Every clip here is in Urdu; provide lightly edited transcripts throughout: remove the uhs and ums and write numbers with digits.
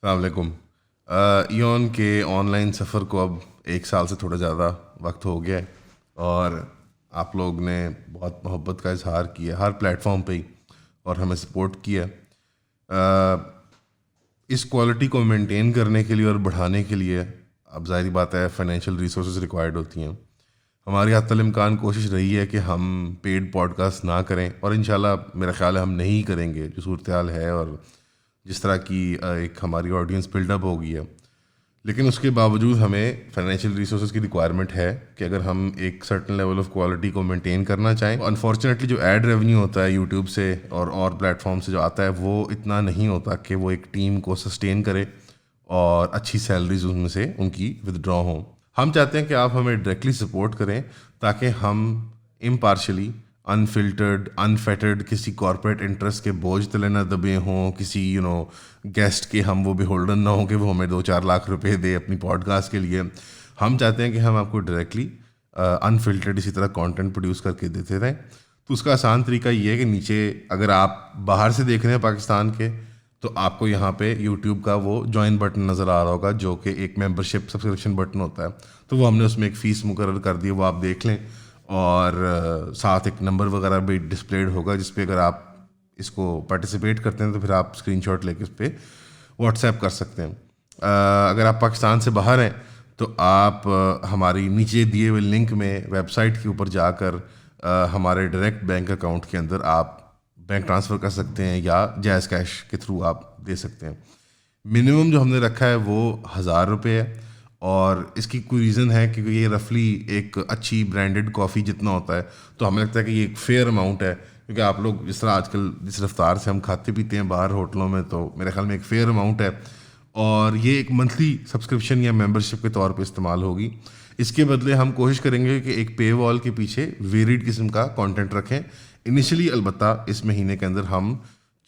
السلام علیکم۔ ایون کے آن لائن سفر کو اب 1 سال سے تھوڑا زیادہ وقت ہو گیا ہے، اور آپ لوگ نے بہت محبت کا اظہار کیا ہر پلیٹ فارم پہ ہی، اور ہمیں سپورٹ کیا۔ اس کوالٹی کو مینٹین کرنے کے لیے اور بڑھانے کے لیے اب ظاہری بات ہے فائنینشیل ریسورسز ریکوائرڈ ہوتی ہیں۔ ہماری حتی الامکان کوشش رہی ہے کہ ہم پیڈ پوڈ کاسٹ نہ کریں، اور انشاءاللہ میرا خیال ہے ہم نہیں کریں گے، جو صورتحال ہے اور جس طرح کی ایک ہماری آڈینس بلڈ اپ ہو گئی ہے۔ لیکن اس کے باوجود ہمیں فائنینشیل ریسورسز کی ریکوائرمنٹ ہے کہ اگر ہم ایک سرٹن لیول آف کوالٹی کو مینٹین کرنا چاہیں۔ انفارچونیٹلی جو ایڈ ریونیو ہوتا ہے یوٹیوب سے اور پلیٹ فارم سے جو آتا ہے، وہ اتنا نہیں ہوتا کہ وہ ایک ٹیم کو سسٹین کرے اور اچھی سیلریز ان میں سے ان کی ودڈرا ہوں۔ ہم چاہتے ہیں کہ آپ ہمیں ڈائریکٹلی سپورٹ کریں تاکہ ہم امپارشلی، انفلٹرڈ، انفیٹرڈ کسی کارپوریٹ انٹرسٹ کے بوجھ تلے نہ دبے ہوں، کسی گیسٹ کے ہم وہ بھی ہولڈن نہ ہوں کہ وہ ہمیں 2-4 لاکھ روپے دے اپنی پوڈ کاسٹ کے لیے۔ ہم چاہتے ہیں کہ ہم آپ کو ڈائریکٹلی انفلٹرڈ اسی طرح کانٹینٹ پروڈیوس کر کے دیتے رہیں۔ تو اس کا آسان طریقہ یہ ہے کہ نیچے اگر آپ باہر سے دیکھ رہے ہیں پاکستان کے، تو آپ کو یہاں پہ یوٹیوب کا وہ جوائن بٹن نظر آ رہا ہوگا، جو کہ ایک ممبرشپ سبسکرپشن بٹن ہوتا ہے۔ تو وہ ہم نے اس میں ایک فیس مقرر کر دی ہے، وہ آپ دیکھ لیں، اور ساتھ ایک نمبر وغیرہ بھی ڈسپلیڈ ہوگا جس پہ اگر آپ اس کو پارٹیسپیٹ کرتے ہیں تو پھر آپ اسکرین شاٹ لے کے اس پہ واٹس ایپ کر سکتے ہیں۔ اگر آپ پاکستان سے باہر ہیں تو آپ ہماری نیچے دیے ہوئے لنک میں ویب سائٹ کے اوپر جا کر ہمارے ڈائریکٹ بینک اکاؤنٹ کے اندر آپ بینک ٹرانسفر کر سکتے ہیں، یا جائز کیش کے تھرو آپ دے سکتے ہیں۔ منیمم جو ہم نے رکھا ہے وہ 1,000 روپے ہے، اور اس کی کوئی ریزن ہے کہ یہ رفلی ایک اچھی برانڈڈ کافی جتنا ہوتا ہے، تو ہمیں لگتا ہے کہ یہ ایک فیئر اماؤنٹ ہے، کیونکہ آپ لوگ جس طرح آج کل جس رفتار سے ہم کھاتے پیتے ہیں باہر ہوٹلوں میں، تو میرے خیال میں ایک فیئر اماؤنٹ ہے، اور یہ ایک منتھلی سبسکرپشن یا ممبرشپ کے طور پہ استعمال ہوگی۔ اس کے بدلے ہم کوشش کریں گے کہ ایک پے وال کے پیچھے ویریڈ قسم کا کانٹینٹ رکھیں انیشلی۔ البتہ اس مہینے کے اندر ہم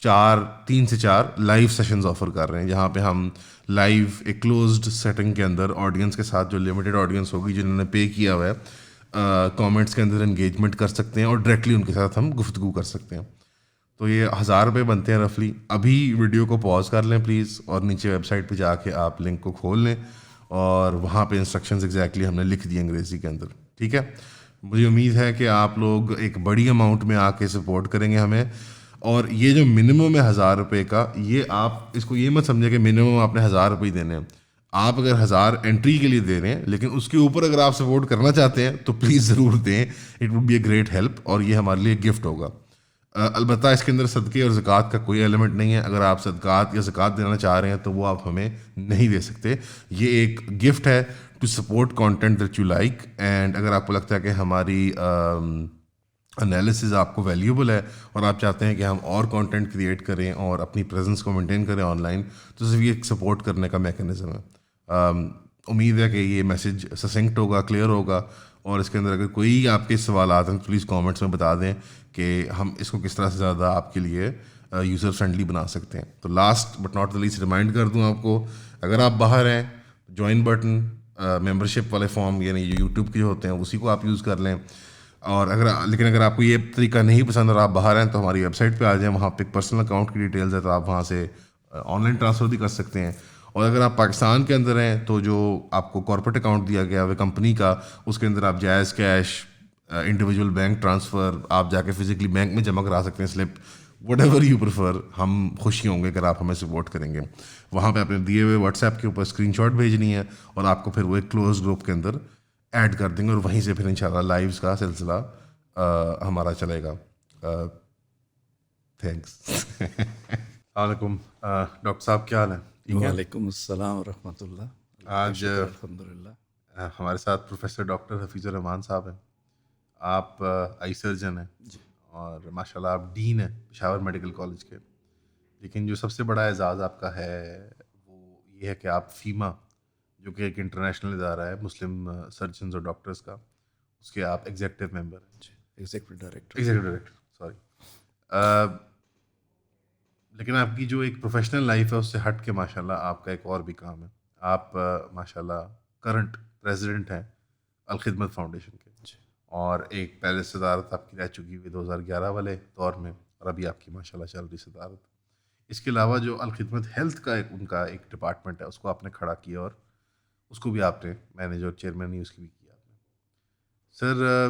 3 سے 4 لائیو سیشنز آفر کر رہے ہیں، جہاں پہ ہم لائیو ایک کلوزڈ سیٹنگ کے اندر آڈینس کے ساتھ، جو لمیٹڈ آڈینس ہوگی جنہوں نے پے کیا ہوا ہے، کامنٹس کے اندر انگیجمنٹ کر سکتے ہیں، اور ڈائریکٹلی ان کے ساتھ ہم گفتگو کر سکتے ہیں۔ تو یہ 1,000 روپے بنتے ہیں رفلی۔ ابھی ویڈیو کو پاز کر لیں پلیز، اور نیچے ویب سائٹ پہ جا کے آپ لنک کو کھول لیں، اور وہاں پہ انسٹرکشنز ایگزیکٹلی ہم نے لکھ دی انگریزی کے اندر، ٹھیک ہے؟ مجھے امید ہے کہ آپ لوگ ایک بڑی اماؤنٹ میں آ کے سپورٹ کریں گے ہمیں، اور یہ جو منیمم ہے 1,000 روپے کا، یہ آپ اس کو یہ مت سمجھیں کہ منیمم آپ نے 1,000 روپے ہی دینے ہیں۔ آپ اگر 1,000 انٹری کے لیے دے رہے ہیں، لیکن اس کے اوپر اگر آپ سپورٹ کرنا چاہتے ہیں تو پلیز ضرور دیں، it would be a great help, اور یہ ہمارے لیے گفٹ ہوگا۔ البتہ اس کے اندر صدقے اور زکوٰۃ کا کوئی ایلیمنٹ نہیں ہے۔ اگر آپ صدقات یا زکوٰۃ دینا چاہ رہے ہیں تو وہ آپ ہمیں نہیں دے سکتے، یہ ایک گفٹ ہے to support content that you like. And اگر آپ کو لگتا ہے کہ ہماری انالیسز آپ کو ویلیوبل ہے، اور آپ چاہتے ہیں کہ ہم اور کانٹینٹ کریٹ کریں اور اپنی پریزنس کو مینٹین کریں آن لائن، تو صرف یہ ایک سپورٹ کرنے کا میکینزم ہے۔ امید ہے کہ یہ میسیج سسنکٹ ہوگا، کلیئر ہوگا، اور اس کے اندر اگر کوئی آپ کے سوالات ہیں تو پلیز کامنٹس میں بتا دیں کہ ہم اس کو کس طرح سے زیادہ آپ کے لیے یوزر فرینڈلی بنا سکتے ہیں۔ تو last but not the least remind کر دوں آپ کو، اگر آپ باہر ہیں، جوائن بٹن، ممبرشپ والے فارم یعنی یوٹیوب کے جو ہوتے ہیں اسی کو آپ یوز کر لیں، اور لیکن اگر آپ کو یہ طریقہ نہیں پسند اور آپ باہر ہیں تو ہماری ویب سائٹ پہ آ جائیں، وہاں پہ ایک پرسنل اکاؤنٹ کی ڈیٹیلز ہے، تو آپ وہاں سے آن لائن ٹرانسفر بھی کر سکتے ہیں۔ اور اگر آپ پاکستان کے اندر ہیں تو جو آپ کو کارپوریٹ اکاؤنٹ دیا گیا ہے کمپنی کا، اس کے اندر آپ جائز کیش، انڈیویجول بینک ٹرانسفر، آپ جا کے فزیکلی بینک میں جمع کرا سکتے ہیں slip, what ever you prefer. ہم خوشی ہوں گے اگر آپ ہمیں سپورٹ کریں گے۔ وہاں پہ اپنے دیے ہوئے واٹس ایپ کے اوپر اسکرین شاٹ بھیجنی ہے، اور آپ کو پھر وہ ایک کلوز گروپ کے اندر ایڈ کر دیں گے، اور وہیں سے پھر انشاءاللہ لائیوز کا سلسلہ ہمارا چلے گا۔ تھینکس۔ السلام علیکم ڈاکٹر صاحب، کیا حال ہے؟ ٹھیک ہے؟ وعلیکم السلام ورحمۃ اللہ۔ آج الحمد للہ۔ ہمارے ساتھ پروفیسر ڈاکٹر حفیظ الرحمان صاحب ہیں۔ آپ آئی سرجن ہیں، جی، اور ماشاء اللہ آپ ڈین ہیں پشاور میڈیکل کالج کے، لیکن جو سب سے بڑا اعزاز آپ کا ہے وہ یہ ہے کہ آپ فیما، جو کہ ایک انٹرنیشنل ادارہ ہے مسلم سرجنز اور ڈاکٹرز کا، اس کے آپ ایگزیکٹو ممبر ہیں، جی، executive director. Executive director, sorry. لیکن آپ کی جو ایک پروفیشنل لائف ہے اس سے ہٹ کے ماشاء اللہ آپ کا ایک اور بھی کام ہے۔ آپ ماشاء اللہ کرنٹ پریزیڈنٹ ہیں الخدمت فاؤنڈیشن کے، جی، اور ایک پہلے صدارت آپ کی رہ چکی ہوئی 2011 والے دور میں، اور ابھی آپ کی ماشاء اللہ چل رہی صدارت۔ اس کے علاوہ جو الخدمت ہیلتھ کا ان کا ایک ڈپارٹمنٹ ہے اس کو آپ نے کھڑا کیا اور اس کو بھی آپ نے مینیج اور چیئرمین نہیں اس کی بھی کیا آپ نے. سر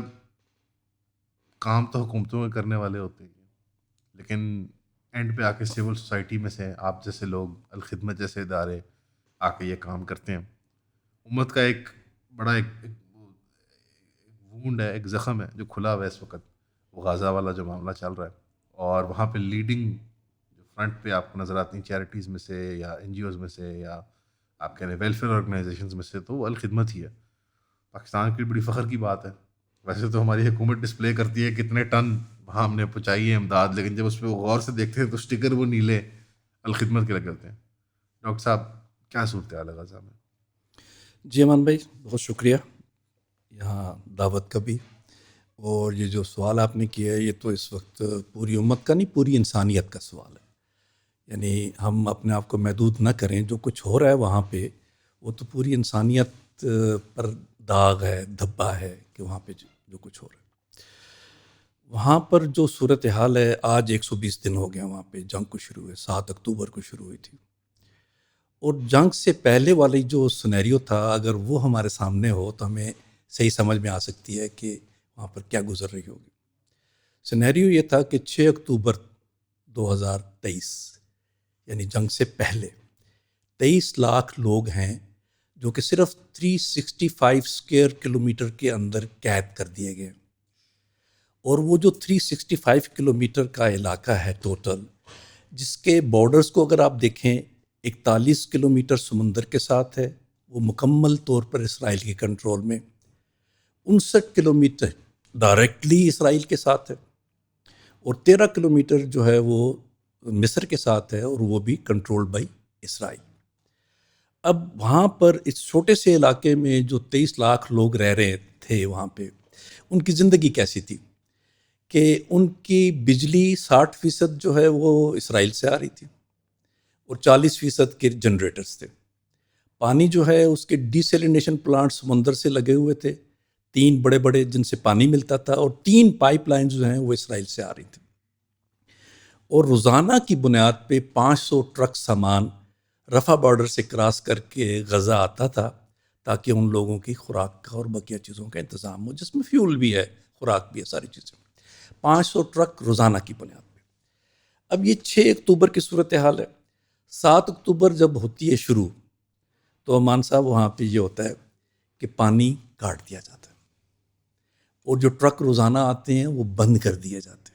کام تو حکومتوں میں کرنے والے ہوتے ہیں لیکن اینڈ پہ آ کے سول سوسائٹی میں سے آپ جیسے لوگ الخدمت جیسے ادارے آ کے یہ کام کرتے ہیں. امت کا ایک بڑا ایک وونڈ ہے, ایک زخم ہے جو کھلا ہوا ہے اس وقت, وہ غازہ والا جو معاملہ چل رہا ہے. اور وہاں پہ لیڈنگ جو فرنٹ پہ آپ کو نظر آتی ہیں چیریٹیز میں سے یا این جی اوز میں سے یا آپ کہہ رہے ہیں ویلفیئر آرگنائزیشنز میں سے, تو وہ الخدمت ہی ہے. پاکستان کی بڑی فخر کی بات ہے. ویسے تو ہماری حکومت ڈسپلے کرتی ہے کتنے ٹن وہاں ہم نے پہنچائی ہے امداد, لیکن جب اس پہ غور سے دیکھتے ہیں تو اسٹکر وہ نیلے الخدمت کے لگے ہوتے ہیں. ڈاکٹر صاحب کیا صورتحال ہے غزہ میں؟ جی امان بھائی بہت شکریہ یہاں دعوت کا بھی. اور یہ جو سوال آپ نے کیا ہے یہ تو اس وقت پوری امت کا نہیں پوری انسانیت کا سوال ہے. یعنی ہم اپنے آپ کو محدود نہ کریں, جو کچھ ہو رہا ہے وہاں پہ وہ تو پوری انسانیت پر داغ ہے, دھبا ہے کہ وہاں پہ جو کچھ ہو رہا ہے. وہاں پر جو صورتحال ہے, آج 120 دن ہو گیا وہاں پہ جنگ کو شروع ہوئے, 7 اکتوبر کو شروع ہوئی تھی. اور جنگ سے پہلے والی جو سنیریو تھا اگر وہ ہمارے سامنے ہو تو ہمیں صحیح سمجھ میں آ سکتی ہے کہ وہاں پر کیا گزر رہی ہوگی. سنیریو یہ تھا کہ 6 اکتوبر 2023 یعنی جنگ سے پہلے 23 لاکھ لوگ ہیں جو کہ صرف 365 اسکوائر کلومیٹر کے اندر قید کر دیے گئے. اور وہ جو 365 کلومیٹر کا علاقہ ہے ٹوٹل, جس کے بارڈرز کو اگر آپ دیکھیں 41 کلومیٹر سمندر کے ساتھ ہے, وہ مکمل طور پر اسرائیل کے کنٹرول میں. 59 کلومیٹر ڈائریکٹلی اسرائیل کے ساتھ ہے, اور 13 کلومیٹر جو ہے وہ مصر کے ساتھ ہے, اور وہ بھی کنٹرول بائی اسرائیل. اب وہاں پر اس چھوٹے سے علاقے میں جو 23 لاکھ لوگ رہ رہے تھے وہاں پہ, ان کی زندگی کیسی تھی کہ ان کی بجلی 60% جو ہے وہ اسرائیل سے آ رہی تھی اور 40% کے جنریٹرز تھے. پانی جو ہے اس کے ڈیسیلینیشن پلانٹ سمندر سے لگے ہوئے تھے, 3 بڑے بڑے جن سے پانی ملتا تھا, اور 3 پائپ لائنز جو ہیں وہ اسرائیل سے آ رہی تھیں. اور روزانہ کی بنیاد پہ 500 ٹرک سامان رفح بارڈر سے کراس کر کے غزہ آتا تھا تاکہ ان لوگوں کی خوراک کا اور بقیہ چیزوں کا انتظام ہو, جس میں فیول بھی ہے, خوراک بھی ہے, ساری چیزیں. 500 ٹرک روزانہ کی بنیاد پہ. اب یہ 6 اکتوبر کی صورتحال ہے. 7 اکتوبر جب ہوتی ہے شروع تو امان صاحب وہاں پہ یہ ہوتا ہے کہ پانی کاٹ دیا جاتا ہے, اور جو ٹرک روزانہ آتے ہیں وہ بند کر دیے جاتے ہیں.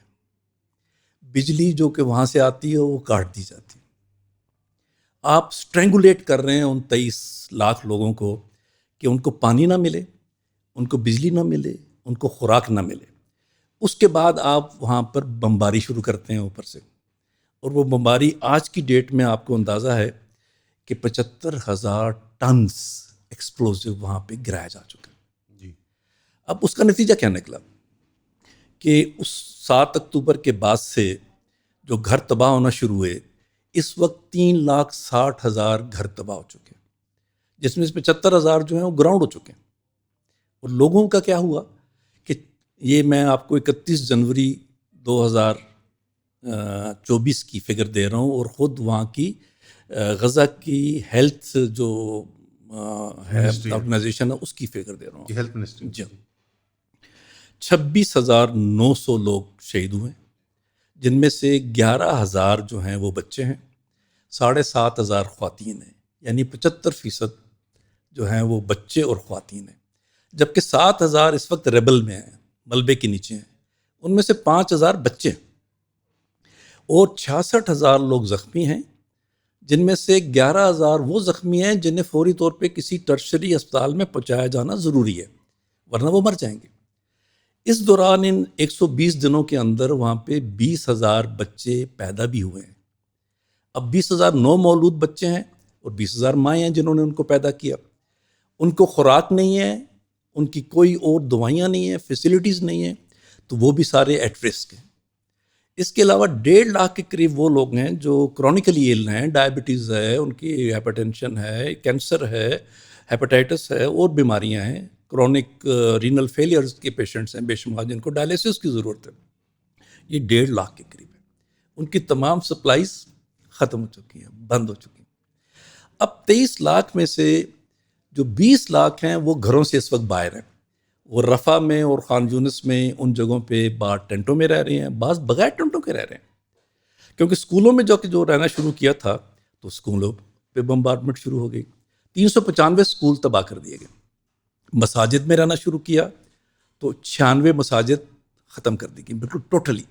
بجلی جو کہ وہاں سے آتی ہے وہ کاٹ دی جاتی ہے. آپ سٹرینگولیٹ کر رہے ہیں ان 23 لاکھ لوگوں کو کہ ان کو پانی نہ ملے, ان کو بجلی نہ ملے, ان کو خوراک نہ ملے. اس کے بعد آپ وہاں پر بمباری شروع کرتے ہیں اوپر سے, اور وہ بمباری آج کی ڈیٹ میں آپ کو اندازہ ہے کہ 75,000 ٹنز ایکسپلوزیو وہاں پہ گرایا جا چکا ہے. جی. اب اس کا نتیجہ کیا نکلا کہ اس 7 اکتوبر کے بعد سے جو گھر تباہ ہونا شروع ہوئے, اس وقت 3,60,000 گھر تباہ ہو چکے ہیں, جس میں 75,000 جو ہیں وہ گراؤنڈ ہو چکے ہیں. اور لوگوں کا کیا ہوا کہ یہ میں آپ کو 31 جنوری 2024 کی فگر دے رہا ہوں, اور خود وہاں کی غزہ کی ہیلتھ جو ہے آرگنائزیشن ہے اس کی فگر دے رہا ہوں. Health ministry. جی. 26,900 لوگ شہید ہوئے, جن میں سے 11,000 جو ہیں وہ بچے ہیں, 7,500 خواتین ہیں, یعنی 75% جو ہیں وہ بچے اور خواتین ہیں. جبکہ 7,000 اس وقت ریبل میں ہیں, ملبے کے نیچے ہیں, ان میں سے 5,000 بچے ہیں, اور 66,000 لوگ زخمی ہیں, جن میں سے 11,000 وہ زخمی ہیں جنہیں فوری طور پہ کسی ٹرشری اسپتال میں پہنچایا جانا ضروری ہے, ورنہ وہ مر جائیں گے. اس دوران ان 120 دنوں کے اندر وہاں پہ 20,000 بچے پیدا بھی ہوئے ہیں. اب 20,000 نو مولود بچے ہیں اور 20,000 مائیں ہیں جنہوں نے ان کو پیدا کیا. ان کو خوراک نہیں ہے, ان کی کوئی اور دوائیاں نہیں ہیں, فیسلٹیز نہیں ہیں, تو وہ بھی سارے ایٹ رسک ہیں. اس کے علاوہ 1.5 لاکھ کے قریب وہ لوگ ہیں جو کرونیکلی ایل ہیں, ڈائبٹیز ہے, ان کی ہائپرٹینشن ہے, کینسر ہے, ہیپاٹائٹس ہے, اور بیماریاں ہیں, کرونک رینل فیلیئرز کے پیشنٹس ہیں بے شمار جن کو ڈائلیسس کی ضرورت ہے. یہ 1.5 لاکھ کے قریب ہے. ان کی تمام سپلائز ختم ہو چکی ہیں, بند ہو چکی ہیں. اب 23 لاکھ میں سے جو 20 لاکھ ہیں وہ گھروں سے اس وقت باہر ہیں. وہ رفح میں اور خان یونس میں ان جگہوں پہ بعض ٹینٹوں میں رہ رہے ہیں, بعض بغیر ٹینٹوں کے رہ رہے ہیں. کیونکہ اسکولوں میں جو رہنا شروع کیا تھا تو اسکولوں پہ بمبارڈمنٹ شروع ہو گئی. 395 اسکول تباہ کر دیے گئے. مساجد میں رہنا شروع کیا تو 96 مساجد ختم کر دی گئی, بالکل ٹوٹلی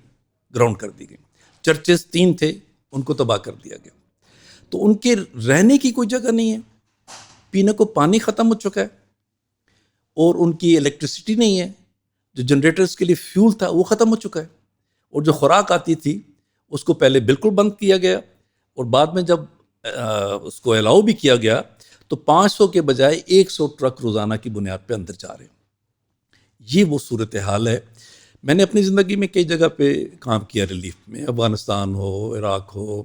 گراؤنڈ کر دی گئی. چرچز 3 تھے, ان کو تباہ کر دیا گیا. تو ان کے رہنے کی کوئی جگہ نہیں ہے, پینے کو پانی ختم ہو چکا ہے, اور ان کی الیکٹریسٹی نہیں ہے. جو جنریٹرز کے لیے فیول تھا وہ ختم ہو چکا ہے, اور جو خوراک آتی تھی اس کو پہلے بالکل بند کیا گیا, اور بعد میں جب اس کو الاؤ بھی کیا گیا تو 500 کے بجائے 100 ٹرک روزانہ کی بنیاد پہ اندر جا رہے ہیں. یہ وہ صورتحال ہے. میں نے اپنی زندگی میں کئی جگہ پہ کام کیا ریلیف میں, افغانستان ہو, عراق ہو,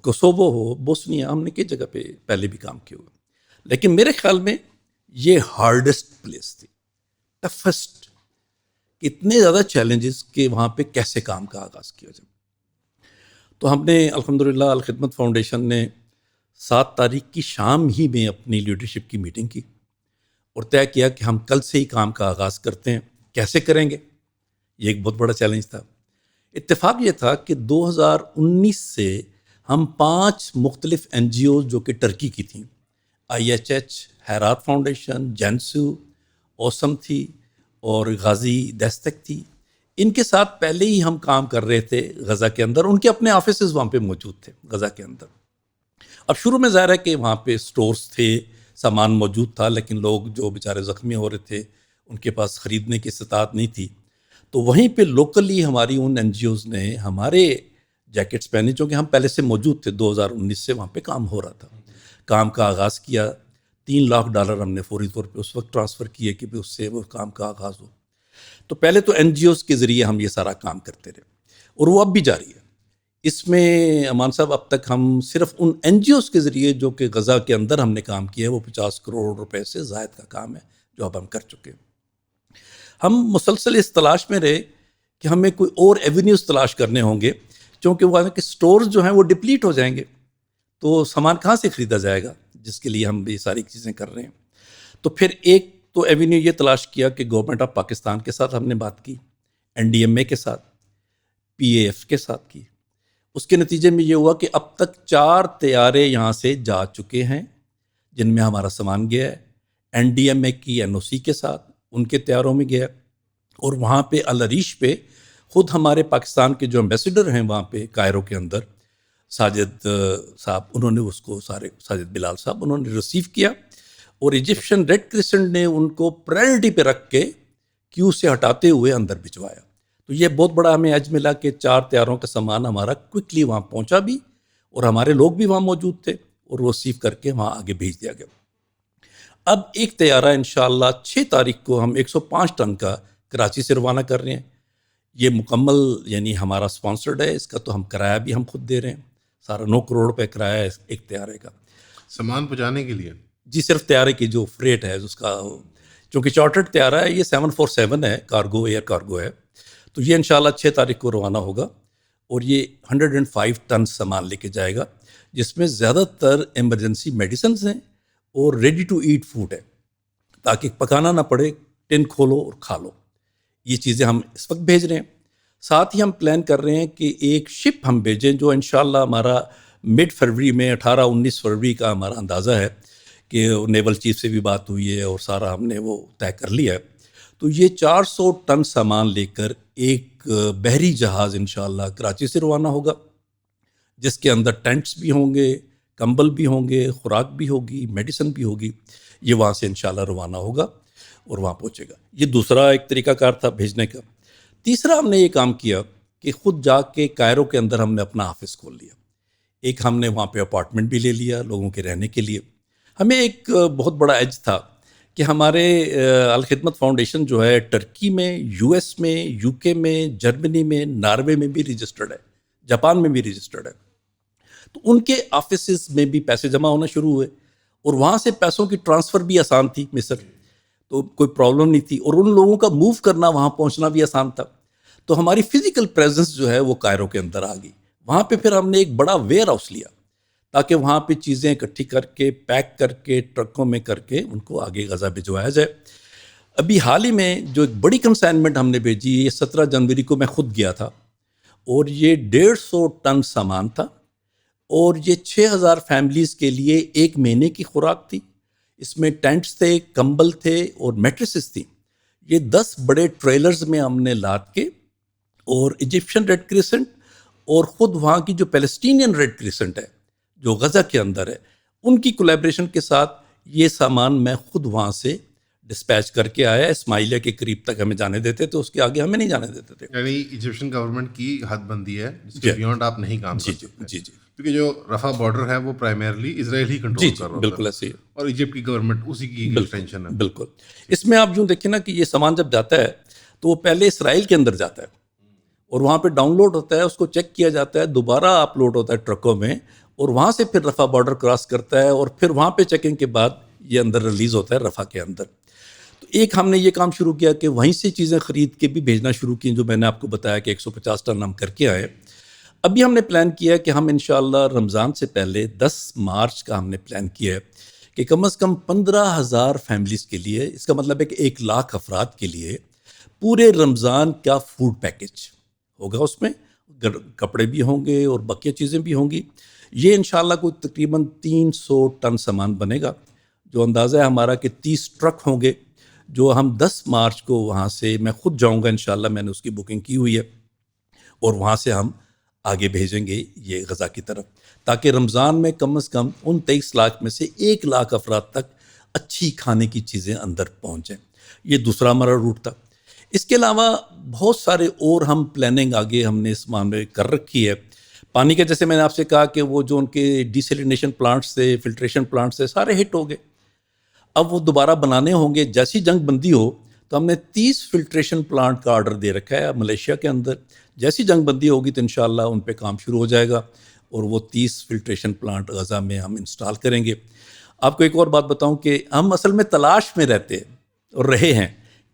کوسوو ہو, بوسنیا, ہم نے کئی جگہ پہ پہلے بھی کام کیا ہوا. لیکن میرے خیال میں یہ ہارڈسٹ پلیس تھی, ٹفسٹ, اتنے زیادہ چیلنجز کہ وہاں پہ کیسے کام کا آغاز کیا جائے. تو ہم نے الحمدللہ الخدمت فاؤنڈیشن نے 7 تاریخ کی شام ہی میں اپنی لیڈرشپ کی میٹنگ کی اور طے کیا کہ ہم کل سے ہی کام کا آغاز کرتے ہیں. کیسے کریں گے, یہ ایک بہت بڑا چیلنج تھا. اتفاق یہ تھا کہ 2019 سے ہم 5 مختلف NGOز جو کہ ٹرکی کی تھیں, IHH, حیرات فاؤنڈیشن, جینسو, اوسم تھی اور غازی دستک تھی, ان کے ساتھ پہلے ہی ہم کام کر رہے تھے غزہ کے اندر. ان کے اپنے آفیسز وہاں پہ موجود تھے غزہ کے اندر. اب شروع میں ظاہر ہے کہ وہاں پہ سٹورز تھے, سامان موجود تھا, لیکن لوگ جو بیچارے زخمی ہو رہے تھے ان کے پاس خریدنے کی استطاعت نہیں تھی. تو وہیں پہ لوکلی ہماری ان NGOز نے ہمارے جیکٹس پہنے, چونکہ ہم پہلے سے موجود تھے. 2019 سے وہاں پہ کام ہو رہا تھا. کام کا آغاز کیا. $3 لاکھ ہم نے فوری طور پہ اس وقت ٹرانسفر کیے کہ اس سے وہ کام کا آغاز ہو. تو پہلے تو NGOز کے ذریعے ہم یہ سارا کام کرتے رہے, اور وہ اب بھی جاری ہے. اس میں امان صاحب اب تک ہم صرف ان NGOز کے ذریعے جو کہ غزہ کے اندر ہم نے کام کیا ہے وہ 50 کروڑ روپے سے زائد کا کام ہے جو اب ہم کر چکے ہیں. ہم مسلسل اس تلاش میں رہے کہ ہمیں کوئی اور ایونیوز تلاش کرنے ہوں گے, چونکہ وہ کہ سٹورز جو ہیں وہ ڈپلیٹ ہو جائیں گے تو سامان کہاں سے خریدا جائے گا, جس کے لیے ہم یہ ساری چیزیں کر رہے ہیں. تو پھر ایک تو ایونیو یہ تلاش کیا کہ گورنمنٹ آف پاکستان کے ساتھ ہم نے بات کی, NDMA کے ساتھ, PAF کے ساتھ کی. اس کے نتیجے میں یہ ہوا کہ اب تک 4 طیارے یہاں سے جا چکے ہیں جن میں ہمارا سامان گیا ہے. NDMA کی NOC کے ساتھ ان کے طیاروں میں گیا, اور وہاں پہ العریش پہ خود ہمارے پاکستان کے جو ایمبیسڈر ہیں وہاں پہ کائرو کے اندر, ساجد صاحب, انہوں نے اس کو ساجد بلال صاحب انہوں نے ریسیو کیا, اور ایجپشن ریڈ کرسنٹ نے ان کو پرائرٹی پہ رکھ کے کیو سے ہٹاتے ہوئے اندر بھجوایا. تو یہ بہت بڑا ہمیں عجز ملا کہ 4 طیاروں کا سامان ہمارا کوئکلی وہاں پہنچا بھی, اور ہمارے لوگ بھی وہاں موجود تھے, اور وہ ریسیو کر کے وہاں آگے بھیج دیا گیا. اب ایک طیارہ انشاءاللہ 6 تاریخ کو ہم 105 ٹن کا کراچی سے روانہ کر رہے ہیں. یہ مکمل یعنی ہمارا سپانسرڈ ہے, اس کا تو ہم کرایہ بھی ہم خود دے رہے ہیں, سارا 9 کروڑ روپے کرایہ ہے ایک طیارے کا. سامان پہنچانے کے لیے جی, صرف طیارے کی جو فریٹ ہے اس کا, چونکہ چارٹرڈ طیارہ ہے, یہ 747 ہے, کارگو, ایئر کارگو ہے. تو یہ انشاءاللہ 6 تاریخ کو روانہ ہوگا, اور یہ 105 ٹن سامان لے کے جائے گا, جس میں زیادہ تر ایمرجنسی میڈیسنز ہیں اور ریڈی ٹو ایٹ فوڈ ہے, تاکہ پکانا نہ پڑے, ٹن کھولو اور کھا لو. یہ چیزیں ہم اس وقت بھیج رہے ہیں. ساتھ ہی ہم پلان کر رہے ہیں کہ ایک شپ ہم بھیجیں جو انشاءاللہ ہمارا مڈ فروری میں 18-19 فروری کا ہمارا اندازہ ہے کہ نیول چیف سے بھی بات ہوئی ہے اور سارا ہم نے وہ طے کر لیا ہے. تو یہ 400 ٹن سامان لے کر ایک بحری جہاز انشاءاللہ کراچی سے روانہ ہوگا, جس کے اندر ٹینٹس بھی ہوں گے, کمبل بھی ہوں گے, خوراک بھی ہوگی, میڈیسن بھی ہوگی. یہ وہاں سے انشاءاللہ روانہ ہوگا اور وہاں پہنچے گا. یہ دوسرا ایک طریقہ کار تھا بھیجنے کا. تیسرا ہم نے یہ کام کیا کہ خود جا کے کائرو کے اندر ہم نے اپنا آفس کھول لیا. ایک ہم نے وہاں پہ اپارٹمنٹ بھی لے لیا لوگوں کے رہنے کے لیے. ہمیں ایک بہت بڑا ایج تھا کہ ہمارے الخدمت فاؤنڈیشن جو ہے ٹرکی میں, US میں, UK میں, جرمنی میں, ناروے میں بھی رجسٹرڈ ہے, جاپان میں بھی رجسٹرڈ ہے. تو ان کے آفیسز میں بھی پیسے جمع ہونا شروع ہوئے, اور وہاں سے پیسوں کی ٹرانسفر بھی آسان تھی مصر, تو کوئی پرابلم نہیں تھی, اور ان لوگوں کا موو کرنا, وہاں پہنچنا بھی آسان تھا. تو ہماری فزیکل پریزنس جو ہے وہ کائرو کے اندر آ گئی. وہاں پہ پھر ہم نے ایک بڑا ویئر ہاؤس لیا تاکہ وہاں پہ چیزیں اکٹھی کر کے پیک کر کے ٹرکوں میں کر کے ان کو آگے غزہ بھجوایا جائے. ابھی حال ہی میں جو ایک بڑی کنسائنمنٹ ہم نے بھیجی، یہ 17 جنوری کو میں خود گیا تھا، اور یہ 150 ٹن سامان تھا، اور یہ 6000 فیملیز کے لیے 1 مہینے کی خوراک تھی. اس میں ٹینٹس تھے، کمبل تھے اور میٹریسز تھیں. یہ 10 بڑے ٹریلرز میں ہم نے لاد کے، اور ایجپشن ریڈ کریسنٹ اور خود وہاں کی جو پیلسٹینین ریڈ کریسنٹ ہے جو غزہ کے اندر ہے، ان کی کولیبریشن کے ساتھ یہ سامان میں خود وہاں سے ڈسپیچ کر کے آیا. اسماعیلیہ کے قریب تک ہمیں جانے دیتے تھے، اس کے آگے ہمیں نہیں جانے دیتے تھے. یعنی ایجپشن گورنمنٹ کی حد بندی ہے جس کے بیونڈ آپ نہیں کام کر سکتے. جی جی کیونکہ جو رفح بارڈر ہے وہ پرائمرلی اسرائیل ہی کنٹرول کر رہا ہے. بالکل ایسے ہی، اور ایجپٹ کی گورنمنٹ اسی کی ایکسٹینشن ہے. بالکل. اس میں آپ یوں دیکھیں نا کہ یہ سامان جب جاتا ہے تو وہ پہلے اسرائیل کے اندر جاتا ہے، اور وہاں پہ ڈاؤن لوڈ ہوتا ہے، اس کو چیک کیا جاتا ہے، دوبارہ اپ لوڈ ہوتا ہے ٹرکوں میں، اور وہاں سے پھر رفح بارڈر کراس کرتا ہے، اور پھر وہاں پہ چیکنگ کے بعد یہ اندر ریلیز ہوتا ہے رفح کے اندر. تو ایک ہم نے یہ کام شروع کیا کہ وہیں سے چیزیں خرید کے بھی بھیجنا شروع کی، جو میں نے آپ کو بتایا کہ 150 ٹن ہم کر کے آئے. ابھی ہم نے پلان کیا کہ ہم انشاءاللہ رمضان سے پہلے 10 مارچ کا ہم نے پلان کیا ہے کہ کم از کم 15,000 فیملیز کے لیے، اس کا مطلب ہے کہ 1,00,000 افراد کے لیے پورے رمضان کا فوڈ پیکج ہوگا. اس میں کپڑے بھی ہوں گے اور بقیہ چیزیں بھی ہوں گی. یہ انشاءاللہ کوئی تقریباً 300 ٹن سامان بنے گا، جو اندازہ ہے ہمارا کہ 30 ٹرک ہوں گے، جو ہم 10 مارچ کو وہاں سے میں خود جاؤں گا انشاءاللہ، میں نے اس کی بکنگ کی ہوئی ہے، اور وہاں سے ہم آگے بھیجیں گے یہ غزہ کی طرف، تاکہ رمضان میں کم از کم ان 23 لاکھ میں سے 1,00,000 افراد تک اچھی کھانے کی چیزیں اندر پہنچیں. یہ دوسرا ہمارا روٹ تھا. اس کے علاوہ بہت سارے اور ہم پلاننگ آگے ہم نے اس معاملے میں کر رکھی ہے. پانی کا جیسے میں نے آپ سے کہا کہ وہ جو ان کے ڈیسیلینیشن پلانٹس تھے، فلٹریشن پلانٹس تھے، سارے ہٹ ہو گئے. اب وہ دوبارہ بنانے ہوں گے. جیسی جنگ بندی ہو تو ہم نے 30 فلٹریشن پلانٹ کا آرڈر دے رکھا ہے ملیشیا کے اندر. جیسی جنگ بندی ہوگی تو انشاءاللہ ان پہ کام شروع ہو جائے گا، اور وہ 30 فلٹریشن پلانٹ غزہ میں ہم انسٹال کریں گے. آپ کو ایک اور بات بتاؤں کہ ہم اصل میں تلاش میں رہتے اور رہے ہیں،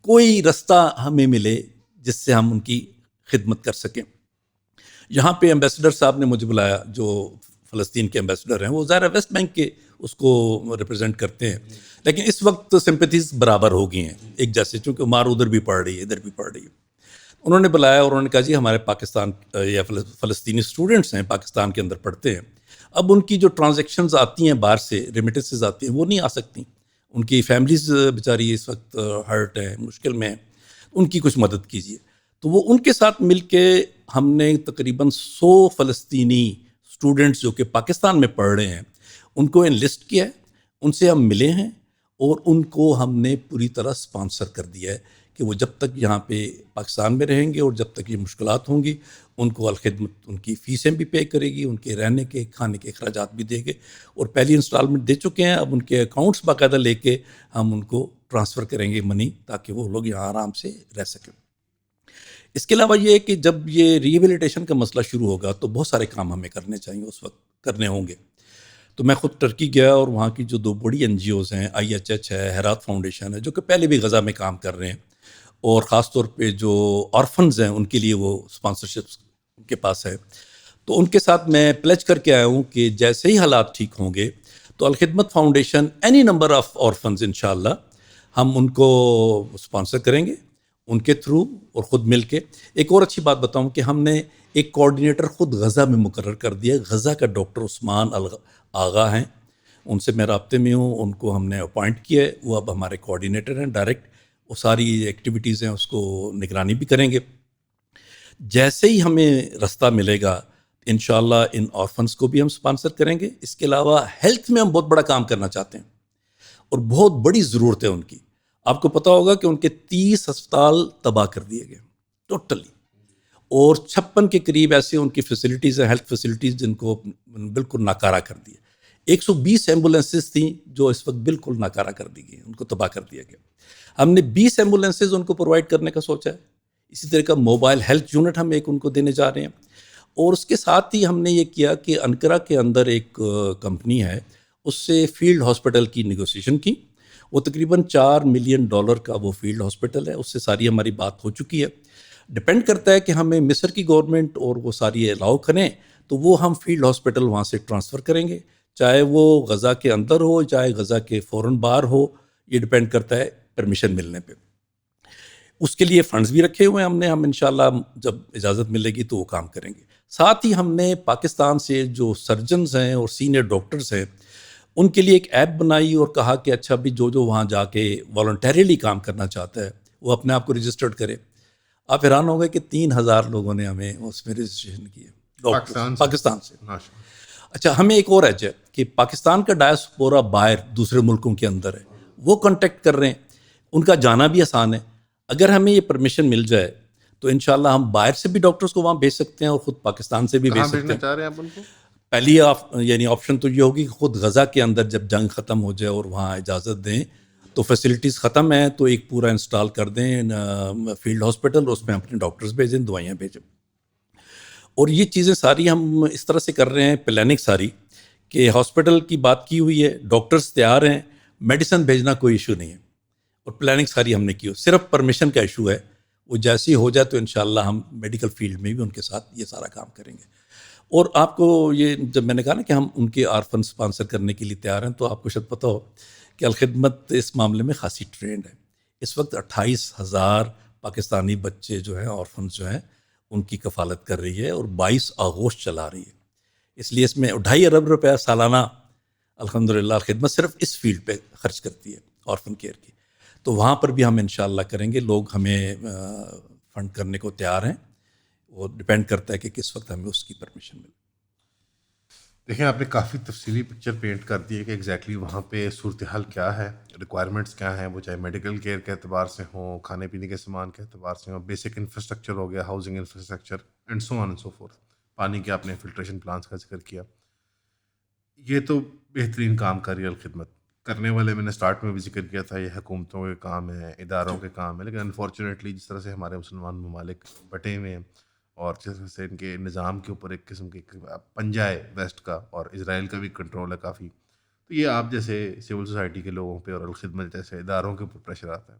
کوئی رستہ ہمیں ملے جس سے ہم ان کی خدمت کر سکیں. یہاں پہ ایمبیسڈر صاحب نے مجھے بلایا، جو فلسطین کے ایمبیسڈر ہیں، وہ ظاہر ہے ویسٹ بینک کے اس کو ریپرزینٹ کرتے ہیں، لیکن اس وقت سمپیتھیز برابر ہو گئی ہیں ایک جیسے، چونکہ مار ادھر بھی پڑ رہی ہے ادھر بھی پڑ رہی ہے. انہوں نے بلایا اور انہوں نے کہا جی ہمارے پاکستان یا فلسطینی اسٹوڈنٹس ہیں، پاکستان کے اندر پڑھتے ہیں، اب ان کی جو ٹرانزیکشنز آتی ہیں باہر سے، ریمیٹنسز آتی ہیں، وہ نہیں آ سکتی. ان کی فیملیز بیچاری اس وقت ہرٹ ہیں، مشکل میں ہیں، ان کی کچھ مدد کیجیے. تو وہ ان کے ساتھ مل کے ہم نے تقریباً 100 فلسطینی اسٹوڈنٹس جو کہ پاکستان میں پڑھ رہے ہیں ان کو انلسٹ کیا ہے، ان سے ہم ملے ہیں، اور ان کو ہم نے پوری طرح سپانسر کر دیا ہے کہ وہ جب تک یہاں پہ پاکستان میں رہیں گے اور جب تک یہ مشکلات ہوں گی، ان کو الخدمت ان کی فیسیں بھی پے کرے گی، ان کے رہنے کے کھانے کے اخراجات بھی دے گے، اور پہلی انسٹالمنٹ دے چکے ہیں. اب ان کے اکاؤنٹس باقاعدہ لے کے ہم ان کو ٹرانسفر کریں گے منی، تاکہ وہ لوگ یہاں آرام سے رہ سکیں. اس کے علاوہ یہ ہے کہ جب یہ ریہیبلیٹیشن کا مسئلہ شروع ہوگا تو بہت سارے کام ہمیں کرنے چاہیے، اس وقت کرنے ہوں گے. تو میں خود ٹرکی گیا، اور وہاں کی جو 2 بڑی NGOs ہیں، IHH ہے، ہیرات فاؤنڈیشن ہے، جو کہ پہلے بھی غزہ میں کام کر رہے ہیں، اور خاص طور پہ جو آرفنز ہیں ان کے لیے وہ اسپانسرشپس ان کے پاس ہے. تو ان کے ساتھ میں پلیج کر کے آیا ہوں کہ جیسے ہی حالات ٹھیک ہوں گے تو Alkhidmat foundation any number of orphans انشاءاللہ ہم ان کو اسپانسر کریں گے ان کے تھرو، اور خود مل کے. ایک اور اچھی بات بتاؤں کہ ہم نے ایک کوآرڈینیٹر خود غزہ میں مقرر کر دیا. غزہ کا ڈاکٹر عثمان آغا ہیں، ان سے میں رابطے میں ہوں، ان کو ہم نے اپوائنٹ کیا ہے، وہ اب ہمارے کوآرڈینیٹر ہیں ڈائریکٹ. وہ ساری ایکٹیویٹیز ہیں اس کو نگرانی بھی کریں گے. جیسے ہی ہمیں رستہ ملے گا انشاءاللہ ان آرفنس کو بھی ہم سپانسر کریں گے. اس کے علاوہ ہیلتھ میں ہم بہت بڑا کام کرنا چاہتے ہیں، اور بہت بڑی ضرورت ہے ان کی. آپ کو پتہ ہوگا کہ ان کے 30 ہسپتال تباہ کر دیے گئے ٹوٹلی، اور 56 کے قریب ایسے ان کی فیسلٹیز ہیں، ہیلتھ فیسلٹیز، جن کو بالکل ناکارہ کر دیا. 120 ایمبولینسز تھیں جو اس وقت بالکل ناکارہ کر دی گئی، ان کو تباہ کر دیا گیا. ہم نے 20 ایمبولینسز ان کو پرووائڈ کرنے کا سوچا ہے. اسی طرح کا موبائل ہیلتھ یونٹ ہم ایک ان کو دینے جا رہے ہیں. اور اس کے ساتھ ہی ہم نے یہ کیا کہ انقرہ کے اندر ایک کمپنی ہے، اس سے فیلڈ ہاسپٹل کی نیگوسیشن کی. وہ تقریباً $4 ملین کا وہ فیلڈ ہاسپٹل ہے. اس سے ساری ہماری بات ہو چکی ہے. ڈپینڈ کرتا ہے کہ ہمیں مصر کی گورنمنٹ اور وہ ساری الاؤ کریں تو وہ ہم فیلڈ ہاسپٹل وہاں سے ٹرانسفر کریں گے، چاہے وہ غزہ کے اندر ہو چاہے غزہ کے فوراً باہر ہو، یہ ڈپینڈ کرتا ہے پرمیشن ملنے پہ. اس کے لیے فنڈز بھی رکھے ہوئے ہیں ہم انشاءاللہ جب اجازت ملے گی تو وہ کام کریں گے. ساتھ ہی ہم نے پاکستان سے جو سرجنز ہیں اور سینئر ڈاکٹرز ہیں ان کے لیے ایک ایپ بنائی اور کہا کہ اچھا بھی جو وہاں جا کے والنٹریلی کام کرنا چاہتا ہے وہ اپنے آپ کو رجسٹرڈ کرے. آپ حیران ہو گئے کہ 3000 لوگوں نے ہمیں اس میں رجسٹریشن کی ہے پاکستان سے. اچھا ہمیں ایک اور ایج ہے کہ پاکستان کا ڈائسپورا باہر دوسرے ملکوں کے اندر ہے، وہ کانٹیکٹ کر رہے ہیں، ان کا جانا بھی آسان ہے. اگر ہمیں یہ پرمیشن مل جائے تو انشاءاللہ ہم باہر سے بھی ڈاکٹرز کو وہاں بھیج سکتے ہیں اور خود پاکستان سے بھی بھیج سکتے ہیں. چاہ رہے ہیں آپ ان کو؟ پہلی یعنی آپشن تو یہ ہوگی کہ خود غزہ کے اندر جب جنگ ختم ہو جائے اور وہاں اجازت دیں تو فیسلٹیز ختم ہیں تو ایک پورا انسٹال کر دیں فیلڈ ہاسپٹل، اس میں اپنے ڈاکٹرز بھیجیں، دوائیاں بھیجیں. اور یہ چیزیں ساری ہم اس طرح سے کر رہے ہیں، پلاننگ ساری کہ ہاسپٹل کی بات کی ہوئی ہے، ڈاکٹرز تیار ہیں، میڈیسن بھیجنا کوئی ایشو نہیں ہے اور پلاننگ ساری ہم نے کی ہو. صرف پرمیشن کا ایشو ہے، وہ جیسی ہو جائے تو انشاءاللہ ہم میڈیکل فیلڈ میں بھی ان کے ساتھ یہ سارا کام کریں گے. اور آپ کو یہ جب میں نے کہا نا کہ ہم ان کے آرفن سپانسر کرنے کے لیے تیار ہیں تو آپ کو شاید پتہ ہو کہ الخدمت اس معاملے میں خاصی ٹرینڈ ہے. اس وقت 28,000 پاکستانی بچے جو ہیں آرفنز جو ہیں ان کی کفالت کر رہی ہے اور 22 آغوش چلا رہی ہے. اس لیے اس میں 2.5 ارب روپیہ سالانہ الحمدللہ الخدمت صرف اس فیلڈ پہ خرچ کرتی ہے آرفن کیئر کی. تو وہاں پر بھی ہم انشاءاللہ کریں گے. لوگ ہمیں فنڈ کرنے کو تیار ہیں، وہ ڈپینڈ کرتا ہے کہ کس وقت ہمیں اس کی پرمیشن ملے. دیکھیں آپ نے کافی تفصیلی پکچر پینٹ کر دی ہے کہ ایگزیکٹلی وہاں پہ صورتحال کیا ہے، ریکوائرمنٹس کیا ہیں، وہ چاہے میڈیکل کیئر کے اعتبار سے ہوں، کھانے پینے کے سامان کے اعتبار سے ہوں، بیسک انفراسٹرکچر ہو گیا، housing infrastructure and so on and so forth. پانی کے آپ نے فلٹریشن پلانٹس کا ذکر کیا. یہ تو بہترین کام کر رہی ہے الخدمت. کرنے والے میں نے سٹارٹ میں بھی ذکر کیا تھا، یہ حکومتوں کے کام ہیں، اداروں کے کام ہیں، لیکن انفارچونیٹلی جس طرح سے ہمارے مسلمان ممالک بٹے ہوئے ہیں اور جس طرح سے ان کے نظام کے اوپر ایک قسم کی پنجہ ہے ویسٹ کا اور اسرائیل کا بھی کنٹرول ہے کافی، تو یہ آپ جیسے سول سوسائٹی کے لوگوں پہ اور الخدمت جیسے اداروں کے اوپر پریشر آتا ہے.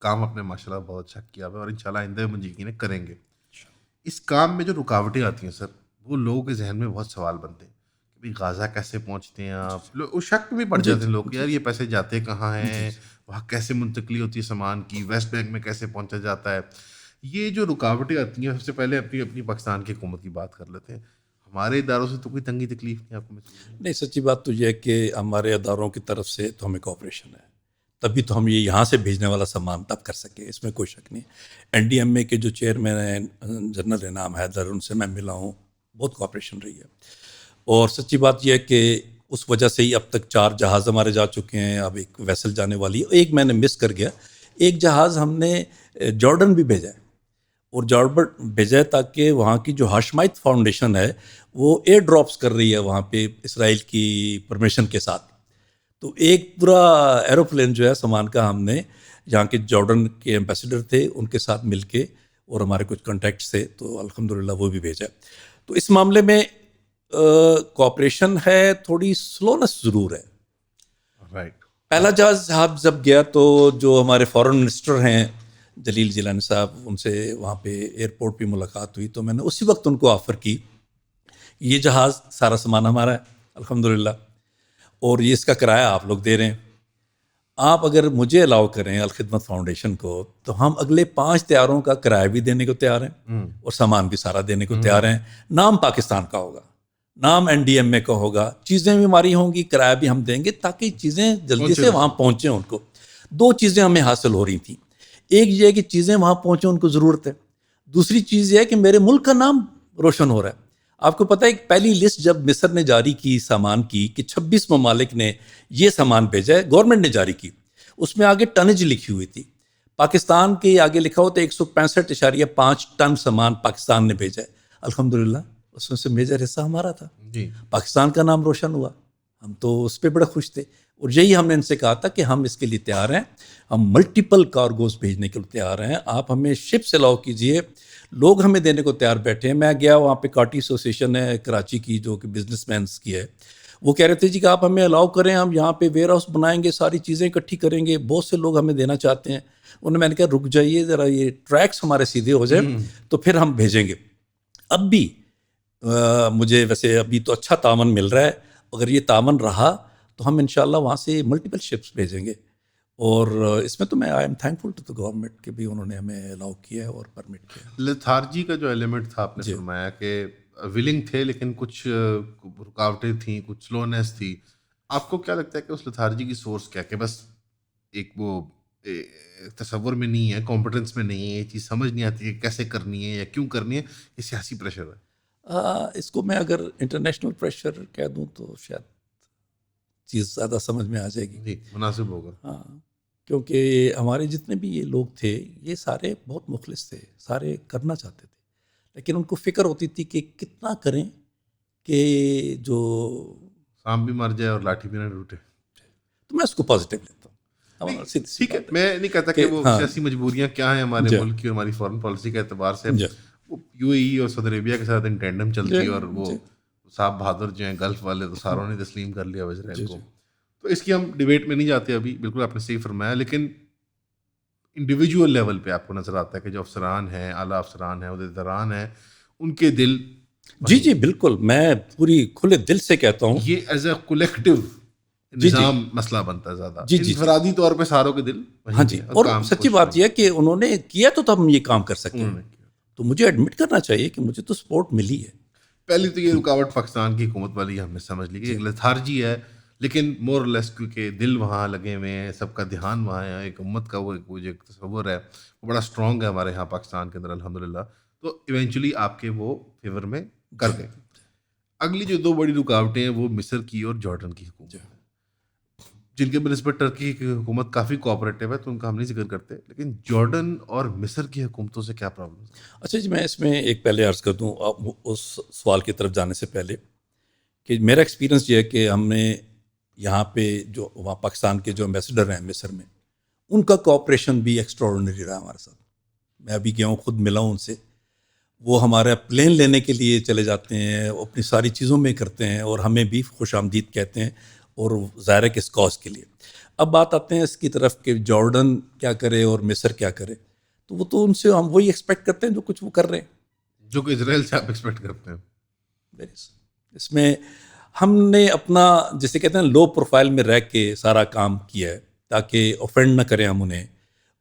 کام اپنے ماشاء اللہ بہت اچھا کیا ہوا ہے اور انشاءاللہ آئندہ مجھ یقین کریں گے. اس کام میں جو رکاوٹیں آتی ہیں سر، وہ لوگوں کے ذہن میں بہت سوال بنتے ہیں کہ بھائی غازہ کیسے پہنچتے ہیں آپ، وہ شک میں پڑ جاتے ہیں لوگ، یار یہ پیسے جاتے کہاں ہیں، وہاں کیسے منتقلی ہوتی ہے سامان کی، ویسٹ بینک میں کیسے پہنچا جاتا ہے. یہ جو رکاوٹیں آتی ہیں، سب سے پہلے اپنی پاکستان کی حکومت کی بات کر لیتے ہیں. ہمارے اداروں سے تو کوئی تنگی تکلیف نہیں آپ کو محسوس؟ نہیں، سچی بات تو یہ ہے کہ ہمارے اداروں کی طرف سے تو ہمیں کوآپریشن ہے، تبھی تو ہم یہ یہاں سے بھیجنے والا سامان تب کر سکے، اس میں کوئی شک نہیں. NDMA کے جو چیئرمین ہیں جنرل انعام حیدر، ان سے میں ملا ہوں، بہت کوآپریشن رہی ہے. اور سچی بات یہ ہے کہ اس وجہ سے ہی اب تک 4 جہاز ہمارے جا چکے ہیں، اب ایک ویسل جانے والی ہے. ایک میں نے مس کر گیا، ایک جہاز ہم نے جارڈن بھی بھیجا ہے، اور جارڈن بھیجا ہے تاکہ وہاں کی جو ہاشمائت فاؤنڈیشن ہے وہ ایئر ڈراپس کر رہی ہے وہاں پہ اسرائیل کی پرمیشن کے ساتھ. تو ایک پورا ایروپلین جو ہے سامان کا ہم نے جہاں کے جارڈن کے ایمبیسڈر تھے ان کے ساتھ مل کے اور ہمارے کچھ کنٹیکٹس تھے تو الحمدللہ وہ بھی بھیجا. تو اس معاملے میں کوآپریشن ہے، تھوڑی سلونس ضرور ہے. رائٹ. پہلا جہاز صاحب جب گیا تو جو ہمارے فارن منسٹر ہیں جلیل جیلانی صاحب، ان سے وہاں پہ ایئرپورٹ پہ ملاقات ہوئی تو میں نے اسی وقت ان کو آفر کی، یہ جہاز سارا سامان ہمارا ہے الحمدللہ، اور یہ اس کا کرایہ آپ لوگ دے رہے ہیں. آپ اگر مجھے الاؤ کریں الخدمت فاؤنڈیشن کو تو ہم اگلے 5 طیاروں کا کرایہ بھی دینے کو تیار ہیں اور سامان بھی سارا دینے کو تیار ہیں. نام پاکستان کا ہوگا، نام NDMA کا ہوگا، چیزیں بھی ہماری ہوں گی، کرایہ بھی ہم دیں گے تاکہ چیزیں جلدی سے وہاں پہنچیں. ان کو 2 چیزیں ہمیں حاصل ہو رہی تھیں، ایک یہ ہے کہ چیزیں وہاں پہنچیں، ان کو ضرورت ہے. دوسری چیز یہ ہے کہ میرے ملک کا نام روشن ہو رہا ہے. آپ کو پتہ ہے کہ پہلی لسٹ جب مصر نے جاری کی سامان کی کہ 26 ممالک نے یہ سامان بھیجا ہے، گورنمنٹ نے جاری کی، اس میں آگے ٹنج لکھی ہوئی تھی. پاکستان کے آگے لکھا ہوتا ہے 165.5 ٹن سامان پاکستان نے بھیجا ہے. الحمدللہ اس میں سے میجر حصہ ہمارا تھا. پاکستان کا نام روشن ہوا، ہم تو اس پہ بڑے خوش تھے. اور یہی ہم نے ان سے کہا تھا کہ ہم اس کے لیے تیار ہیں، ہم ملٹیپل کارگوز بھیجنے کے لیے تیار ہیں، آپ ہمیں شپ سے الاؤ کیجئے. لوگ ہمیں دینے کو تیار بیٹھے ہیں. میں گیا وہاں پہ کاٹی ایسوسیشن ہے کراچی کی جو کہ بزنس مینس کی ہے، وہ کہہ رہے تھے جی کہ آپ ہمیں الاؤ کریں، ہم یہاں پہ ویئر ہاؤس بنائیں گے، ساری چیزیں اکٹھی کریں گے، بہت سے لوگ ہمیں دینا چاہتے ہیں. میں نے کہا رک جائیے ذرا، یہ ٹریکس ہمارے سیدھے ہو جائیں تو پھر ہم بھیجیں گے. اب بھی مجھے ویسے ابھی تو اچھا تعاون مل رہا ہے، اگر یہ تعاون رہا تو ہم انشاءاللہ وہاں سے ملٹیپل شپس بھیجیں گے. اور اس میں تو میں I am thankful to the government کہ بھی انہوں نے ہمیں الاؤ کیا ہے اور پرمٹ کیا ہے. لیتھارجی کا جو ایلیمنٹ تھا آپ نے فرمایا کہ ولنگ تھے لیکن کچھ رکاوٹیں تھیں، کچھ سلونیس تھی. آپ کو کیا لگتا ہے کہ اس لیتھارجی کی سورس کیا کہ بس ایک وہ تصور میں نہیں ہے، کمپٹنس میں نہیں ہے، یہ چیز سمجھ نہیں آتی کہ کیسے کرنی ہے یا کیوں کرنی ہے، یہ سیاسی پریشر ہے؟ اس کو میں اگر انٹرنیشنل پریشر کہہ دوں تو شاید چیز زیادہ سمجھ میں آ جائے گی. جی مناسب ہوگا. ہاں، کیونکہ ہمارے جتنے بھی یہ لوگ تھے یہ سارے بہت مخلص تھے، سارے کرنا چاہتے تھے، لیکن ان کو فکر ہوتی تھی کہ کتنا کریں کہ جو سانپ بھی مر جائے اور لاٹھی بھی نہ ٹوٹے. تو میں اس کو پازیٹیو لیتا ہوں. ٹھیک ہے، میں نہیں کہتا کہ وہ سیاسی مجبوریاں کیا ہیں ہمارے ملک کی اور ہماری فارن پالیسی کے اعتبار سے. وہ یو اے ای اور سعودی عربیہ کے ساتھ ان ٹینڈم چلتی ہے، اور وہ صاحب بہادر جو ہیں گلف والے تو ساروں نے تسلیم کر لیا اسرائیل کو. تو اس کی ہم ڈیبیٹ میں نہیں جاتے ابھی، بالکل آپ نے صحیح فرمایا. لیکن انڈیویجول لیول پہ آپ کو نظر آتا ہے کہ جو افسران ہیں، اعلیٰ افسران ہیں، عہدیداران ہیں، ان کے دل جی بالکل، میں پوری کھلے دل سے کہتا ہوں یہ ایز اے کولیکٹیو نظام مسئلہ بنتا ہے زیادہ. انفرادی طور پہ ساروں کے دل. ہاں جی، اور سچی بات یہ ہے کہ انہوں نے کیا تو ہم یہ کام کر سکتے ہیں. تو مجھے ایڈمٹ کرنا چاہیے کہ مجھے تو سپورٹ ملی ہے. پہلی تو یہ رکاوٹ پاکستان کی حکومت والی ہم نے سمجھ لی کہ ایک لیتھارجی ہے، لیکن مور لیس کیونکہ دل وہاں لگے ہوئے ہیں، سب کا دھیان وہاں ہے، ایک امت کا وہ جو ایک تصور ہے وہ بڑا اسٹرانگ ہے ہمارے یہاں پاکستان کے اندر الحمدللہ. تو ایونچولی آپ کے وہ فیور میں کر گئے. اگلی جو دو بڑی رکاوٹیں ہیں وہ مصر کی اور جارڈن کی حکومت، جن کے بنسبت ٹرکی کی حکومت کافی کوآپریٹو ہے تو ان کا ہم نہیں ذکر کرتے. لیکن جارڈن اور مصر کی حکومتوں سے کیا پرابلم ہے؟ اچھا جی، میں اس میں ایک پہلے عرض کر دوں اس سوال کی طرف جانے سے پہلے کہ میرا ایکسپیرینس یہ ہے کہ ہم نے یہاں پہ جو وہاں پاکستان کے جو ایمبیسڈر ہیں مصر میں، ان کا کوآپریشن بھی ایکسٹراڈنری رہا ہمارے ساتھ. میں ابھی گیا ہوں، خود ملا ہوں ان سے. وہ ہمارا پلین لینے کے لیے چلے جاتے ہیں، اپنی ساری چیزوں میں کرتے ہیں اور ہمیں بھی خوش آمدید کہتے ہیں، اور ظاہر ہے کہ اس کاز کے لیے. اب بات آتے ہیں اس کی طرف کہ جارڈن کیا کرے اور مصر کیا کرے. تو وہ تو ان سے ہم وہی ایکسپیکٹ کرتے ہیں جو کچھ وہ کر رہے ہیں، جو کہ اسرائیل سے آپ ایکسپیکٹ کرتے ہیں. اس میں ہم نے اپنا جسے کہتے ہیں لو پروفائل میں رہ کے سارا کام کیا ہے تاکہ اوفینڈ نہ کریں ہم انہیں،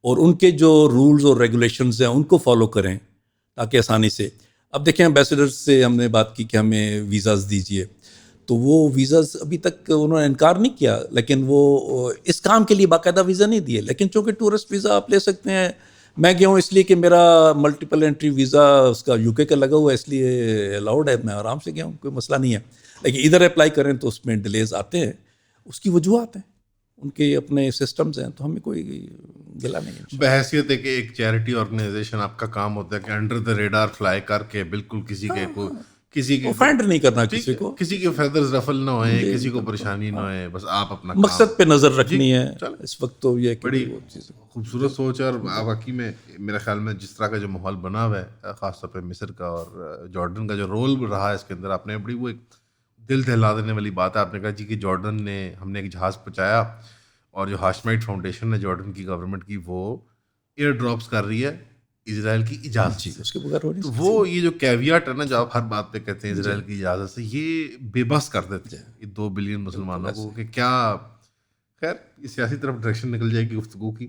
اور ان کے جو رولز اور ریگولیشنز ہیں ان کو فالو کریں تاکہ آسانی سے. اب دیکھیں ایمبیسڈر سے ہم نے بات کی کہ ہمیں ویزاز دیجیے، تو وہ ویزاز ابھی تک انہوں نے انکار نہیں کیا، لیکن وہ اس کام کے لیے باقاعدہ ویزا نہیں دیے. لیکن چونکہ ٹورسٹ ویزا آپ لے سکتے ہیں، میں گیا ہوں اس لیے کہ میرا ملٹیپل انٹری ویزا اس کا یو کے کا لگا ہوا ہے، اس لیے الاؤڈ ہے، میں آرام سے گیا ہوں، کوئی مسئلہ نہیں ہے. لیکن ادھر اپلائی کریں تو اس میں ڈیلیز آتے ہیں، اس کی وجوہات ہیں، ان کے اپنے سسٹمز ہیں، تو ہمیں کوئی گلا نہیں ہے. بحیثیت ہے کہ ایک چیریٹی آرگنائزیشن آپ کا کام ہوتا ہے کہ انڈر دا ریڈار فلائی کر کے بالکل کسی کے فینڈ نہیں کرنا کسی کو، کسی کے فیدرز رفل نہ ہوئے، کسی کو پریشانی نہ ہوئے، بس آپ اپنا مقصد پہ نظر رخنی ہے. اس وقت تو یہ بڑی خوبصورت سوچ ہے. اور واقعی میں میرے خیال میں جس طرح کا جو ماحول بنا ہوا ہے، خاص طور پہ مصر کا اور جارڈن کا جو رول رہا ہے اس کے اندر، آپ نے بڑی وہ ایک دل دہلا دینے والی بات ہے. آپ نے کہا جی کہ جارڈن نے، ہم نے ایک جہاز پہنچایا اور جو ہاشمائٹ فاؤنڈیشن ہے جارڈن کی گورنمنٹ کی، وہ ایئر ڈراپس کر رہی ہے اسرائیل کی اجازت سے. اس کے بغیر ہو تو وہ یہ جو کیویاٹ ہے نا جو آپ ہر بات پہ کہتے ہیں اسرائیل کی اجازت سے، یہ بے بس کر دیتے ہیں یہ 2 بلین مسلمانوں کو کہ کیا. خیر یہ سیاسی طرف ڈائریکشن نکل جائے گی گفتگو کی.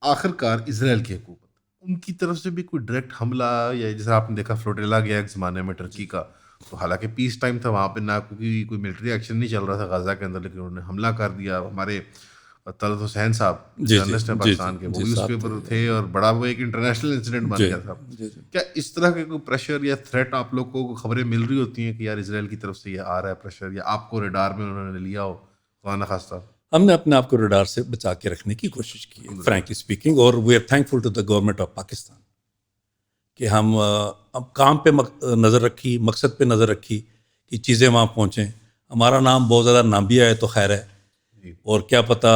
آخر کار اسرائیل کی حکومت، ان کی طرف سے بھی کوئی ڈائریکٹ حملہ، یا جیسا آپ نے دیکھا فلوٹیلا گیا ایک زمانے میں ٹرکی کا، تو حالانکہ پیس ٹائم تھا وہاں پہ، نہ کوئی ملٹری ایکشن نہیں چل رہا تھا غزہ کے اندر، لیکن انہوں نے حملہ کر دیا. ہمارے طلعت حسین صاحب جرنلسٹ ہیں پاکستان کے، وہ بھی اس کے اوپر تھے اور بڑا وہ ایک انٹرنیشنل انسیڈنٹ بن گیا تھا. کیا اس طرح کے کوئی پریشر یا تھریٹ آپ لوگ کو خبریں مل رہی ہوتی ہیں کہ یار اسرائیل کی طرف سے یہ آ رہا ہے پریشر، یا آپ کو ریڈار میں انہوں نے لیا ہو خدا نخواستہ؟ ہم نے اپنے آپ کو ریڈار سے بچا کے رکھنے کی کوشش کی ہے فرینکلی اسپیکنگ، اور we are thankful to the government of Pakistan کہ ہم اب کام پہ نظر رکھی، مقصد پہ نظر رکھی کہ چیزیں وہاں پہنچیں. ہمارا نام بہت زیادہ نہ بھی آئے تو خیر ہے، اور کیا پتہ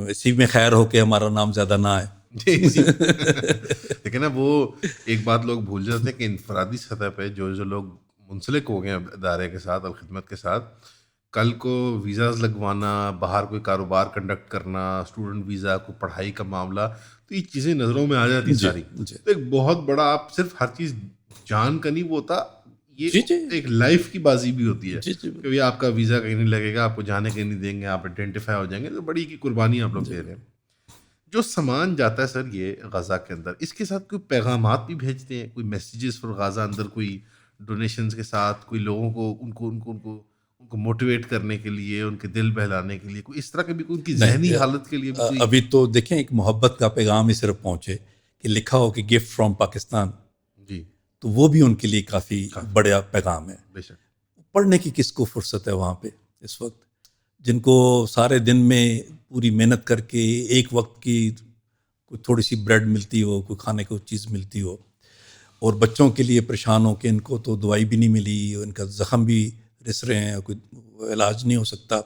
اسی میں خیر ہو کہ ہمارا نام زیادہ نہ آئے. لیکن نا وہ ایک بات لوگ بھول جاتے ہیں کہ انفرادی سطح پہ جو لوگ منسلک ہو گئے ہیں ادارے کے ساتھ، الخدمت کے ساتھ، کل کو ویزاز لگوانا، باہر کوئی کاروبار کنڈکٹ کرنا، اسٹوڈنٹ ویزا، کوئی پڑھائی کا معاملہ، تو یہ چیزیں نظروں میں آ جاتی ساری. تو ایک بہت بڑا، آپ صرف ہر چیز جان کا نہیں وہ ہوتا, یہ جی جی ایک لائف کی بازی بھی ہوتی ہے جی جی کہ بھئی آپ کا ویزا کہیں نہیں لگے گا, آپ کو جانے کہیں نہیں دیں گے, آپ آئیڈینٹیفائی ہو جائیں گے, تو بڑی کی قربانی آپ لوگ دے رہے ہیں. جو سامان جاتا ہے سر یہ غزہ کے اندر, اس کے ساتھ کوئی پیغامات بھی بھیجتے ہیں, کوئی میسیجز فار غزہ اندر, کوئی ڈونیشنز کے ساتھ, کوئی لوگوں کو ان کو موٹیویٹ کرنے کے لیے, ان کے دل بہلانے کے لیے, کوئی اس طرح کے بھی, کوئی ان کی ذہنی نہیں. حالت کے لیے بھی کوئی؟ ابھی تو دیکھیں ایک محبت کا پیغام ہی صرف پہنچے کہ لکھا ہو کہ گفٹ فرام پاکستان, جی تو وہ بھی ان کے لیے کافی بڑا پیغام ہے. بے شک. پڑھنے کی کس کو فرصت ہے وہاں پہ اس وقت, جن کو سارے دن میں پوری محنت کر کے ایک وقت کی کوئی تھوڑی سی بریڈ ملتی ہو, کوئی کھانے کو چیز ملتی ہو, اور بچوں کے لیے پریشان ہو کہ ان کو تو دوائی بھی نہیں ملی, ان کا زخم بھی رس رہے ہیں, کوئی علاج نہیں ہو سکتا,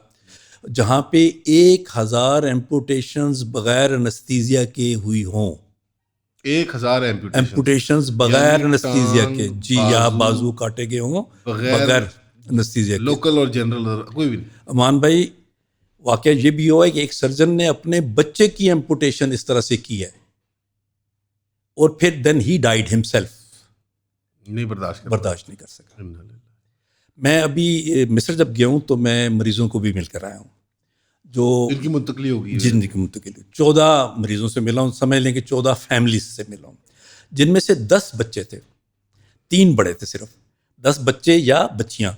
جہاں پہ 1000 ایمپوٹیشنز بغیر انستھیزیا کے ہوئی ہوں, 1000 ایمپوٹیشنز بغیر انستھیزیا کے, جی, یا بازو کاٹے گئے ہوں بغیر انستھیزیا کے. لوکل اور جنرل کوئی بھی نہیں. امان بھائی واقعہ یہ بھی ہوا ہے کہ ایک سرجن نے اپنے بچے کی ایمپوٹیشن اس طرح سے کی ہے, اور پھر دین ہی ڈائیڈ ہمسیلف, نہیں برداشت نہیں کر سکا. میں ابھی مصر جب گیا ہوں تو میں مریضوں کو بھی مل کر آیا ہوں جو ان کی منتقلی ہوگی, جن کی منتقلی 14 مریضوں سے ملا ہوں, سمجھ لیں کہ 14 فیملیز سے ملا ہوں, جن میں سے 10 بچے تھے, 3 بڑے تھے, صرف 10 بچے یا بچیاں,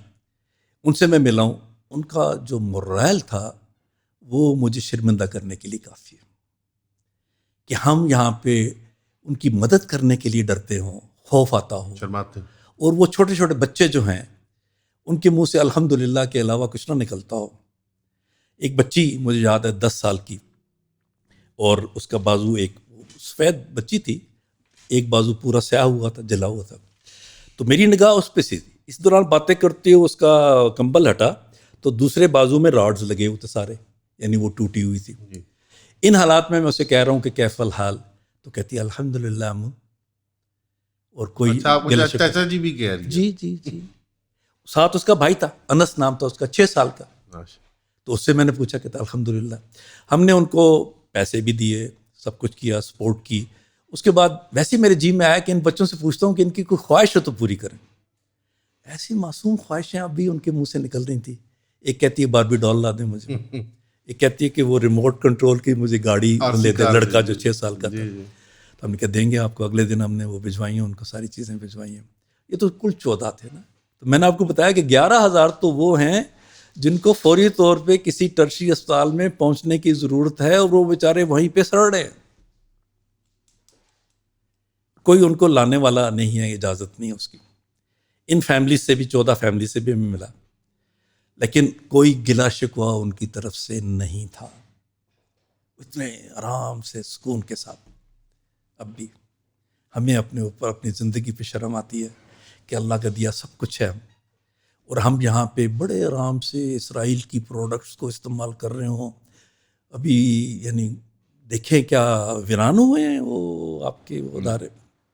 ان سے میں ملا ہوں. ان کا جو مورائل تھا وہ مجھے شرمندہ کرنے کے لیے کافی ہے کہ ہم یہاں پہ ان کی مدد کرنے کے لیے ڈرتے ہوں, خوف آتا ہو, شرماتے. اور وہ چھوٹے چھوٹے بچے جو ہیں ان کے منہ سے الحمدللہ کے علاوہ کچھ نہ نکلتا ہو. ایک بچی مجھے یاد ہے 10 سال کی, اور اس کا بازو, ایک سفید بچی تھی, ایک بازو پورا سیاہ ہوا تھا, جلا ہوا تھا, تو میری نگاہ اس پہ سی تھی. اس دوران باتیں کرتے ہوئے اس کا کمبل ہٹا تو دوسرے بازو میں راڈز لگے ہوئے تھے سارے, یعنی وہ ٹوٹی ہوئی تھی. ان حالات میں اسے کہہ رہا ہوں کہ کیف الحال, تو کہتی ہے الحمدللہ امو, اور کوئی اچھا چاچا جی بھی کہہ رہی ہے. جی جی جی. ساتھ اس کا بھائی تھا, انس نام تھا اس کا, 6 سال کا. تو اس سے میں نے پوچھا کہ الحمدللہ. ہم نے ان کو پیسے بھی دیے, سب کچھ کیا, سپورٹ کی. اس کے بعد ویسے میرے جی میں آیا کہ ان بچوں سے پوچھتا ہوں کہ ان کی کوئی خواہش ہے تو پوری کریں. ایسی معصوم خواہشیں اب بھی ان کے منہ سے نکل رہی تھیں. ایک کہتی ہے باربی ڈال لا دیں مجھے, ایک کہتی ہے کہ وہ ریموٹ کنٹرول کی مجھے گاڑی لے دے, لڑکا جو 6 سال کا تھا. تو ہم نے کہا دیں گے آپ کو. اگلے دن ہم نے وہ بھجوائی ہیں ان کو, ساری چیزیں بھجوائی ہیں. یہ تو کل 14 تھے نا. تو میں نے آپ کو بتایا کہ 11,000 تو وہ ہیں جن کو فوری طور پہ کسی ٹرشی اسپتال میں پہنچنے کی ضرورت ہے, اور وہ بیچارے وہیں پہ سڑ رہے ہیں. کوئی ان کو لانے والا نہیں ہے, اجازت نہیں ہے اس کی. ان فیملیز سے بھی, 14 فیملیز سے بھی ہمیں ملا, لیکن کوئی گلا شکوہ ان کی طرف سے نہیں تھا. اتنے آرام سے, سکون کے ساتھ. اب بھی ہمیں اپنے اوپر, اپنی زندگی پہ شرم آتی ہے کہ اللہ کا دیا سب کچھ ہے, اور ہم یہاں پہ بڑے آرام سے اسرائیل کی پروڈکٹس کو استعمال کر رہے ہوں. ابھی یعنی دیکھیں کیا ویران ہوئے ہیں وہ آپ کے ادارے,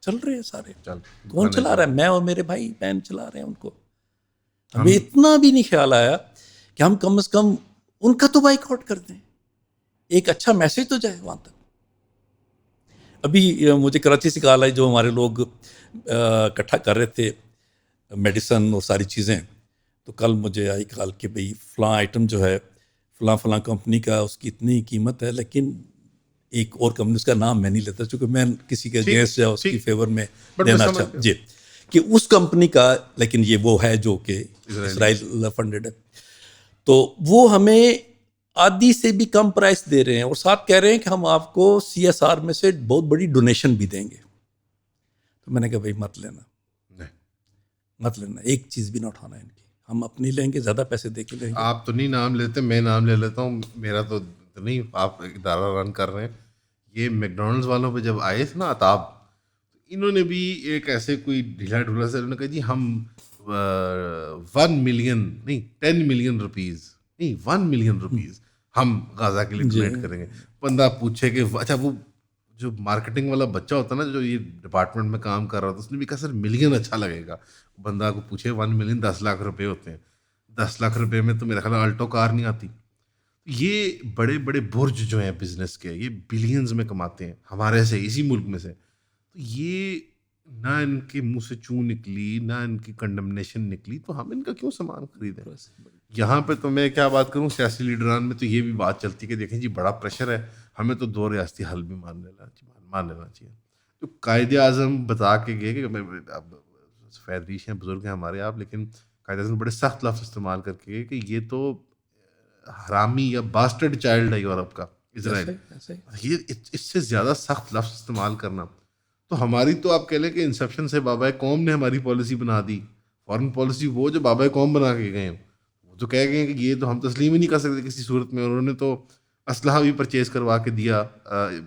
چل رہے ہیں سارے. کون چلا رہا ہے؟ میں اور میرے بھائی بہن چلا رہے ہیں ان کو. ہمیں اتنا بھی نہیں خیال آیا کہ ہم کم از کم ان کا تو بائیک آؤٹ کر دیں, ایک اچھا میسج تو جائے وہاں تک. ابھی مجھے کراچی سے کال آئی, جو ہمارے لوگ اکٹھا کر رہے تھے میڈیسن اور ساری چیزیں, تو کل مجھے آئی کال کہ بھئی فلاں آئٹم جو ہے فلاں کمپنی کا, اس کی اتنی قیمت ہے, لیکن ایک اور کمپنی, اس کا نام میں نہیں لیتا چونکہ میں کسی کے اگینسٹ یا اس کی فیور میں دینا چاہتا, جی, کہ اس کمپنی کا, لیکن یہ وہ ہے جو کہ اسرائیل فنڈڈ ہے. تو وہ ہمیں آدھی سے بھی کم پرائس دے رہے ہیں, اور ساتھ کہہ رہے ہیں کہ ہم آپ کو CSR میں سے بہت بڑی ڈونیشن بھی دیں گے. تو میں نے کہا بھائی مت لینا, ایک چیز بھی نہ اٹھانا ان کی, ہم اپنی لیں گے, زیادہ پیسے دے کے لیں گے. آپ تو نہیں نام لیتے, میں نام لے لیتا ہوں. میرا تو نہیں, آپ ادارہ رن کر رہے ہیں. یہ میکڈونلڈز والوں پہ جب آئے تھے نا عطاب, انہوں نے بھی ایک ایسے کوئی ڈھیلا ڈھولا سے, انہوں نے کہا جی ہم 1 ملین نہیں 10 ملین روپیز نہیں 1 ملین روپیز ہم غزہ کے لیے ڈونیٹ کریں گے. بندہ پوچھے کہ اچھا, وہ جو مارکیٹنگ والا بچہ ہوتا ہے نا, جو یہ ڈپارٹمنٹ میں کام کر رہا تھا, اس نے بھی کہا سر ملین اچھا لگے گا. بندہ کو پوچھے 1 ملین 10 لاکھ روپے ہوتے ہیں. 10 لاکھ روپے میں تو میرا خیال الٹو کار نہیں آتی. یہ بڑے بڑے برج جو ہیں بزنس کے, یہ بلینز میں کماتے ہیں ہمارے سے, اسی ملک میں سے. تو یہ نہ ان کے منہ سے چوں نکلی نہ ان کی کنڈمنیشن نکلی, تو ہم ان کا کیوں سامان خریدیں؟ یہاں پہ تو میں کیا بات کروں, سیاسی لیڈران میں تو یہ بھی بات چلتی ہے کہ دیکھیں جی بڑا پریشر ہے, ہمیں تو 2 ریاستی حل بھی مان لینا چاہیے. تو قائد اعظم بتا کے گئے کہ اب فیض ریش ہیں, بزرگ ہیں ہمارے آپ, لیکن قائد اعظم بڑے سخت لفظ استعمال کر کے گئے کہ یہ تو حرامی یا باسٹرڈ چائلڈ ہے یورپ کا, اسرائیل. یہ اس سے زیادہ سخت لفظ استعمال کرنا, تو ہماری تو آپ کہہ لیں کہ انسیپشن سے بابا قوم نے ہماری پالیسی بنا دی. فارن پالیسی وہ جو بابا قوم بنا کے گئے ہیں, وہ تو کہہ گئے کہ یہ تو ہم تسلیم ہی نہیں کر سکتے کسی صورت میں. انہوں نے تو اسلحہ بھی پرچیز کروا کے دیا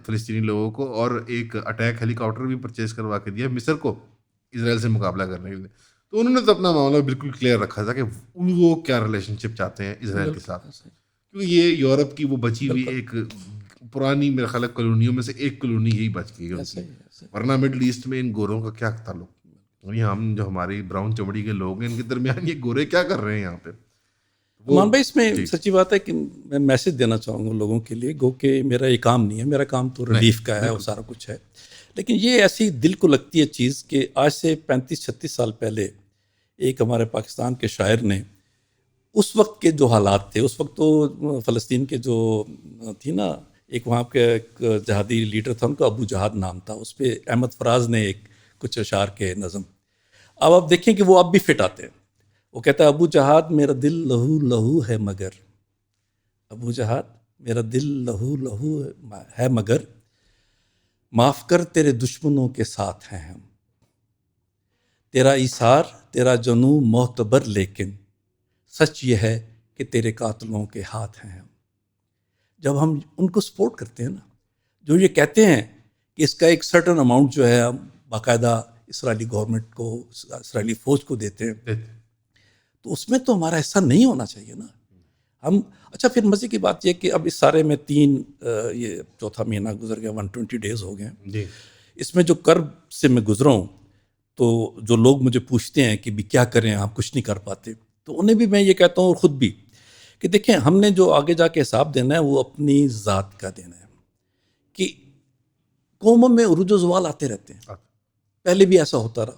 فلسطینی لوگوں کو, اور ایک اٹیک ہیلی کاپٹر بھی پرچیز کروا کے دیا مصر کو اسرائیل سے مقابلہ کرنے کے لیے. تو انہوں نے تو اپنا معاملہ بالکل کلیئر رکھا تھا کہ وہ کیا ریلیشن شپ چاہتے ہیں اسرائیل کے ساتھ, کیونکہ یہ یورپ کی وہ بچی ہوئی ایک پرانی میرا خیال کالونیوں میں سے ایک کالونی یہی بچ گئی ہے, ورنہ مڈل ایسٹ میں ان گوروں کا کیا تعلق. ہم جو ہماری براؤن چمڑی کے لوگ ہیں ان کے درمیان یہ گورے کیا کر رہے ہیں یہاں پہ. مان بھائی اس میں سچی بات ہے کہ میں میسج دینا چاہوں گا لوگوں کے لیے, گو کہ میرا یہ کام نہیں ہے, میرا کام تو ریلیف کا ہے اور سارا کچھ ہے, لیکن یہ ایسی دل کو لگتی ہے چیز کہ آج سے 35-36 سال پہلے ایک ہمارے پاکستان کے شاعر نے اس وقت کے جو حالات تھے, اس وقت تو فلسطین کے جو تھی نا, ایک وہاں کے ایک جہادی لیڈر تھا, ان کا ابو جہاد نام تھا, اس پہ احمد فراز نے ایک کچھ اشعار کے نظم. اب آپ دیکھیں کہ وہ اب بھی فٹ آتے ہیں. وہ کہتا ہے ابو جہاد میرا دل لہو لہو ہے مگر, ابو جہاد میرا دل لہو لہو ہے مگر, معاف کر تیرے دشمنوں کے ساتھ ہیں ہم, تیرا ایثار تیرا جنوں معتبر, لیکن سچ یہ ہے کہ تیرے قاتلوں کے ہاتھ ہیں ہم. جب ہم ان کو سپورٹ کرتے ہیں نا, جو یہ کہتے ہیں کہ اس کا ایک سرٹن اماؤنٹ جو ہے ہم باقاعدہ اسرائیلی گورنمنٹ کو, اسرائیلی فوج کو دیتے ہیں, تو اس میں تو ہمارا حصہ نہیں ہونا چاہیے نا. ہم اچھا پھر مزے کی بات یہ کہ اب اس سارے میں یہ چوتھا مہینہ گزر گیا, 120 ڈیز ہو گئے ہیں. اس میں جو کرب سے میں گزرا ہوں, تو جو لوگ مجھے پوچھتے ہیں کہ بھی کیا کریں, آپ کچھ نہیں کر پاتے, تو انہیں بھی میں یہ کہتا ہوں اور خود بھی کہ دیکھیں ہم نے جو آگے جا کے حساب دینا ہے وہ اپنی ذات کا دینا ہے. کہ قوموں میں عروج و زوال آتے رہتے ہیں, پہلے بھی ایسا ہوتا رہا,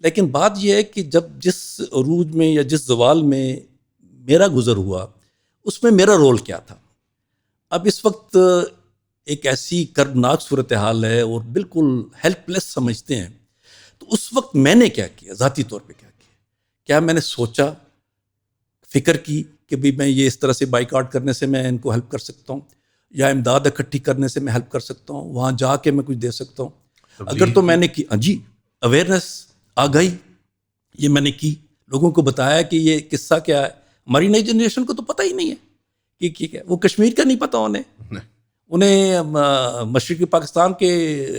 لیکن بات یہ ہے کہ جب جس عروج میں یا جس زوال میں میرا گزر ہوا اس میں میرا رول کیا تھا. اب اس وقت ایک ایسی کربناک صورتحال ہے اور بالکل ہیلپ لیس سمجھتے ہیں, تو اس وقت میں نے کیا کیا, ذاتی طور پہ کیا میں نے سوچا, فکر کی کہ بھی میں یہ اس طرح سے بائیکاٹ کرنے سے میں ان کو ہیلپ کر سکتا ہوں, یا امداد اکٹھی کرنے سے میں ہیلپ کر سکتا ہوں, وہاں جا کے میں کچھ دے سکتا ہوں. اگر تو میں نے کی, جی اویئرنیس آگاہی یہ میں نے کی, لوگوں کو بتایا کہ یہ قصہ کیا ہے. ہماری نئی جنریشن کو تو پتہ ہی نہیں ہے کہ کیا, وہ کشمیر کا نہیں پتہ انہیں مشرقی پاکستان کے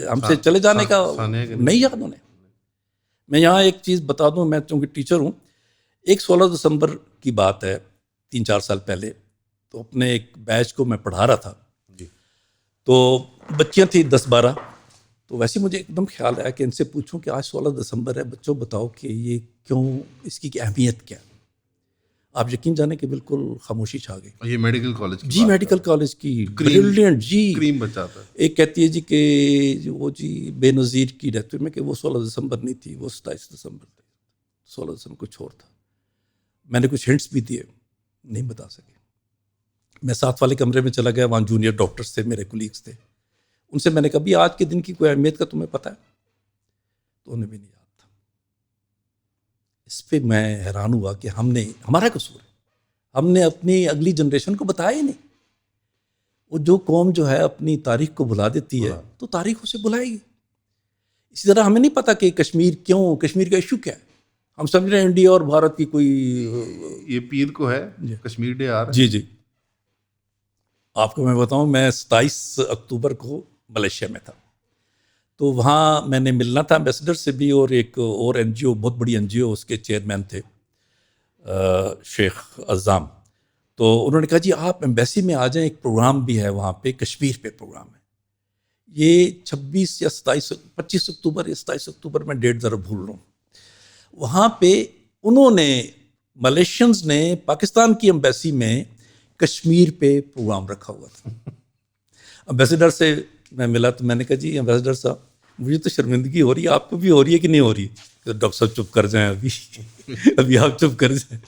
ہم سے چلے جانے کا نہیں یاد انہیں. میں یہاں ایک چیز بتا دوں, میں چونکہ ٹیچر ہوں, ایک 16 دسمبر کی بات ہے 3-4 سال پہلے, تو اپنے ایک بیچ کو میں پڑھا رہا تھا, تو بچیاں تھیں 10-12, تو ویسے مجھے ایک دم خیال آیا کہ ان سے پوچھوں کہ آج 16 دسمبر ہے, بچوں بتاؤ کہ یہ کیوں, اس کی اہمیت کیا. آپ یقین جانے کہ بالکل خاموشی چھا گئی. یہ میڈیکل کالج جی میڈیکل کالج کی بریلینٹ, جی کریم بچاتا ہے. ایک کہتی ہے جی کہ وہ جی بے نظیر کی رہتے میں کہ وہ 16 دسمبر نہیں تھی, وہ 27 دسمبر تھی, 16 دسمبر کچھ اور تھا. میں نے کچھ ہنٹس بھی دیے, نہیں بتا سکے. میں ساتھ والے کمرے میں چلا گیا, وہاں جونیئر ڈاکٹرس تھے, میرے کولیگس تھے, ان سے میں نے کہا بھی آج کے دن کی کوئی اہمیت کا تمہیں پتہ ہے؟ تو انہیں بھی نہیں یاد تھا. اس پہ میں حیران ہوا کہ ہمارا قصور ہے, ہم نے اپنی اگلی جنریشن کو بتایا ہی نہیں. وہ جو قوم جو ہے اپنی تاریخ کو بھلا دیتی ہے تو تاریخ اسے بلائے گی. اسی طرح ہمیں نہیں پتا کہ کشمیر کیوں, کشمیر کا ایشو کیا ہے. ہم سمجھ رہے ہیں انڈیا اور بھارت کی کوئی, یہ پیر کو ہے کشمیر ڈے آ رہا ہے. جی جی, آپ کو میں بتاؤں, میں 27 اکتوبر کو ملیشیا میں تھا, تو وہاں میں نے ملنا تھا ایمبیسڈر سے بھی, اور ایک اور این جی او, بہت بڑی این جی او, اس کے چیئرمین تھے شیخ عزام. تو انہوں نے کہا جی آپ ایمبیسی میں آ جائیں, ایک پروگرام بھی ہے وہاں پہ, کشمیر پہ پروگرام ہے. یہ 26 یا 25 اکتوبر یا 27 اکتوبر میں ڈیٹ ذرا بھول رہا ہوں. وہاں پہ انہوں نے, ملیشینز نے پاکستان کی ایمبیسی میں کشمیر پہ پروگرام رکھا ہوا تھا. امبیسڈر سے میں ملا تو میں نے کہا جی امبیسڈر صاحب مجھے تو شرمندگی ہو رہی ہے, آپ کو بھی ہو رہی ہے کہ نہیں ہو رہی؟ ڈاکٹر صاحب چپ کر جائیں ابھی ابھی آپ چپ کر جائیں.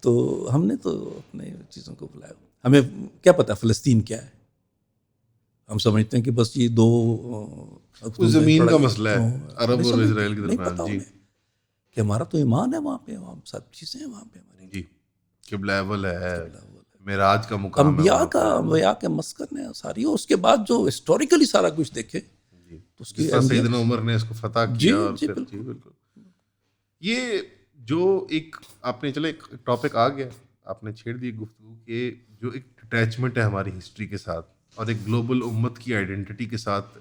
تو ہم نے تو اپنے چیزوں کو بلایا. ہمیں کیا پتا فلسطین کیا ہے, ہم سمجھتے ہیں کہ بس یہ دو اس زمین کا مسئلہ ہے عرب اور اسرائیل کے نہیں درمیان. پتا جی انہیں کہ ہمارا تو ایمان ہے وہاں پہ, ہم سب چیزیں ہیں وہاں پہ ہماری. جی قبلہ اول ہے, معراج کا مقام ہے انبیاء وہاں کا, پہ. انبیاء کے مسکن ہے ساری. اور اس کے بعد جو ہسٹوریکلی سارا کچھ دیکھے جی تو اس جس کی طرح سیدنا عمر نے اس کو فتح جی کیا. اور جی پھر بالکل. جی بالکل یہ جو ایک آپ نے چلے ایک ٹاپک آ گیا, آپ نے چھیڑ دی گفتگو کہ جو ایک اٹیچمنٹ ہے ہماری ہسٹری کے ساتھ اور ایک گلوبل امت کی آئیڈینٹی کے ساتھ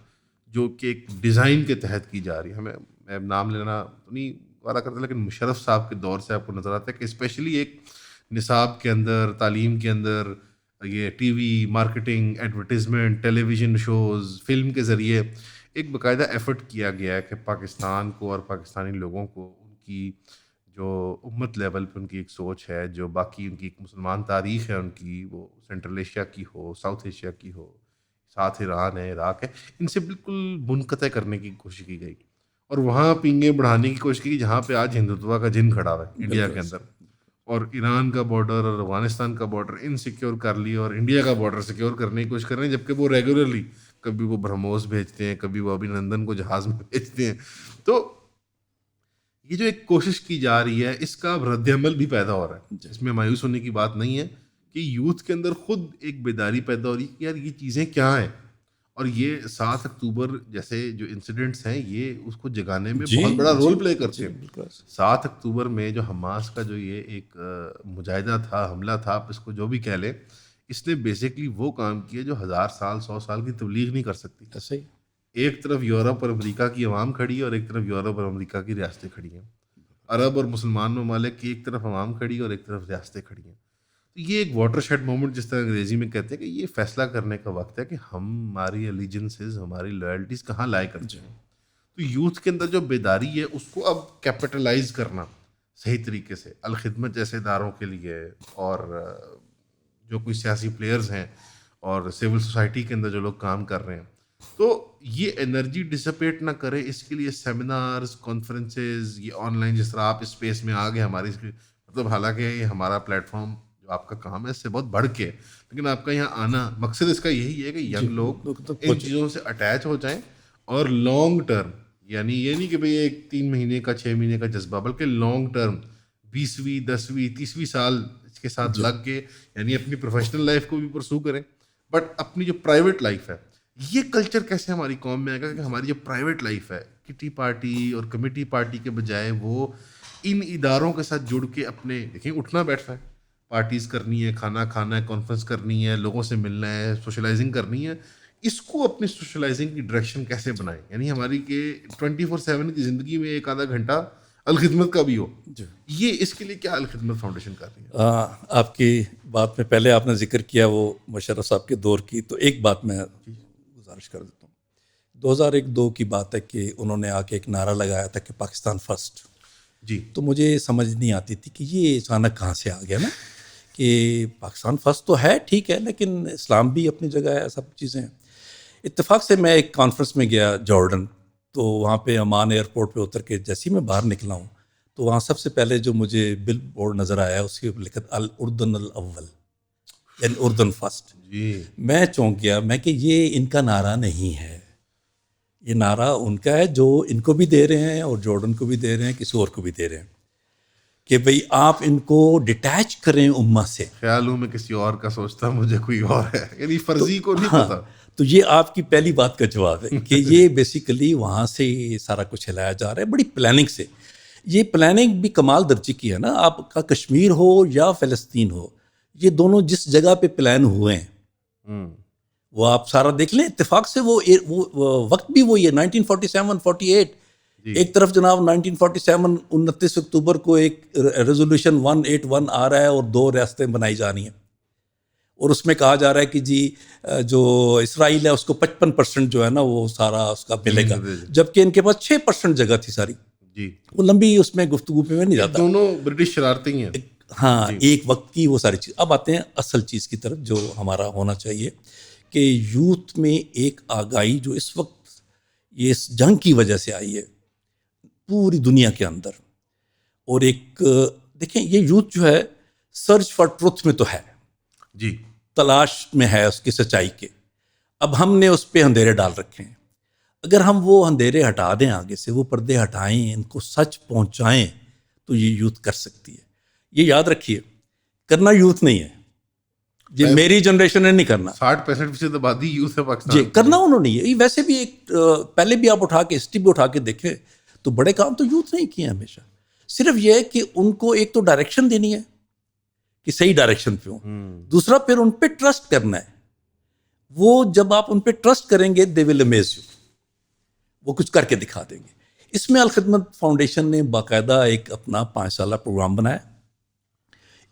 جو کہ ایک ڈیزائن کے تحت کی جا رہی ہے. میں نام لینا تو نہیں وعدہ کرتا, لیکن مشرف صاحب کے دور سے آپ کو نظر آتا ہے کہ اسپیشلی ایک نصاب کے اندر, تعلیم کے اندر, یہ ٹی وی مارکیٹنگ, ایڈورٹیزمنٹ, ٹیلی ویژن شوز, فلم کے ذریعے ایک باقاعدہ ایفرٹ کیا گیا ہے کہ پاکستان کو اور پاکستانی لوگوں کو ان کی جو امت لیول پہ ان کی ایک سوچ ہے, جو باقی ان کی ایک مسلمان تاریخ ہے ان کی, وہ سینٹرل ایشیا کی ہو, ساؤتھ ایشیا کی ہو, ساتھ ایران ہے, عراق ہے, ان سے بالکل منقطع کرنے کی کوشش کی گئی اور وہاں پینگیں بڑھانے کی کوشش کی جہاں پہ آج ہندوتوا کا جن کھڑا ہوا ہے انڈیا کے اندر. اور ایران کا بارڈر اور افغانستان کا بارڈر انسیکیور کر لی اور انڈیا کا بارڈر سیکیور کرنے کی کوشش کر رہے ہیں, جبکہ وہ ریگولرلی کبھی وہ برہموس بھیجتے ہیں, کبھی وہ ابھینندن کو جہاز میں بھیجتے ہیں. تو یہ جو ایک کوشش کی جا رہی ہے اس کا رد عمل بھی پیدا ہو رہا ہے. اس میں مایوس ہونے کی بات نہیں ہے کہ یوتھ کے اندر خود ایک بیداری پیدا ہو رہی ہے کہ یار یہ چیزیں کیا ہیں. اور یہ 7 اکتوبر جیسے جو انسیڈنٹس ہیں یہ اس کو جگانے میں بہت بڑا رول پلے کرتے ہیں. 7 اکتوبر میں جو حماس کا جو یہ ایک مجاہدہ تھا, حملہ تھا, آپ اس کو جو بھی کہہ لیں, اس نے بیسکلی وہ کام کیا جو 1000 سال 100 سال کی تبلیغ نہیں کر سکتی. ایسے ہی ایک طرف یورپ اور امریکہ کی عوام کھڑی ہے اور ایک طرف یورپ اور امریکہ کی ریاستیں کھڑی ہیں. عرب اور مسلمان ممالک کی ایک طرف عوام کھڑی ہے اور ایک طرف ریاستیں کھڑی ہیں. تو یہ ایک واٹر شیڈ مومنٹ جس طرح انگریزی میں کہتے ہیں کہ یہ فیصلہ کرنے کا وقت ہے کہ ہماری الیجنسز, ہماری لائلٹیز کہاں لائے کرتے ہیں. تو یوتھ کے اندر جو بیداری ہے اس کو اب کیپٹلائز کرنا صحیح طریقے سے الخدمت جیسے اداروں کے لیے, اور جو کوئی سیاسی پلیئرز ہیں اور سول سوسائٹی کے اندر جو لوگ کام کر رہے ہیں, تو یہ انرجی ڈسپیٹ نہ کرے. اس کے لیے سیمینارز, کانفرنسز, یہ آن لائن جس طرح آپ اسپیس میں آ گئے ہماری, مطلب حالانکہ یہ ہمارا پلیٹ فارم جو آپ کا کام ہے اس سے بہت بڑھ کے, لیکن آپ کا یہاں آنا مقصد اس کا یہی ہے کہ ینگ لوگ ان چیزوں سے اٹیچ ہو جائیں اور لانگ ٹرم, یعنی یہ نہیں کہ بھئی ایک 3 مہینے کا 6 مہینے کا جذبہ, بلکہ لانگ ٹرم 20ویں 10ویں 30ویں سال اس کے ساتھ لگ کے, یعنی اپنی پروفیشنل لائف کو بھی پرسو کریں, بٹ اپنی جو پرائیویٹ لائف ہے یہ کلچر کیسے ہماری قوم میں آئے گا کہ ہماری جو پرائیویٹ لائف ہے کٹی پارٹی اور کمیٹی پارٹی کے بجائے وہ ان اداروں کے ساتھ جڑ کے اپنے, دیکھیں اٹھنا بیٹھنا ہے, پارٹیز کرنی ہے, کھانا کھانا ہے, کانفرنس کرنی ہے, لوگوں سے ملنا ہے, سوشلائزنگ کرنی ہے, اس کو اپنی سوشلائزنگ کی ڈائریکشن کیسے بنائیں. یعنی ہماری کہ 24/7 کی زندگی میں ایک آدھا گھنٹہ الخدمت کا بھی ہو. یہ اس کے لیے کیا الخدمت فاؤنڈیشن کر رہی ہے؟ آپ کی بات میں پہلے آپ نے ذکر کیا وہ مشرف صاحب کے دور کی, تو ایک بات میں گزارش کر دیتا ہوں. 2001-2 کی بات ہے کہ انہوں نے آ کے ایک نعرہ لگایا تھا کہ پاکستان فرسٹ. جی. تو مجھے سمجھ نہیں آتی تھی کہ یہ اچانک کہاں سے آ گیا نا, کہ پاکستان فرسٹ تو ہے ٹھیک ہے, لیکن اسلام بھی اپنی جگہ ہے, سب چیزیں ہیں. اتفاق سے میں ایک کانفرنس میں گیا جارڈن, تو وہاں پہ عمان ایئرپورٹ پہ اتر کے جیسے ہی میں باہر نکلا ہوں تو وہاں سب سے پہلے جو مجھے بل بورڈ نظر آیا اس کی لکھت الاردن الاول, یعنی اردن فرسٹ. جی. میں چونک گیا, میں کہ یہ ان کا نعرہ نہیں ہے, یہ نعرہ ان کا ہے جو ان کو بھی دے رہے ہیں اور جارڈن کو بھی دے رہے ہیں, کسی اور کو بھی دے رہے ہیں, کہ بھئی آپ ان کو ڈیٹیچ کریں امت سے. خیال ہوں میں کسی اور کا سوچتا, مجھے کوئی اور ہے, یعنی فرضی کو نہیں پتا. تو یہ آپ کی پہلی بات کا جواب ہے کہ یہ بیسیکلی وہاں سے سارا کچھ ہلایا جا رہا ہے بڑی پلاننگ سے. یہ پلاننگ بھی کمال درجے کی ہے نا, آپ کا کشمیر ہو یا فلسطین ہو, یہ دونوں جس جگہ پہ پلان ہوئے ہیں وہ آپ سارا دیکھ لیں. اتفاق سے وہ وقت بھی وہی ہے 1947-48. ایک طرف جناب 1947 29 اکتوبر کو ایک ریزولوشن 181 آ رہا ہے اور 2 ریاستیں بنائی جا رہی ہیں, اور اس میں کہا جا رہا ہے کہ جی جو اسرائیل ہے اس کو 55% جو ہے نا وہ سارا اس کا ملے گا, جبکہ ان کے پاس 6% جگہ تھی ساری. جی. وہ لمبی اس میں گفتگو پہ میں نہیں جاتا, دونوں برٹش شرارتی ہیں. ہاں ایک وقت کی وہ ساری چیز. اب آتے ہیں اصل چیز کی طرف جو ہمارا ہونا چاہیے, کہ یوتھ میں ایک آگاہی جو اس وقت یہ اس جنگ کی وجہ سے آئی ہے پوری دنیا کے اندر. اور ایک دیکھیں یہ یوتھ جو ہے سرچ فار ٹروتھ میں تو ہے, جی تلاش میں ہے اس کی سچائی کے. اب ہم نے اس پہ اندھیرے ڈال رکھے ہیں. اگر ہم وہ اندھیرے ہٹا دیں, آگے سے وہ پردے ہٹائیں, ان کو سچ پہنچائیں, تو یہ یوتھ کر سکتی ہے. یہ یاد رکھیے, کرنا یوتھ نہیں ہے, یہ میری جنریشن نے نہیں کرنا. 60% آبادی یوتھ ہے پاکستان. جی کرنا انہوں نے نہیں ہے. ویسے بھی ایک پہلے بھی آپ اٹھا کے ہسٹری بھی اٹھا کے دیکھیں تو بڑے کام تو یوتھ نہیں کیے ہمیشہ. صرف یہ ہے کہ ان کو ایک تو ڈائریکشن دینی ہے کہ صحیح ڈائریکشن پہ ہوں, دوسرا پھر ان پہ ٹرسٹ کرنا ہے. وہ جب آپ ان پہ ٹرسٹ کریں گے دے ول امیز یو, وہ کچھ کر کے دکھا دیں گے. اس میں الخدمت فاؤنڈیشن نے باقاعدہ ایک اپنا 5 سالہ پروگرام بنایا.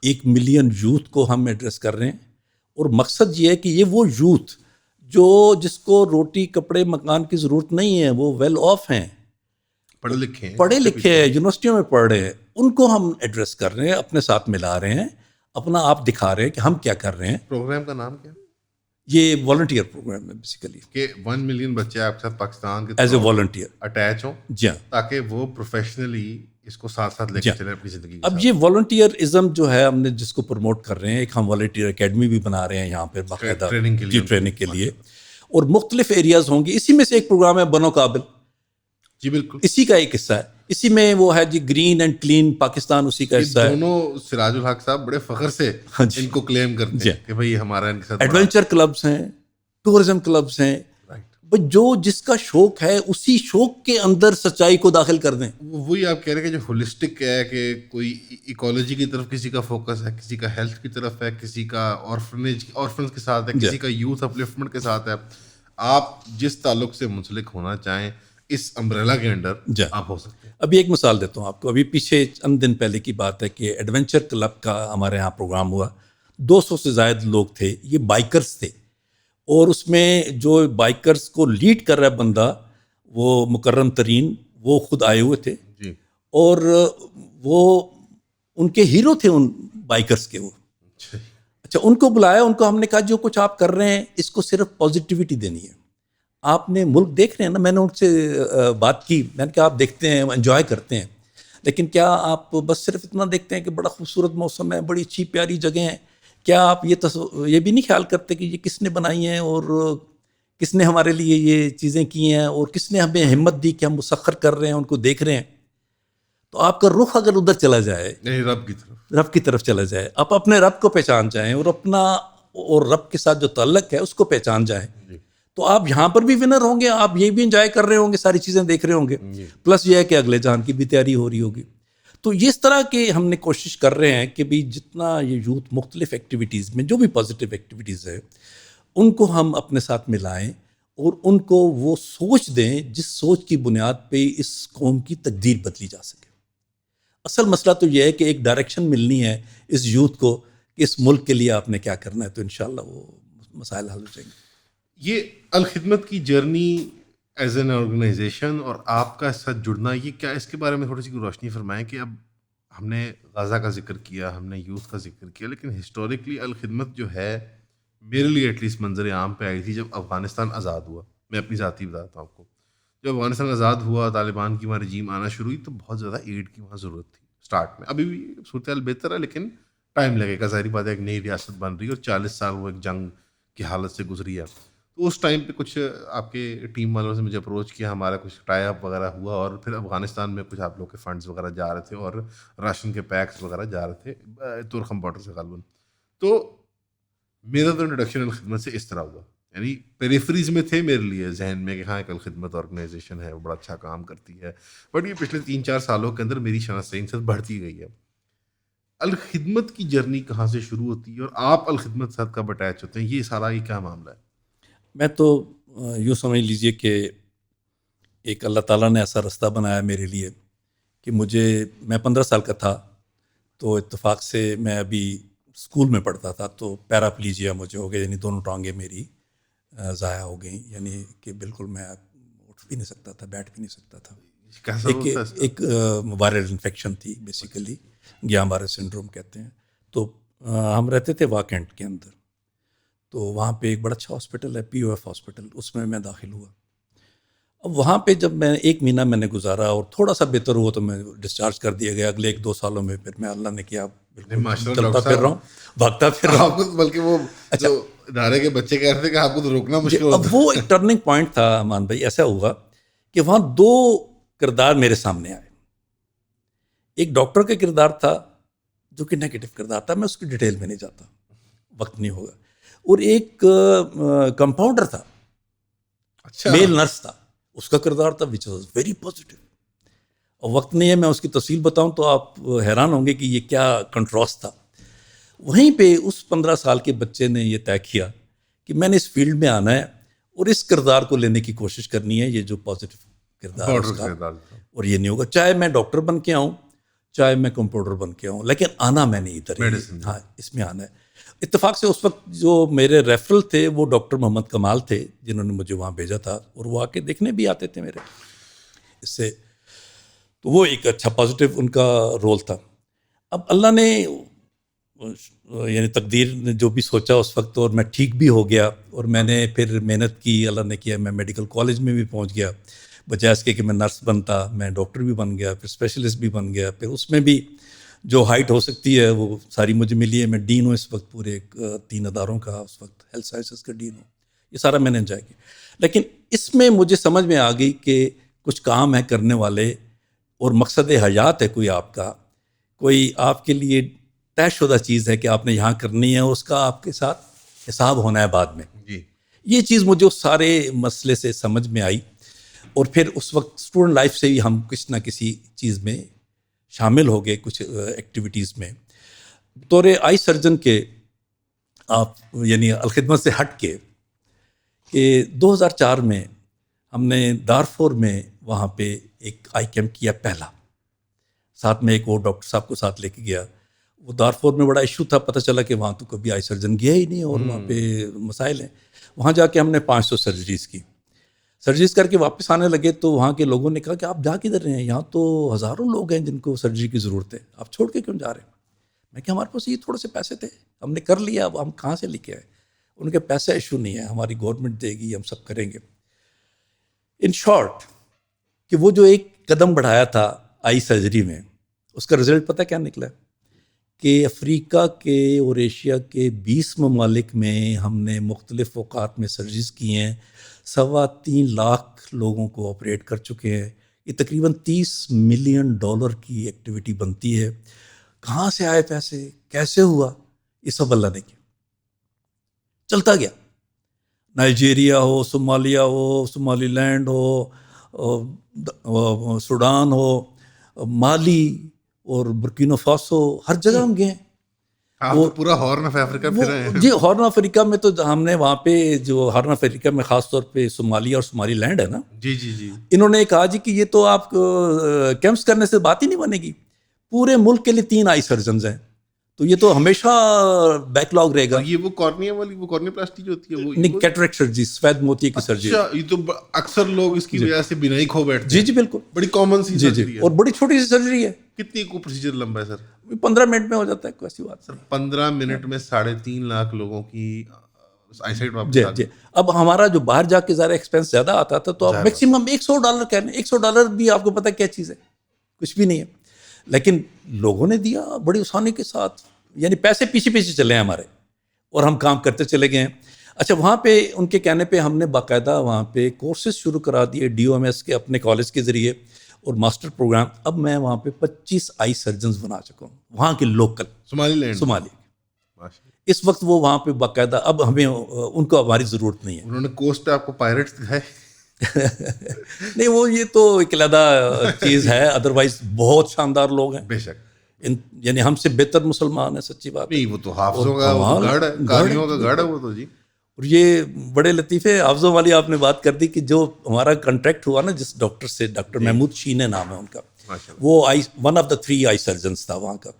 1 ملین یوتھ کو ہم ایڈریس کر رہے ہیں, اور مقصد یہ ہے کہ یہ وہ یوتھ جو جس کو روٹی کپڑے مکان کی ضرورت نہیں ہے, وہ ویل آف ہیں, پڑھے لکھے ہیں, یونیورسٹیوں میں پڑھ رہے ہیں, ان کو ہم ایڈریس کر رہے ہیں, اپنے ساتھ ملا رہے ہیں, اپنا آپ دکھا رہے ہیں کہ ہم کیا کر رہے ہیں. پروگرام کا نام کیا؟ یہ والنٹیئر پروگرام ہے بیسیکلی, کہ 1 ملین بچے آپ کے ساتھ پاکستان کے ایز اے والنٹیئر اٹیچ ہوں, جی ہاں, تاکہ وہ پروفیشنلی اس کو ساتھ ساتھ لے کے چلیں اپنی زندگی. اب یہ والنٹیئرزم جو ہے ہم نے جس کو پروموٹ کر رہے ہیں, ایک ہم والنٹیئر اکیڈمی بھی بنا رہے ہیں یہاں پہ باقاعدہ ٹریننگ کے لیے, اور مختلف ایریاز ہوں گے. اسی میں سے ایک پروگرام ہے بنو قابل. جی بالکل, اسی کا ایک حصہ ہے. اسی میں وہ ہے جی گرین اینڈ کلین پاکستان, اسی کا حصہ ہے. دونوں سراج الحق صاحب بڑے فخر سے ان کو کلیم کرتے ہیں کہ بھئی ہمارا ان کے ساتھ ایڈونچر کلبز ہیں, ٹورزم کلبز ہیں, جو جس کا شوق ہے اسی شوق کے اندر سچائی کو داخل کر دیں. وہی آپ کہہ رہے ہیں کہ جو ہولسٹک ہے, کہ کوئی ایکولوجی کی طرف کسی کا فوکس ہے, کسی کا ہیلتھ کی طرف ہے, کسی کا آرفنز کے ساتھ ہے, کسی کا یوتھ اپلفٹمنٹ کے ساتھ ہے. آپ جس تعلق سے منسلک ہونا چاہیں اس امبریلا کے انڈر آپ ہو سکتے ہیں. ابھی ایک مثال دیتا ہوں آپ کو. ابھی پیچھے چند دن پہلے کی بات ہے کہ ایڈونچر کلب کا ہمارے یہاں پروگرام ہوا. 200 سے زائد لوگ تھے, یہ بائکرز تھے, اور اس میں جو بائکرز کو لیڈ کر رہا ہے بندہ وہ مکرم ترین, وہ خود آئے ہوئے تھے جی, اور وہ ان کے ہیرو تھے ان بائکرز کے. وہ اچھا, ان کو بلایا, ان کو ہم نے کہا جو کچھ آپ کر رہے ہیں اس کو صرف پازیٹیوٹی دینی ہے. آپ نے ملک دیکھ رہے ہیں نا, میں نے ان سے بات کی, میں نے کہا آپ دیکھتے ہیں, انجوائے کرتے ہیں, لیکن کیا آپ بس صرف اتنا دیکھتے ہیں کہ بڑا خوبصورت موسم ہے, بڑی اچھی پیاری جگہ ہیں, کیا آپ یہ بھی نہیں خیال کرتے کہ یہ کس نے بنائی ہیں اور کس نے ہمارے لیے یہ چیزیں کی ہیں اور کس نے ہمیں ہمت دی کہ ہم مسخر کر رہے ہیں, ان کو دیکھ رہے ہیں. تو آپ کا رخ اگر ادھر چلا جائے, رب کی طرف چلا جائے, آپ اپنے رب کو پہچان جائیں اور اپنا اور رب کے ساتھ جو تعلق ہے اس کو پہچان جائیں, تو آپ یہاں پر بھی ونر ہوں گے, آپ یہ بھی انجوائے کر رہے ہوں گے, ساری چیزیں دیکھ رہے ہوں گے, پلس یہ ہے کہ اگلے جہان کی بھی تیاری ہو رہی ہوگی. تو اس طرح کے ہم نے کوشش کر رہے ہیں کہ بھی جتنا یہ یوتھ مختلف ایکٹیویٹیز میں جو بھی پازیٹیو ایکٹیویٹیز ہے ان کو ہم اپنے ساتھ ملائیں اور ان کو وہ سوچ دیں جس سوچ کی بنیاد پہ اس قوم کی تقدیر بدلی جا سکے. اصل مسئلہ تو یہ ہے کہ ایک ڈائریکشن ملنی ہے اس یوتھ کو کہ اس ملک کے لیے آپ نے کیا کرنا ہے, تو انشاءاللہ وہ مسائل حل ہو جائیں گے. یہ الخدمت کی جرنی ایز این آرگنائزیشن اور آپ کا اس ساتھ جڑنا, یہ کیا, اس کے بارے میں تھوڑی سی روشنی فرمائیں کہ اب ہم نے غزہ کا ذکر کیا, ہم نے یوتھ کا ذکر کیا, لیکن ہسٹوریکلی الخدمت جو ہے میرے لیے ایٹ لیسٹ منظر عام پہ آئی تھی جب افغانستان آزاد ہوا. میں اپنی ذاتی بتاتا ہوں آپ کو, جب افغانستان آزاد ہوا, طالبان کی وہاں رجیم آنا شروع ہوئی, تو بہت زیادہ ایڈ کی وہاں ضرورت تھی اسٹارٹ میں. ابھی بھی صورتحال بہتر ہے لیکن ٹائم لگے گا, ظاہری بات ہے, ایک نئی ریاست بن رہی ہے اور 40 سال وہ ایک جنگ کی حالت سے گزری ہے. تو اس ٹائم پہ کچھ آپ کے ٹیم والوں سے مجھے اپروچ کیا, ہمارا کچھ ٹائی اپ وغیرہ ہوا, اور پھر افغانستان میں کچھ آپ لوگ کے فنڈز وغیرہ جا رہے تھے اور راشن کے پیکس وغیرہ جا رہے تھے ترکھم باڈر سے غالباً. تو میرا تو انٹروڈکشن الخدمت سے اس طرح ہوا, یعنی پیریفریز میں تھے میرے لیے ذہن میں کہ ہاں ایک الخدمت آرگنائزیشن ہے, وہ بڑا اچھا کام کرتی ہے, بٹ یہ پچھلے 3-4 سالوں کے اندر میری شناخت ان سے بڑھتی گئی ہے. الخدمت کی جرنی کہاں سے شروع ہوتی ہے اور آپ الخدمت کے ساتھ کب اٹیچ ہوتے ہیں, یہ سارا یہ کیا معاملہ ہے؟ میں تو یوں سمجھ لیجئے کہ ایک اللہ تعالیٰ نے ایسا رستہ بنایا میرے لیے کہ میں 15 سال کا تھا, تو اتفاق سے میں ابھی اسکول میں پڑھتا تھا, تو پیراپلیجیا مجھے ہو گیا, یعنی دونوں ٹانگیں میری ضائع ہو گئیں, یعنی کہ بالکل میں اٹھ بھی نہیں سکتا تھا, بیٹھ بھی نہیں سکتا تھا. ایک وائرل انفیکشن تھی بیسیکلی, گیان بارے سنڈروم کہتے ہیں. تو ہم رہتے تھے واہ کینٹ کے اندر, تو وہاں پہ ایک بڑا اچھا ہاسپٹل ہے, پی او ایف ہاسپٹل, اس میں داخل ہوا. اب وہاں پہ جب میں 1 مہینہ میں نے گزارا اور تھوڑا سا بہتر ہوا تو میں ڈسچارج کر دیا گیا. اگلے 1-2 سالوں میں پھر میں اللہ نے کیا بالکل چلتا پھر رہا ہوں, بھاگتا پھر رہا ہوں. بلکہ وہ جو ادارے کے بچے کہہ رہے تھے کہ آپ کو تو روکنا مشکل ہوتا. اب وہ ایک ٹرننگ پوائنٹ تھا امان بھائی. ایسا ہوا کہ وہاں 2 کردار میرے سامنے آئے. ایک ڈاکٹر کا کردار تھا جو کہ نیگیٹو کردار تھا, میں اس کی ڈیٹیل میں نہیں جاتا, وقت نہیں ہوگا. اور ایک کمپاؤنڈر تھا, میل نرس تھا, اس کا کردار تھا وچ واز ویری پازیٹیو. اور وقت نہیں ہے میں اس کی تفصیل بتاؤں تو آپ حیران ہوں گے کہ یہ کیا کنٹراسٹ تھا. وہیں پہ اس 15 سال کے بچے نے یہ طے کیا کہ میں نے اس فیلڈ میں آنا ہے اور اس کردار کو لینے کی کوشش کرنی ہے, یہ جو پازیٹیو کردار ہے اس کا, اور یہ نہیں ہوگا چاہے میں ڈاکٹر بن کے آؤں چاہے میں کمپاؤنڈر بن کے آؤں, لیکن آنا میں نے ادھر ہاں اس میں آنا ہے. اتفاق سے اس وقت جو میرے ریفرل تھے وہ ڈاکٹر محمد کمال تھے جنہوں نے مجھے وہاں بھیجا تھا, اور وہ آ کے دیکھنے بھی آتے تھے میرے اس سے. تو وہ ایک اچھا پازیٹیو ان کا رول تھا. اب اللہ نے یعنی تقدیر نے جو بھی سوچا اس وقت, اور میں ٹھیک بھی ہو گیا, اور میں نے پھر محنت کی, اللہ نے کیا میں میڈیکل کالج میں بھی پہنچ گیا. بجائے اس کے کہ میں نرس بنتا میں ڈاکٹر بھی بن گیا, پھر اسپیشلسٹ بھی بن گیا. پھر اس میں بھی جو ہائٹ ہو سکتی ہے وہ ساری مجھے ملی ہے. میں ڈین ہوں اس وقت پورے 3 اداروں کا, اس وقت ہیلتھ سائنسز کا ڈین ہوں. یہ سارا میں نے انجوائے کیا. لیکن اس میں مجھے سمجھ میں آ گئی کہ کچھ کام ہے کرنے والے, اور مقصد حیات ہے کوئی آپ کا, کوئی آپ کے لیے طے شدہ چیز ہے کہ آپ نے یہاں کرنی ہے, اس کا آپ کے ساتھ حساب ہونا ہے بعد میں. یہ چیز مجھے اس سارے مسئلے سے سمجھ میں آئی. اور پھر اس وقت اسٹوڈنٹ لائف سے بھی ہم کچھ نہ کسی چیز میں شامل ہو گئے, کچھ ایکٹیویٹیز میں. بطور آئی سرجن کے آپ یعنی الخدمت سے ہٹ کے کہ 2004 میں ہم نے دارفور میں وہاں پہ ایک آئی کیمپ کیا پہلا, ساتھ میں ایک اور ڈاکٹر صاحب کو ساتھ لے کے گیا. وہ دارفور میں بڑا ایشو تھا, پتہ چلا کہ وہاں تو کبھی آئی سرجن گیا ہی نہیں, اور وہاں پہ مسائل ہیں. وہاں جا کے ہم نے 500 سرجریز کی. سرجریز کر کے واپس آنے لگے تو وہاں کے لوگوں نے کہا کہ آپ جا کدھر رہے ہیں, یہاں تو ہزاروں لوگ ہیں جن کو سرجری کی ضرورت ہے, آپ چھوڑ کے کیوں جا رہے ہیں؟ میں کہ ہمارے پاس یہ تھوڑے سے پیسے تھے, ہم نے کر لیا, اب ہم کہاں سے لے کے آئے؟ ان کے پیسے ایشو نہیں ہے, ہماری گورنمنٹ دے گی, ہم سب کریں گے. ان شارٹ کہ وہ جو ایک قدم بڑھایا تھا آئی سرجری میں, اس کا رزلٹ پتہ کیا نکلا کہ افریقہ کے اور ایشیا کے 20 ممالک میں ہم نے مختلف اوقات میں سرجریز کی ہیں. 3.25 لاکھ لوگوں کو آپریٹ کر چکے ہیں. یہ تقریباً $30 ملین کی ایکٹیویٹی بنتی ہے. کہاں سے آئے پیسے, کیسے ہوا, یہ سب اللہ نے کیا. چلتا گیا, نائجیریا ہو, صومالیہ ہو, صومالی لینڈ ہو, سوڈان ہو, مالی اور برکینا فاسو, ہر جگہ ہم گئے ہیں. وہ پورا ہارن آف افریقہ پھر رہے ہیں. جی ہارن آف افریقہ میں تو ہم نے وہاں پہ جو ہارن آف افریقہ میں خاص طور پہ صومالیہ اور صومالی لینڈ ہے نا, جی انہوں نے کہا جی کہ یہ تو آپ کیمپس کرنے سے بات ہی نہیں بنے گی, پورے ملک کے لیے 3 آئی سرجنز ہیں, تو یہ تو ہمیشہ بیک لاگ رہے گا. یہ وہ کارنیا والی وہ کارنیا پلاسٹی جو ہوتی ہے وہ نہیں, کیٹریکٹ سرجری, سفید موتی کی سرجری. یہ تو اکثر لوگ اس کی وجہ سے بینائی کھو بیٹھتے ہیں. جی بالکل, بڑی کامن سی سرجری ہے, اور بڑی چھوٹی سی سرجری ہے. کتنی کو پروسیجر لمبا ہے سر؟ 15 منٹ میں ہو جاتا ہے, کوئی ایسی بات سر. 15 منٹ میں 3.5 لاکھ لوگوں کی آئی سائٹ واپس. جی اب ہمارا جو باہر جا کے ذرا ایکسپینس زیادہ آتا تھا, تو آپ میکسیمم $100 کہنے, $100 بھی آپ کو پتہ کیا چیز ہے, کچھ بھی نہیں ہے. لیکن لوگوں نے دیا بڑی آسانی کے ساتھ, یعنی پیسے پیچھے چلے ہیں ہمارے, اور ہم کام کرتے چلے گئے ہیں. اچھا, وہاں پہ ان کے کہنے پہ ہم نے باقاعدہ وہاں پہ کورسز شروع کرا دیے DOMS کے اپنے کالج کے ذریعے, اور ماسٹر پروگرام. اب میں وہاں پہ 25 آئی سرجنز بنا چکا ہوں, وہاں کے لوکل صومالی. اس وقت وہ وہاں پہ باقاعدہ, اب ہمیں ان کو ہماری ضرورت نہیں ہے. انہوں نے کوسٹ آپ کو پائرٹس دکھائے؟ نہیں, وہ یہ تو ایک علیحدہ چیز ہے, ادروائز بہت شاندار لوگ ہیں. بے شک, یعنی ہم سے بہتر مسلمان ہیں, سچی بات نہیں. وہ تو حافظوں کا گڑھ ہے, قاریوں کا گڑھ ہے وہ تو. جی, اور یہ بڑے لطیفے حافظوں والی آپ نے بات کر دی کہ جو ہمارا کنٹریکٹ ہوا نا جس ڈاکٹر سے, ڈاکٹر محمود شینے نام ہے ان کا, وہ one of the 3 I surgeons تھا وہاں کا.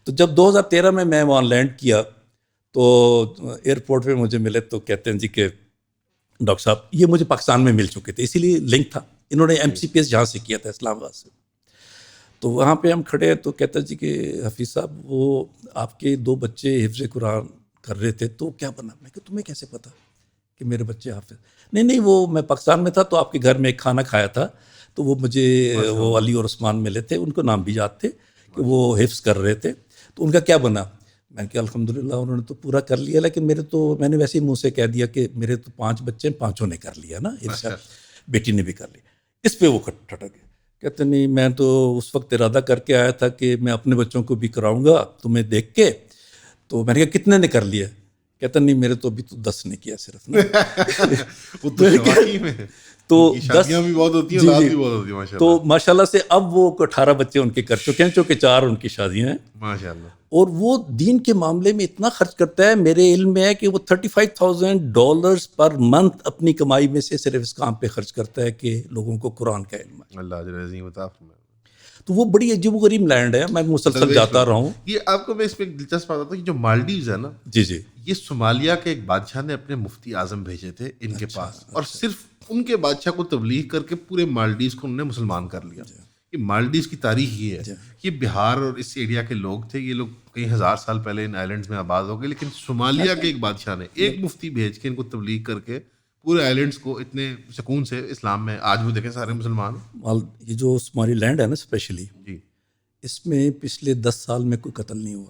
تو جب 2013 میں وہاں لینڈ کیا تو ایئرپورٹ پہ مجھے ملے تو کہتے ہیں جی کہ ڈاکٹر صاحب, یہ مجھے پاکستان میں مل چکے تھے, اسی لیے لنک تھا, انہوں نے MCPS جہاں سے کیا تھا, اسلام آباد سے. تو وہاں پہ ہم کھڑے ہیں تو کہتا جی کہ حفیظ صاحب وہ آپ کے 2 بچے حفظ قرآن کر رہے تھے, تو کیا بنا؟ میں کہ تمہیں کیسے پتا کہ میرے بچے حافظ. نہیں وہ میں پاکستان میں تھا تو آپ کے گھر میں ایک کھانا کھایا تھا تو وہ مجھے وہ علی اور عثمان ملے تھے, ان کو نام بھی یاد تھے کہ وہ حفظ کر رہے تھے. تو ان کا کیا بنا؟ میں نے کہا الحمدللہ انہوں نے تو پورا کر لیا, لیکن میں نے ویسے ہی منہ سے کہہ دیا کہ میرے تو 5 بچے ہیں, 5 نے کر لیا نا, بیٹی نے بھی کر لیا. اس پہ وہ ٹھٹک گئے, کہتے نہیں میں تو اس وقت ارادہ کر کے آیا تھا کہ میں اپنے بچوں کو بھی کراؤں گا تمہیں دیکھ کے. تو میں نے کہا کتنے نے کر لیا؟ کہتا نہیں میرے تو ابھی تو 10 نے کیا صرف نا. تو 10 بھی بہت ہوتی ہیں, بھی بہت ہوتی ہیں تو ماشاءاللہ سے اب وہ 18 بچے ان کے کر چکے ہیں, چونکہ 4 ان کی شادیاں ہیں ماشاءاللہ. اور وہ دین کے معاملے میں اتنا خرچ کرتا ہے. میرے علم میں ہے کہ وہ $35,000 پر منتھ اپنی کمائی میں سے صرف اس کام پہ خرچ کرتا ہے کہ لوگوں کو قرآن کا علم ہے. اللہ اجر عظیم عطا فرمائے. تو وہ بڑی عجیب و غریب لینڈ ہے, میں مسلسل جاتا رہا ہوں. یہ آپ کو میں اس پہ ایک دلچسپ بات بتاتا ہوں کہ جو مالڈیوز ہے نا, جی یہ صومالیہ کے ایک بادشاہ نے اپنے مفتی اعظم بھیجے تھے ان کے پاس, اور صرف ان کے بادشاہ کو تبلیغ کر کے پورے مالڈیوز کو انہوں نے مسلمان کر لیا. یہ مالڈیوز کی تاریخ یہ ہے, یہ بہار اور اس ایریا کے لوگ تھے, یہ لوگ کئی ہزار سال پہلے ان آئلینڈز میں آباد ہو گئے, لیکن صومالیہ کے ایک بادشاہ نے ایک مفتی بھیج کے ان کو تبلیغ کر کے پورے آئلینڈز کو اتنے سکون سے اسلام میں, آج وہ دیکھیں سارے مسلمان. یہ جو صومالی لینڈ ہے نا اسپیشلی, جی اس میں پچھلے 10 سال میں کوئی قتل نہیں ہوا.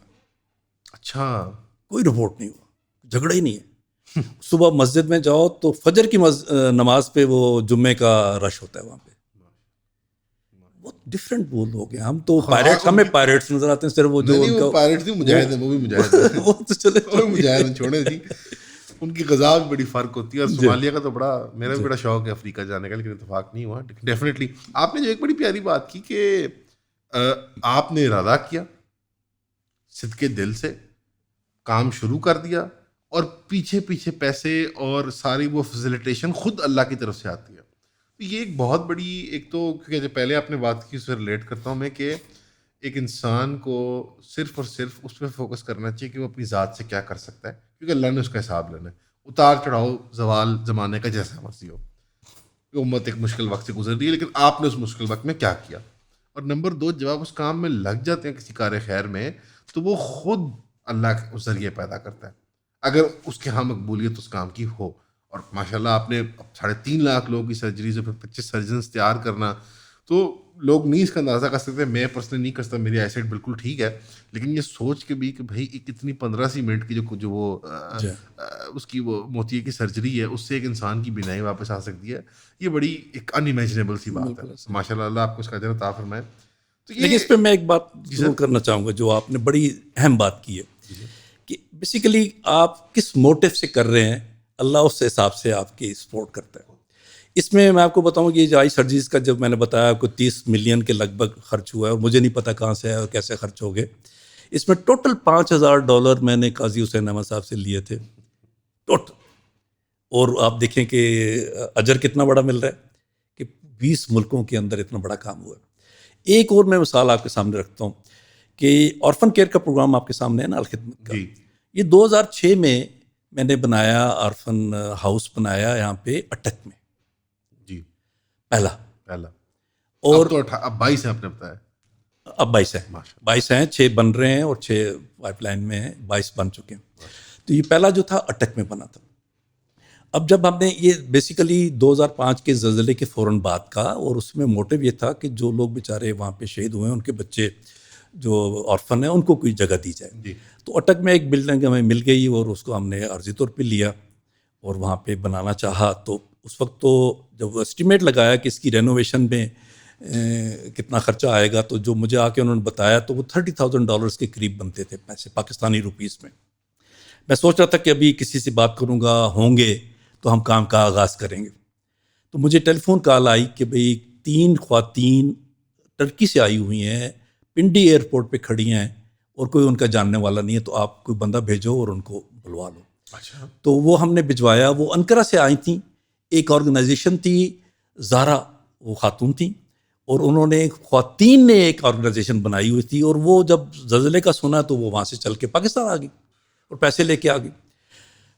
اچھا, کوئی رپورٹ نہیں ہوا, جھگڑا ہی نہیں ہے. صبح مسجد میں جاؤ تو فجر کی نماز پہ وہ جمعے کا رش ہوتا ہے وہاں پہ. بہت ڈفرینٹ وہ لوگ ہیں. ہم تو پائریٹس, ہمیں پائریٹس نظر آتے ہیں صرف, وہ جو ان کا پائریٹس نہیں, مجاہد ہیں, وہ بھی مجاہد ہیں, وہ تو چلے مجاہد ہیں, چھوڑے جی. ان کی غذا بھی بڑی فرق ہوتی ہے, اور صومالیہ کا تو بڑا, میرا بھی بڑا شوق ہے افریقہ جانے کا, لیکن اتفاق نہیں ہوا. ڈیفینیٹلی آپ نے جو ایک بڑی پیاری بات کی کہ آپ نے ارادہ کیا, صدقے دل سے کام شروع کر دیا, اور پیچھے پیچھے پیسے اور ساری وہ فیسیلیٹیشن خود اللہ کی طرف سے آتی ہے. تو یہ ایک بہت بڑی, ایک تو کیونکہ جو پہلے آپ نے بات کی اس سے ریلیٹ کرتا ہوں میں, کہ ایک انسان کو صرف اور صرف اس پہ فوکس کرنا چاہیے کہ وہ اپنی ذات سے کیا کر سکتا ہے, کیونکہ اللہ نے اس کا حساب لینا ہے. اتار چڑھاؤ زوال زمانے کا جیسا مرضی ہو, امت ایک مشکل وقت سے گزر رہی ہے, لیکن آپ نے اس مشکل وقت میں کیا کیا. اور نمبر 2, جب آپ اس کام میں لگ جاتے ہیں کسی کار خیر میں, تو وہ خود اللہ کے ذریعے پیدا کرتا ہے, اگر اس کے ہاں مقبولیت اس کام کی ہو. اور ماشاءاللہ آپ نے 3.5 لاکھ لوگوں کی سرجریز اور 25 سرجنز تیار کرنا, تو لوگ نہیں اس کا اندازہ کر سکتے. میں پرسنلی نہیں کر سکتا, میری آئی سائٹ بالکل ٹھیک ہے, لیکن یہ سوچ کے بھی کہ بھائی ایک اتنی 15 سی منٹ کی جو وہ اس کی وہ موتیے کی سرجری ہے, اس سے ایک انسان کی بینائی واپس آ سکتی ہے, یہ بڑی ایک ان امیجنیبل سی بات ہے. ماشاءاللہ اللہ آپ کو اس کا اجر عطا فرمائے. لیکن اس پہ میں ایک بات ضرور کرنا چاہوں گا, جو آپ نے بڑی اہم بات کی ہے, کہ بیسیکلی آپ کس موٹیو سے کر رہے ہیں, اللہ اس حساب سے آپ کی سپورٹ کرتا ہے. اس میں آپ کو بتاؤں کہ یہ جو آئی سرجریز کا جب میں نے بتایا آپ کو 30 ملین کے لگ بھگ خرچ ہوا ہے, اور مجھے نہیں پتا کہاں سے ہے اور کیسے خرچ ہو گئے. اس میں ٹوٹل $5,000 میں نے قاضی حسین احمد صاحب سے لیے تھے ٹوٹل. اور آپ دیکھیں کہ اجر کتنا بڑا مل رہا ہے کہ 20 ملکوں کے اندر اتنا بڑا کام ہوا ہے. ایک اور میں مثال آپ کے سامنے رکھتا ہوں کہ آرفن کیئر کا پروگرام آپ کے سامنے ہے نا, الخدمت کا, یہ 2006 میں نے بنایا, آرفن ہاؤس بنایا یہاں پہ اٹک میں, جی پہلا. اور تو اب 22 ہیں, آپ نے بتایا اب 22 ہیں, 6 بن رہے ہیں اور 6 پائپ لائن میں ہیں, 22 بن چکے ہیں. تو یہ پہلا جو تھا اٹک میں بنا تھا. اب جب ہم نے یہ بیسیکلی 2005 کے زلزلے کے فوراً بعد کا, اور اس میں موٹیو یہ تھا کہ جو لوگ بیچارے وہاں پہ شہید ہوئے ہیں, ان کے بچے جو آرفن ہیں, ان کو کوئی جگہ دی جائے. تو اٹک میں ایک بلڈنگ ہمیں مل گئی, اور اس کو ہم نے عرضی طور پہ لیا اور وہاں پہ بنانا چاہا. تو اس وقت تو جب اسٹیمیٹ لگایا کہ اس کی رینوویشن میں کتنا خرچہ آئے گا, تو جو مجھے آ کے انہوں نے بتایا تو وہ $30,000 کے قریب بنتے تھے پیسے, پاکستانی روپیز میں. میں سوچ رہا تھا کہ ابھی کسی سے بات کروں گا, ہوں گے تو ہم کام کا آغاز کریں گے. تو مجھے ٹیلی فون کال آئی کہ بھئی 3 خواتین ٹرکی سے آئی ہوئی ہیں, پنڈی ایئرپورٹ پہ کھڑی ہیں, اور کوئی ان کا جاننے والا نہیں ہے, تو آپ کوئی بندہ بھیجو اور ان کو بلوا لو. اچھا. تو وہ ہم نے بھجوایا. وہ انقرہ سے آئی تھیں, ایک آرگنائزیشن تھی زارا, وہ خاتون تھیں, اور انہوں نے خواتین نے ایک آرگنائزیشن بنائی ہوئی تھی, اور وہ جب زلزلے کا سنا تو وہ وہاں سے چل کے پاکستان آ گئی اور پیسے لے کے آ گئی.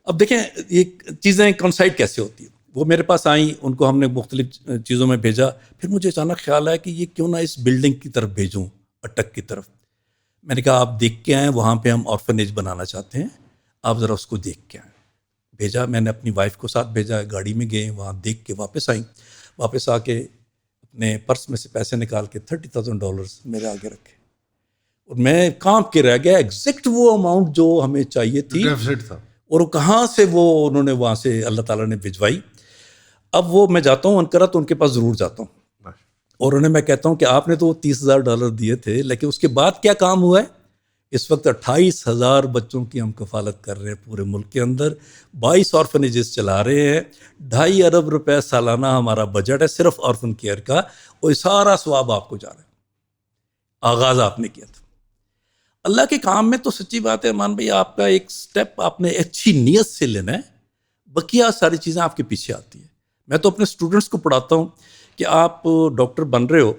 اب دیکھیں یہ چیزیں کنسائڈ کیسے ہوتی ہیں. وہ میرے پاس آئیں, ان کو ہم نے مختلف چیزوں میں بھیجا. پھر مجھے اچانک خیال آیا کہ یہ کیوں نہ اس بلڈنگ کی طرف بھیجوں, اٹک کی طرف. میں نے کہا آپ دیکھ کے آئیں, وہاں پہ ہم آرفنیج بنانا چاہتے ہیں, آپ ذرا اس کو دیکھ کے آئیں. بھیجا. میں نے اپنی وائف کو ساتھ بھیجا, گاڑی میں گئے, وہاں دیکھ کے واپس آئیں. واپس آ کے اپنے پرس میں سے پیسے نکال کے $30,000 میرے آگے رکھے, اور میں کانپ کے رہ گیا. ایگزیکٹ وہ اماؤنٹ جو ہمیں چاہیے تھی ڈیفیسٹ تھا, اور وہ کہاں سے وہ انہوں نے وہاں سے اللہ تعالیٰ نے بھجوائی. اب وہ میں جاتا ہوں انقرہ تو ان کے پاس ضرور جاتا ہوں, اور انہیں میں کہتا ہوں کہ آپ نے تو وہ $30,000 دیے تھے, لیکن اس کے بعد کیا کام ہوا ہے. اس وقت 28,000 بچوں کی ہم کفالت کر رہے ہیں پورے ملک کے اندر, 22 آرفنیجز چلا رہے ہیں, 2.5 ارب روپے سالانہ ہمارا بجٹ ہے صرف آرفن کیئر کا, اور یہ سارا ثواب آپ کو جا رہا ہے. آغاز آپ نے کیا تھا اللہ کے کام میں. تو سچی بات ہے امان بھائی, آپ کا ایک سٹیپ آپ نے اچھی نیت سے لینا ہے, بقیہ ساری چیزیں آپ کے پیچھے آتی ہیں. میں تو اپنے اسٹوڈنٹس کو پڑھاتا ہوں کہ آپ ڈاکٹر بن رہے ہو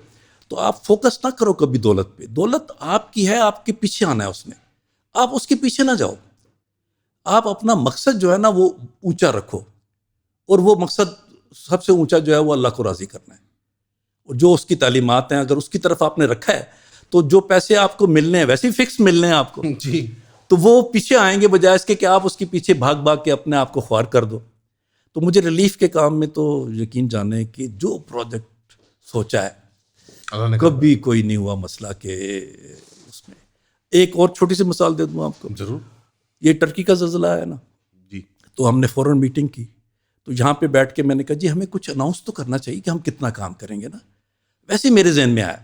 تو آپ فوکس نہ کرو کبھی دولت پہ. دولت آپ کی ہے, آپ کے پیچھے آنا ہے اس نے, آپ اس کے پیچھے نہ جاؤ. آپ اپنا مقصد جو ہے نا وہ اونچا رکھو, اور وہ مقصد سب سے اونچا جو ہے وہ اللہ کو راضی کرنا ہے. اور جو اس کی تعلیمات ہیں اگر اس کی طرف آپ نے رکھا ہے تو جو پیسے آپ کو ملنے ہیں ویسے ہی فکس ملنے ہیں آپ کو جی, تو وہ پیچھے آئیں گے, بجائے اس کے کہ آپ اس کے پیچھے بھاگ بھاگ کے اپنے آپ کو خوار کر دو. تو مجھے ریلیف کے کام میں تو یقین جانیں کہ جو پروجیکٹ سوچا ہے کبھی کوئی نہیں ہوا مسئلہ کہ اس میں. ایک اور چھوٹی سی مثال دے دوں آپ کو. ضرور. یہ ٹرکی کا زلزلہ ہے نا جی, تو ہم نے فوراً میٹنگ کی. تو یہاں پہ بیٹھ کے میں نے کہا جی ہمیں کچھ اناؤنس تو کرنا چاہیے کہ ہم کتنا کام کریں گے نا. ویسے میرے ذہن میں آیا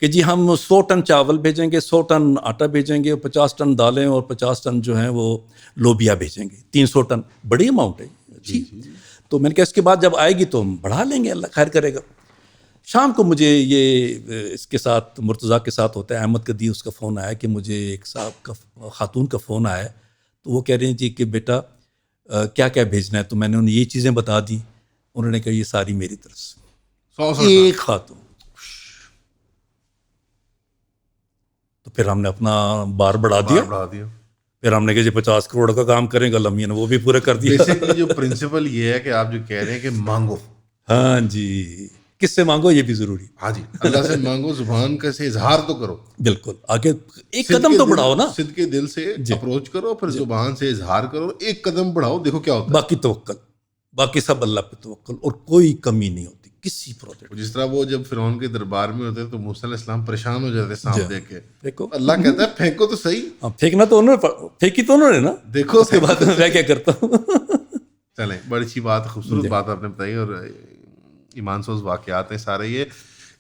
کہ جی ہم 100 ٹن چاول بھیجیں گے, 100 ٹن آٹا بھیجیں گے, 50 ٹن دالیں اور 50 ٹن جو ہیں وہ لوبیا بھیجیں گے. 300 ٹن بڑی اماؤنٹ ہے. جی, تو میں نے کہا اس کے بعد جب آئے گی تو ہم بڑھا لیں گے, اللہ خیر کرے گا. شام کو مجھے یہ اس کے ساتھ مرتضیٰ کے ساتھ ہوتا ہے احمد قدی, اس کا فون آیا کہ مجھے ایک صاحب کا خاتون کا فون آیا, تو وہ کہہ رہے ہیں جی کہ بیٹا کیا کیا بھیجنا ہے. تو میں نے انہیں یہ چیزیں بتا دی. انہوں نے کہا یہ ساری میری طرف سے. ایک خاتون. تو پھر ہم نے اپنا بار بڑھا دیا. پھر ہم نے کہا جی 50 کروڑ کا کام کریں گے, اللہ نے وہ بھی پورا کر دیا. بیسیکلی جو پرنسپل یہ ہے کہ آپ جو کہہ رہے ہیں کہ مانگو. ہاں جی, کس سے مانگو یہ بھی ضروری. ہاں جی, اللہ سے مانگو, زبان کا سے اظہار تو کرو. بالکل, آگے ایک قدم تو بڑھاؤ نا. صدق کے دل سے اپروچ کرو, پھر زبان سے اظہار کرو, ایک قدم بڑھاؤ, دیکھو کیا ہوتا ہے. باقی توکل, باقی سب اللہ پہ توکل, اور کوئی کمی نہیں ہوتی کسی پروجیکٹ. جس طرح وہ جب فرعون کے دربار میں ہوتے تو موسیٰ علیہ السلام پریشان ہو جاتے سانپ دیکھ کے. دیکھو اللہ کہتا ہے پھینکو تو صحیح. پھینکنا تو انہوں نے پھینکی تو انہوں نے نا, دیکھو اس کے بعد میں کیا کرتا ہوں. چلیں, بڑی اچھی بات, خوبصورت بات آپ نے بتائی, اور ایمان سوز واقعات ہیں سارے. یہ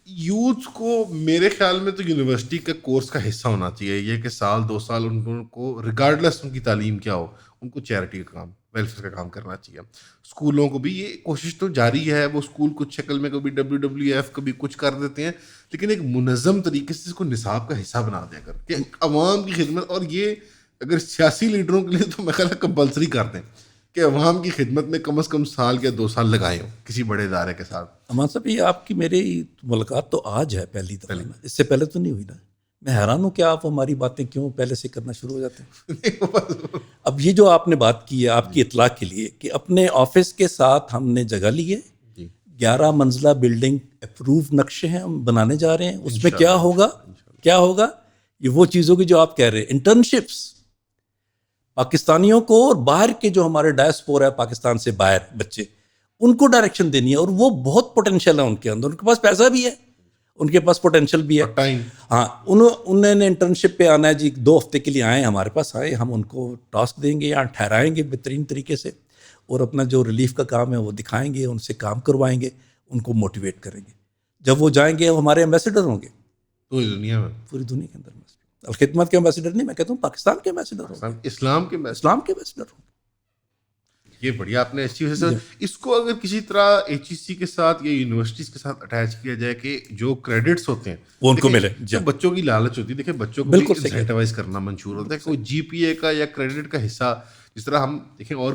یوتھ کو میرے خیال میں تو یونیورسٹی کے کورس کا حصہ ہونا چاہیے یہ کہ 1-2 سال ان کو ریگارڈلیس ان کی تعلیم کیا ہو, ان کو چیریٹی کا کام, ویلفیئر کا کام کرنا چاہیے. اسکولوں کو بھی یہ کوشش تو جاری ہے, وہ اسکول کچھ شکل میں کبھی WWF کبھی کچھ کر دیتے ہیں, لیکن ایک منظم طریقے سے اس کو نصاب کا حصہ بنا دیا کر کہ عوام کی خدمت. اور یہ اگر سیاسی لیڈروں کے لیے تو میں خیال ہے کمپلسری کر دیں کہ عوام کی خدمت میں کم از کم 1 سال یا 2 سال لگائے ہوں کسی بڑے ادارے کے ساتھ. امان صاحب یہ آپ کی میری ملاقات تو آج ہے پہلی دفعہ, اس سے پہلے تو نہیں ہوئی نا. میں حیران ہوں کہ آپ ہماری باتیں کیوں پہلے سے کرنا شروع ہو جاتے ہیں. اب یہ جو آپ نے بات کی ہے آپ کی اطلاع کے لیے کہ اپنے آفس کے ساتھ ہم نے جگہ لی ہے, 11 منزلہ بلڈنگ اپروو نقشے ہیں ہم بنانے جا رہے ہیں. اس میں کیا ہوگا, کیا ہوگا, یہ وہ چیزوں کی جو آپ کہہ رہے ہیں, انٹرنشپس پاکستانیوں کو اور باہر کے جو ہمارے ڈائسپورا ہے پاکستان سے باہر بچے, ان کو ڈائریکشن دینی ہے. اور وہ بہت پوٹینشیل ہے ان کے اندر, ان کے پاس پیسہ بھی ہے, ان کے پاس پوٹینشیل بھی ہے. ہاں, انہوں نے انٹرنشپ پہ آنا ہے جی, 2 ہفتے کے لیے آئیں ہمارے پاس آئیں, ہم ان کو ٹاسک دیں گے یا ٹھہرائیں گے بہترین طریقے سے, اور اپنا جو ریلیف کا کام ہے وہ دکھائیں گے, ان سے کام کروائیں گے, ان کو موٹیویٹ کریں گے. جب وہ جائیں گے وہ ہمارے ایمبیسیڈر ہوں گے پوری دنیا میں, پوری دنیا کے اندر. الخدمت کے ایمبیسیڈر نہیں, میں کہتا ہوں پاکستان کے ایمبیسیڈر ہوں, اسلام کے ایمبیسیڈر ہوں. یہ بڑھیا آپ نے اچھی وجہ سے اس کو اگر کسی طرح HEC کے ساتھ یا یونیورسٹیز کے ساتھ اٹیچ کیا جائے کہ جو کریڈٹس ہوتے ہیں وہ ان کو ملے. جو بچوں کی لالچ ہوتی ہے, دیکھیں بچوں کو بالکل انسینٹیوائز کرنا منشور ہوتا ہے, کوئی GPA کا یا کریڈٹ کا حصہ, جس طرح ہم دیکھیں اور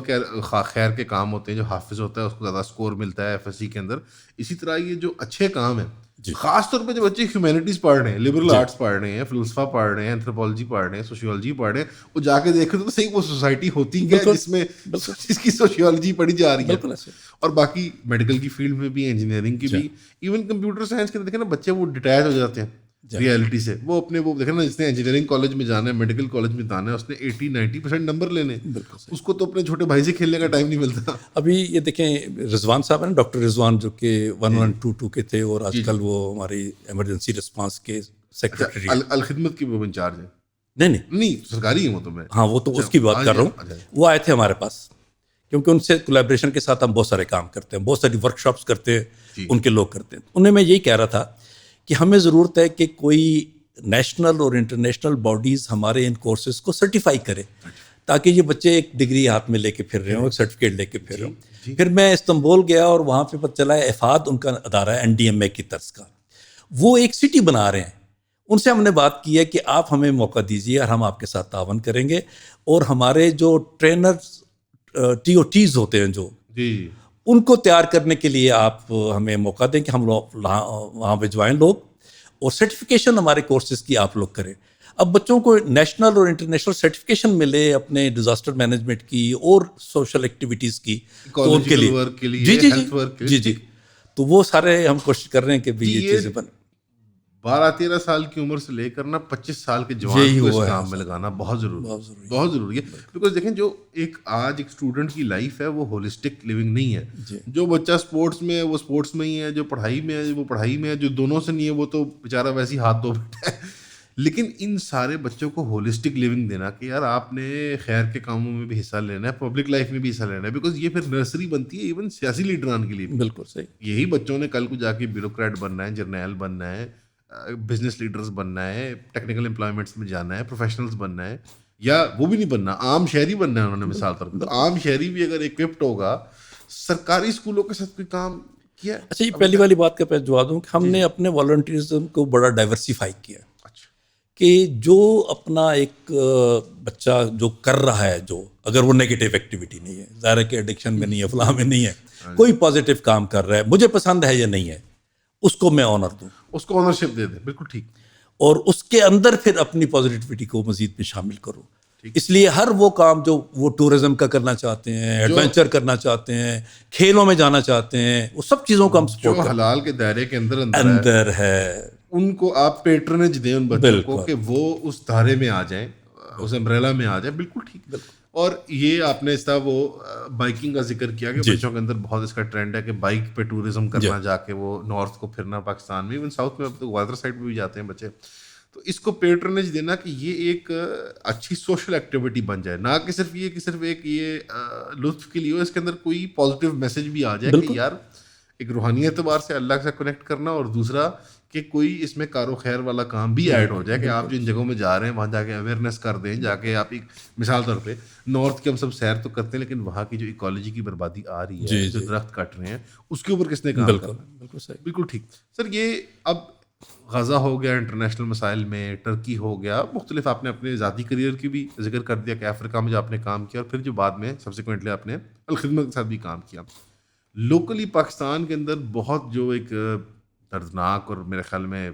خیر کے کام ہوتے ہیں, جو حافظ ہوتا ہے اس کو زیادہ اسکور ملتا ہے FSC کے اندر, اسی طرح یہ جو اچھے کام ہیں خاص طور پہ جو بچے ہیومینٹیز پڑھ رہے ہیں, لبرل آرٹس پڑھ رہے ہیں, فلسفہ پڑھ رہے ہیں, اینتھروپولوجی پڑھ رہے ہیں, سوشیولوجی پڑھ رہے ہیں, وہ جا کے دیکھیں تو صحیح وہ سوسائٹی ہوتی ہے جس میں جس کی سوشیولوجی پڑھی جا رہی ہے. اور باقی میڈیکل کی فیلڈ میں بھی, انجینئرنگ کی بھی, ایون کمپیوٹر سائنس کے دیکھیں نا بچے وہ ڈیٹیچ ہو جاتے ہیں, ریئلٹی سے. وہ اپنے وہ دیکھیں نا, جس نے انجینئرنگ کالج میں جانا ہے, میڈیکل کالج میں جانا ہے, اس نے 80-90% نمبر لینے, اس کو تو اپنے چھوٹے بھائی سے کھیلنے کا ٹائم نہیں ملتا. ابھی یہ دیکھیں رضوان صاحب ہیں نا, ڈاکٹر رضوان, جو کہ 1122 کے تھے اور آج کل وہ ہماری ایمرجنسی رسپانس کے سیکرٹری, الخدمت کی وہ انچارج ہیں. نہیں سرکاری ہیں وہ تو. میں ہاں وہ تو اس کی بات کر رہا ہوں. وہ آئے تھے ہمارے پاس کیونکہ ان سے کولیبریشن کے ساتھ ہم بہت سارے کام کرتے ہیں, بہت ساری ورک شاپس کرتے ہیں, ان کے لوگ کرتے ہیں. انہیں میں یہی کہہ رہا تھا کہ ہمیں ضرورت ہے کہ کوئی نیشنل اور انٹرنیشنل باڈیز ہمارے ان کورسز کو سرٹیفائی کرے, تاکہ یہ بچے ایک ڈگری ہاتھ میں لے کے پھر رہے ہوں, ایک سرٹیفکیٹ لے کے پھر رہے ہوں. پھر میں استنبول گیا اور وہاں پہ پتہ چلا ہے افاد ان کا ادارہ ہے, NDMA کی طرز کا, وہ ایک سٹی بنا رہے ہیں. ان سے ہم نے بات کی ہے کہ آپ ہمیں موقع دیجیے اور ہم آپ کے ساتھ تعاون کریں گے, اور ہمارے جو ٹرینرز TOTs ہوتے ہیں جو, ان کو تیار کرنے کے لیے آپ ہمیں موقع دیں کہ ہم لوگ وہاں بھجوائیں لوگ, اور سرٹیفکیشن ہمارے کورسز کی آپ لوگ کریں. اب بچوں کو نیشنل اور انٹرنیشنل سرٹیفکیشن ملے اپنے ڈیزاسٹر مینجمنٹ کی اور سوشل ایکٹیویٹیز کی, تو ان کے لیے جی تو وہ سارے ہم کوشش کر رہے ہیں کہ بھی یہ چیزیں بن. 12-13 سال کی عمر سے لے کر نا 25 سال کے جوان کو اس کام میں لگانا بہت ضروری ہے. بیکاز دیکھیں جو ایک آج ایک اسٹوڈنٹ کی لائف ہے وہ ہولسٹک لیونگ نہیں ہے. جو بچہ اسپورٹس میں ہے وہ اسپورٹس میں ہی ہے, جو پڑھائی میں ہے وہ پڑھائی میں ہے, جو دونوں سے نہیں ہے وہ تو بیچارہ ویسے ہی ہاتھ دھو بیٹھا ہے. لیکن ان سارے بچوں کو ہولسٹک لیونگ دینا کہ یار آپ نے خیر کے کاموں میں بھی حصہ لینا ہے, پبلک لائف میں بھی حصہ لینا ہے, بیکاز یہ پھر نرسری بنتی ہے ایون سیاسی لیڈران کے لیے. بالکل صحیح. یہی بچوں نے کل کو جا کے بیوروکریٹ بننا ہے, جرنیل بننا ہے, بزنس لیڈرز بننا ہے, ٹیکنیکل امپلائمنٹس میں جانا ہے, پروفیشنلز بننا ہے, یا وہ بھی نہیں بننا, عام شہری بننا ہے. انہوں نے مثال طور پر عام شہری بھی اگر اکوپڈ ہوگا, سرکاری اسکولوں کے ساتھ کوئی کام کیا. اچھا یہ پہلی والی بات کا پہ جواب دوں کہ ہم نے اپنے والنٹیئرزم کو بڑا ڈائیورسیفائی کیا کہ جو اپنا ایک بچہ جو کر رہا ہے, جو اگر وہ نیگیٹو ایکٹیویٹی نہیں ہے, ظاہر ہے کہ ایڈکشن میں نہیں ہے, فلاں میں نہیں ہے, کوئی پازیٹیو کام کر رہا ہے, مجھے پسند ہے یا نہیں ہے, اس کو میں آنر دوں, اس کو آنرشپ دے دیں. بالکل ٹھیک. اور اس کے اندر پھر اپنی پازیٹیوٹی کو مزید میں شامل کروں. اس لیے ہر وہ کام جو وہ ٹورزم کا کرنا چاہتے ہیں, ایڈونچر کرنا چاہتے ہیں, کھیلوں میں جانا چاہتے ہیں, وہ سب چیزوں کو ہم سپورٹ جو حلال کے دائرے کے اندر ہے, ان کو آپ پیٹرنیج دیں ان بچوں کو کہ وہ اس دھارے میں آ جائیں, اس امبریلا میں آ جائیں. بالکل ٹھیک. اور یہ آپ نے اس طرح وہ بائکنگ کا ذکر کیا کہ بچوں کے اندر بہت اس کا ٹرینڈ ہے کہ بائک پہ ٹورزم کرنا, جا کے وہ نارتھ کو پھرنا, پاکستان میں ایون ساؤتھ میں اب تو گوادر سائڈ پہ بھی جاتے ہیں بچے. تو اس کو پیٹرنیج دینا کہ یہ ایک اچھی سوشل ایکٹیویٹی بن جائے, نہ کہ صرف یہ کہ صرف ایک یہ لطف کے لیے ہو, اس کے اندر کوئی پازیٹیو میسج بھی آ جائے کہ یار ایک روحانی اعتبار سے اللہ سے کنیکٹ کرنا, اور دوسرا کہ کوئی اس میں کار و خیر والا کام بھی ایڈ ہو جائے کہ آپ جن جگہوں میں جا رہے ہیں وہاں جا کے اویئرنیس کر دیں. جا کے آپ ایک مثال طور پہ نارتھ کی ہم سب سیر تو کرتے ہیں, لیکن وہاں کی جو ایکالوجی کی بربادی آ رہی ہے, جو درخت کٹ رہے ہیں, اس کے اوپر کس نے کام کرنا. بالکل ٹھیک. سر یہ اب غزہ ہو گیا انٹرنیشنل مسائل میں, ٹرکی ہو گیا, مختلف آپ نے اپنے ذاتی کریئر کی بھی ذکر کر دیا کہ افریقہ میں جو آپ نے کام کیا, اور پھر جو بعد میں سبسیکوینٹلی آپ نے الخدمت کے ساتھ بھی کام کیا. لوکلی پاکستان کے اندر بہت جو ایک دردناک اور میرے خیال میں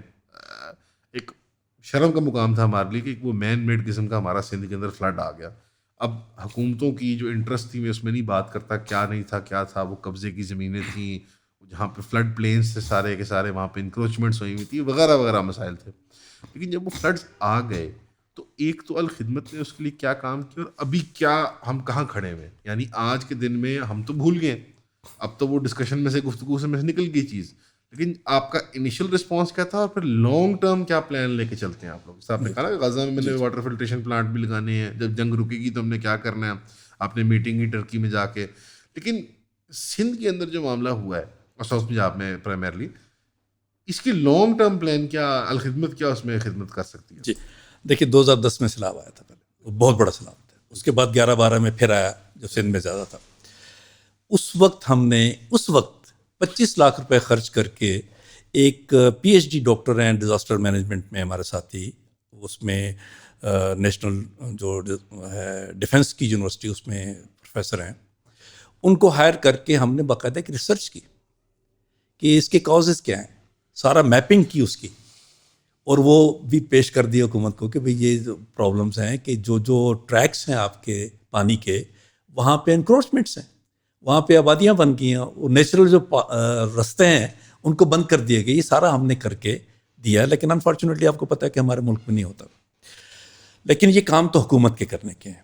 ایک شرم کا مقام تھا ہمارے لیے کہ وہ مین میڈ قسم کا ہمارا سندھ کے اندر فلڈ آ گیا. اب حکومتوں کی جو انٹرسٹ تھی میں اس میں نہیں بات کرتا کیا نہیں تھا, کیا تھا, وہ قبضے کی زمینیں تھیں جہاں پہ فلڈ پلینس سے سارے کے سارے, وہاں پہ انکروچمنٹس ہوئی ہوئی تھی, وغیرہ وغیرہ مسائل تھے. لیکن جب وہ فلڈس آ گئے تو ایک تو الخدمت نے اس کے لیے کیا کام کیا, اور ابھی کیا ہم کہاں کھڑے ہوئے, یعنی آج کے دن میں ہم تو بھول گئے, اب تو وہ ڈسکشن میں سے گفتگو سے میں سے نکل گئی چیز, لیکن آپ کا انیشیل رسپانس کیا تھا, اور پھر لانگ ٹرم کیا پلان لے کے چلتے ہیں آپ لوگ. جیسے آپ نے کہا نا غزہ میں نے واٹر فلٹریشن پلانٹ بھی لگانے ہیں, جب جنگ رکے گی تو ہم نے کیا کرنا ہے, آپ نے میٹنگ کی ٹرکی میں جا کے. لیکن سندھ کے اندر جو معاملہ ہوا ہے اور ساؤتھ پنجاب میں پرائمرلی, اس کی لانگ ٹرم پلان کیا, الخدمت کیا اس میں خدمت کر سکتی ہے؟ جی دیکھیے 2010 میں سیلاب آیا تھا, پہلے وہ بہت بڑا سیلاب تھا, اس کے بعد 11-12 میں پھر آیا جو سندھ میں زیادہ تھا. اس وقت ہم نے 25 لاکھ روپے خرچ کر کے ایک PhD ڈاکٹر ہیں ڈیزاسٹر مینجمنٹ میں ہمارے ساتھی, اس میں نیشنل جو ہے ڈیفنس کی یونیورسٹی اس میں پروفیسر ہیں, ان کو ہائر کر کے ہم نے باقاعدہ ایک ریسرچ کی کہ اس کے کازز کیا ہیں, سارا میپنگ کی اس کی, اور وہ بھی پیش کر دی حکومت کو کہ بھئی یہ جو پرابلمس ہیں کہ جو ٹریکس ہیں آپ کے پانی کے, وہاں پہ انکروچمنٹس ہیں, وہاں پہ آبادیاں بن گئی ہیں, وہ نیچرل جو رستے ہیں ان کو بند کر دیے گئے. یہ سارا ہم نے کر کے دیا ہے، لیکن انفارچونیٹلی آپ کو پتہ ہے کہ ہمارے ملک میں نہیں ہوتا. لیکن یہ کام تو حکومت کے کرنے کے ہیں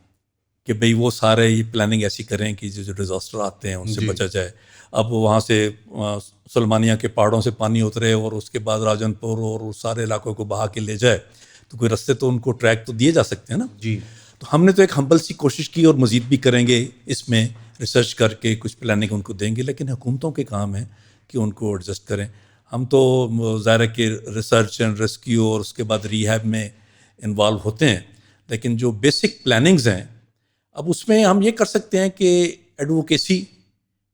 کہ بھئی وہ سارے یہ پلاننگ ایسی کریں کہ جو ڈیزاسٹر آتے ہیں ان سے بچا جائے. اب وہاں سے سلمانیہ کے پہاڑوں سے پانی اترے اور اس کے بعد راجن پور اور اس سارے علاقوں کو بہا کے لے جائے تو کوئی رستے تو ان کو ٹریک تو دیے جا سکتے ہیں نا. تو ہم نے تو ایک ہمبل سی کوشش کی اور مزید بھی کریں گے اس میں ریسرچ کر کے کچھ پلاننگ ان کو دیں گے، لیکن حکومتوں کے کام ہے کہ ان کو ایڈجسٹ کریں. ہم تو ظاہر ہے کہ ریسرچ اینڈ ریسکیو اور اس کے بعد ریہیب میں انوالو ہوتے ہیں، لیکن جو بیسک پلاننگز ہیں اب اس میں ہم یہ کر سکتے ہیں کہ ایڈوکیسی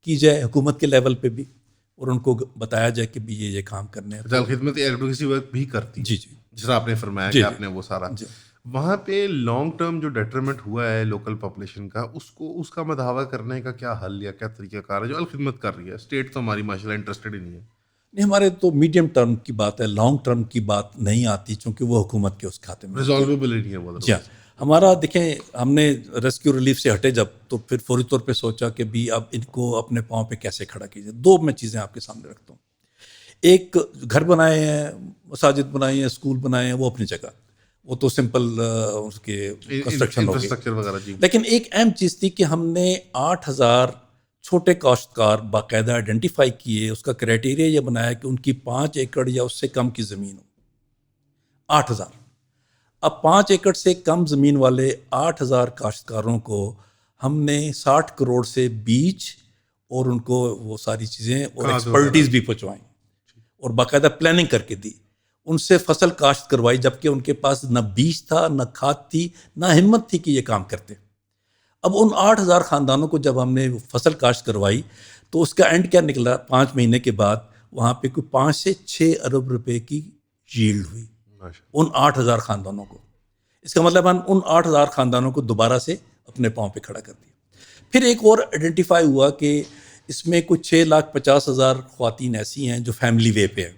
کی جائے حکومت کے لیول پہ بھی اور ان کو بتایا جائے کہ بھی یہ کام کرنے ہیں. خدمت ایڈوکیسی ورک بھی کرتی ہے. جی جی، جس طرح آپ نے فرمایا کہ آپ نے وہ سارا وہاں پہ لانگ ٹرم جو ڈیٹرمنٹ ہوا ہے لوکل پاپولیشن کا، اس کا مداوع کرنے کا کیا حل یا کیا طریقہ کار ہے جو الخدمت کر رہی ہے؟ اسٹیٹ تو ہماری ماشاء اللہ انٹرسٹڈ ہی نہیں ہے. نہیں، ہمارے تو میڈیم ٹرم کی بات ہے، لانگ ٹرم کی بات نہیں آتی چونکہ وہ حکومت کے اس کھاتے میں ریزالویبل نہیں ہے وہ. جی ہاں، ہمارا دیکھیں ہم نے ریسکیو ریلیف سے ہٹے جب تو پھر فوری طور پہ سوچا کہ بھی اب ان کو اپنے پاؤں پہ کیسے کھڑا کیجیے. دو میں چیزیں آپ کے سامنے رکھتا ہوں. ایک گھر بنائے ہیں، مساجد بنائی ہیں، اسکول بنائے ہیں، وہ اپنی جگہ، وہ تو سمپل اس کے کنسٹرکشن ہو گئی. لیکن ایک اہم چیز تھی کہ ہم نے 8,000 چھوٹے کاشتکار باقاعدہ آئیڈینٹیفائی کیے. اس کا کرائٹیریا یہ بنایا کہ ان کی 5 ایکڑ یا اس سے کم کی زمین ہو. 8,000. اب 5 ایکڑ سے کم زمین والے 8,000 کاشتکاروں کو ہم نے 60 کروڑ سے بیج اور ان کو وہ ساری چیزیں اور ایکسپرٹیز بھی پہنچوائیں اور باقاعدہ پلاننگ کر کے دی. ان سے فصل کاشت کروائی جبکہ ان کے پاس نہ بیج تھا، نہ کھاد تھی، نہ ہمت تھی کہ یہ کام کرتے. اب ان 8,000 خاندانوں کو جب ہم نے فصل کاشت کروائی تو اس کا اینڈ کیا نکلا؟ 5 مہینے کے بعد وہاں پہ کوئی 5 سے 6 ارب روپے کی ییلڈ ہوئی ان 8,000 خاندانوں کو. اس کا مطلب ہم ان 8,000 خاندانوں کو دوبارہ سے اپنے پاؤں پہ کھڑا کر دیا. پھر ایک اور آئیڈینٹیفائی ہوا کہ اس میں کچھ 6,50,000 خواتین ایسی ہیں جو فیملی وے پہ ہیں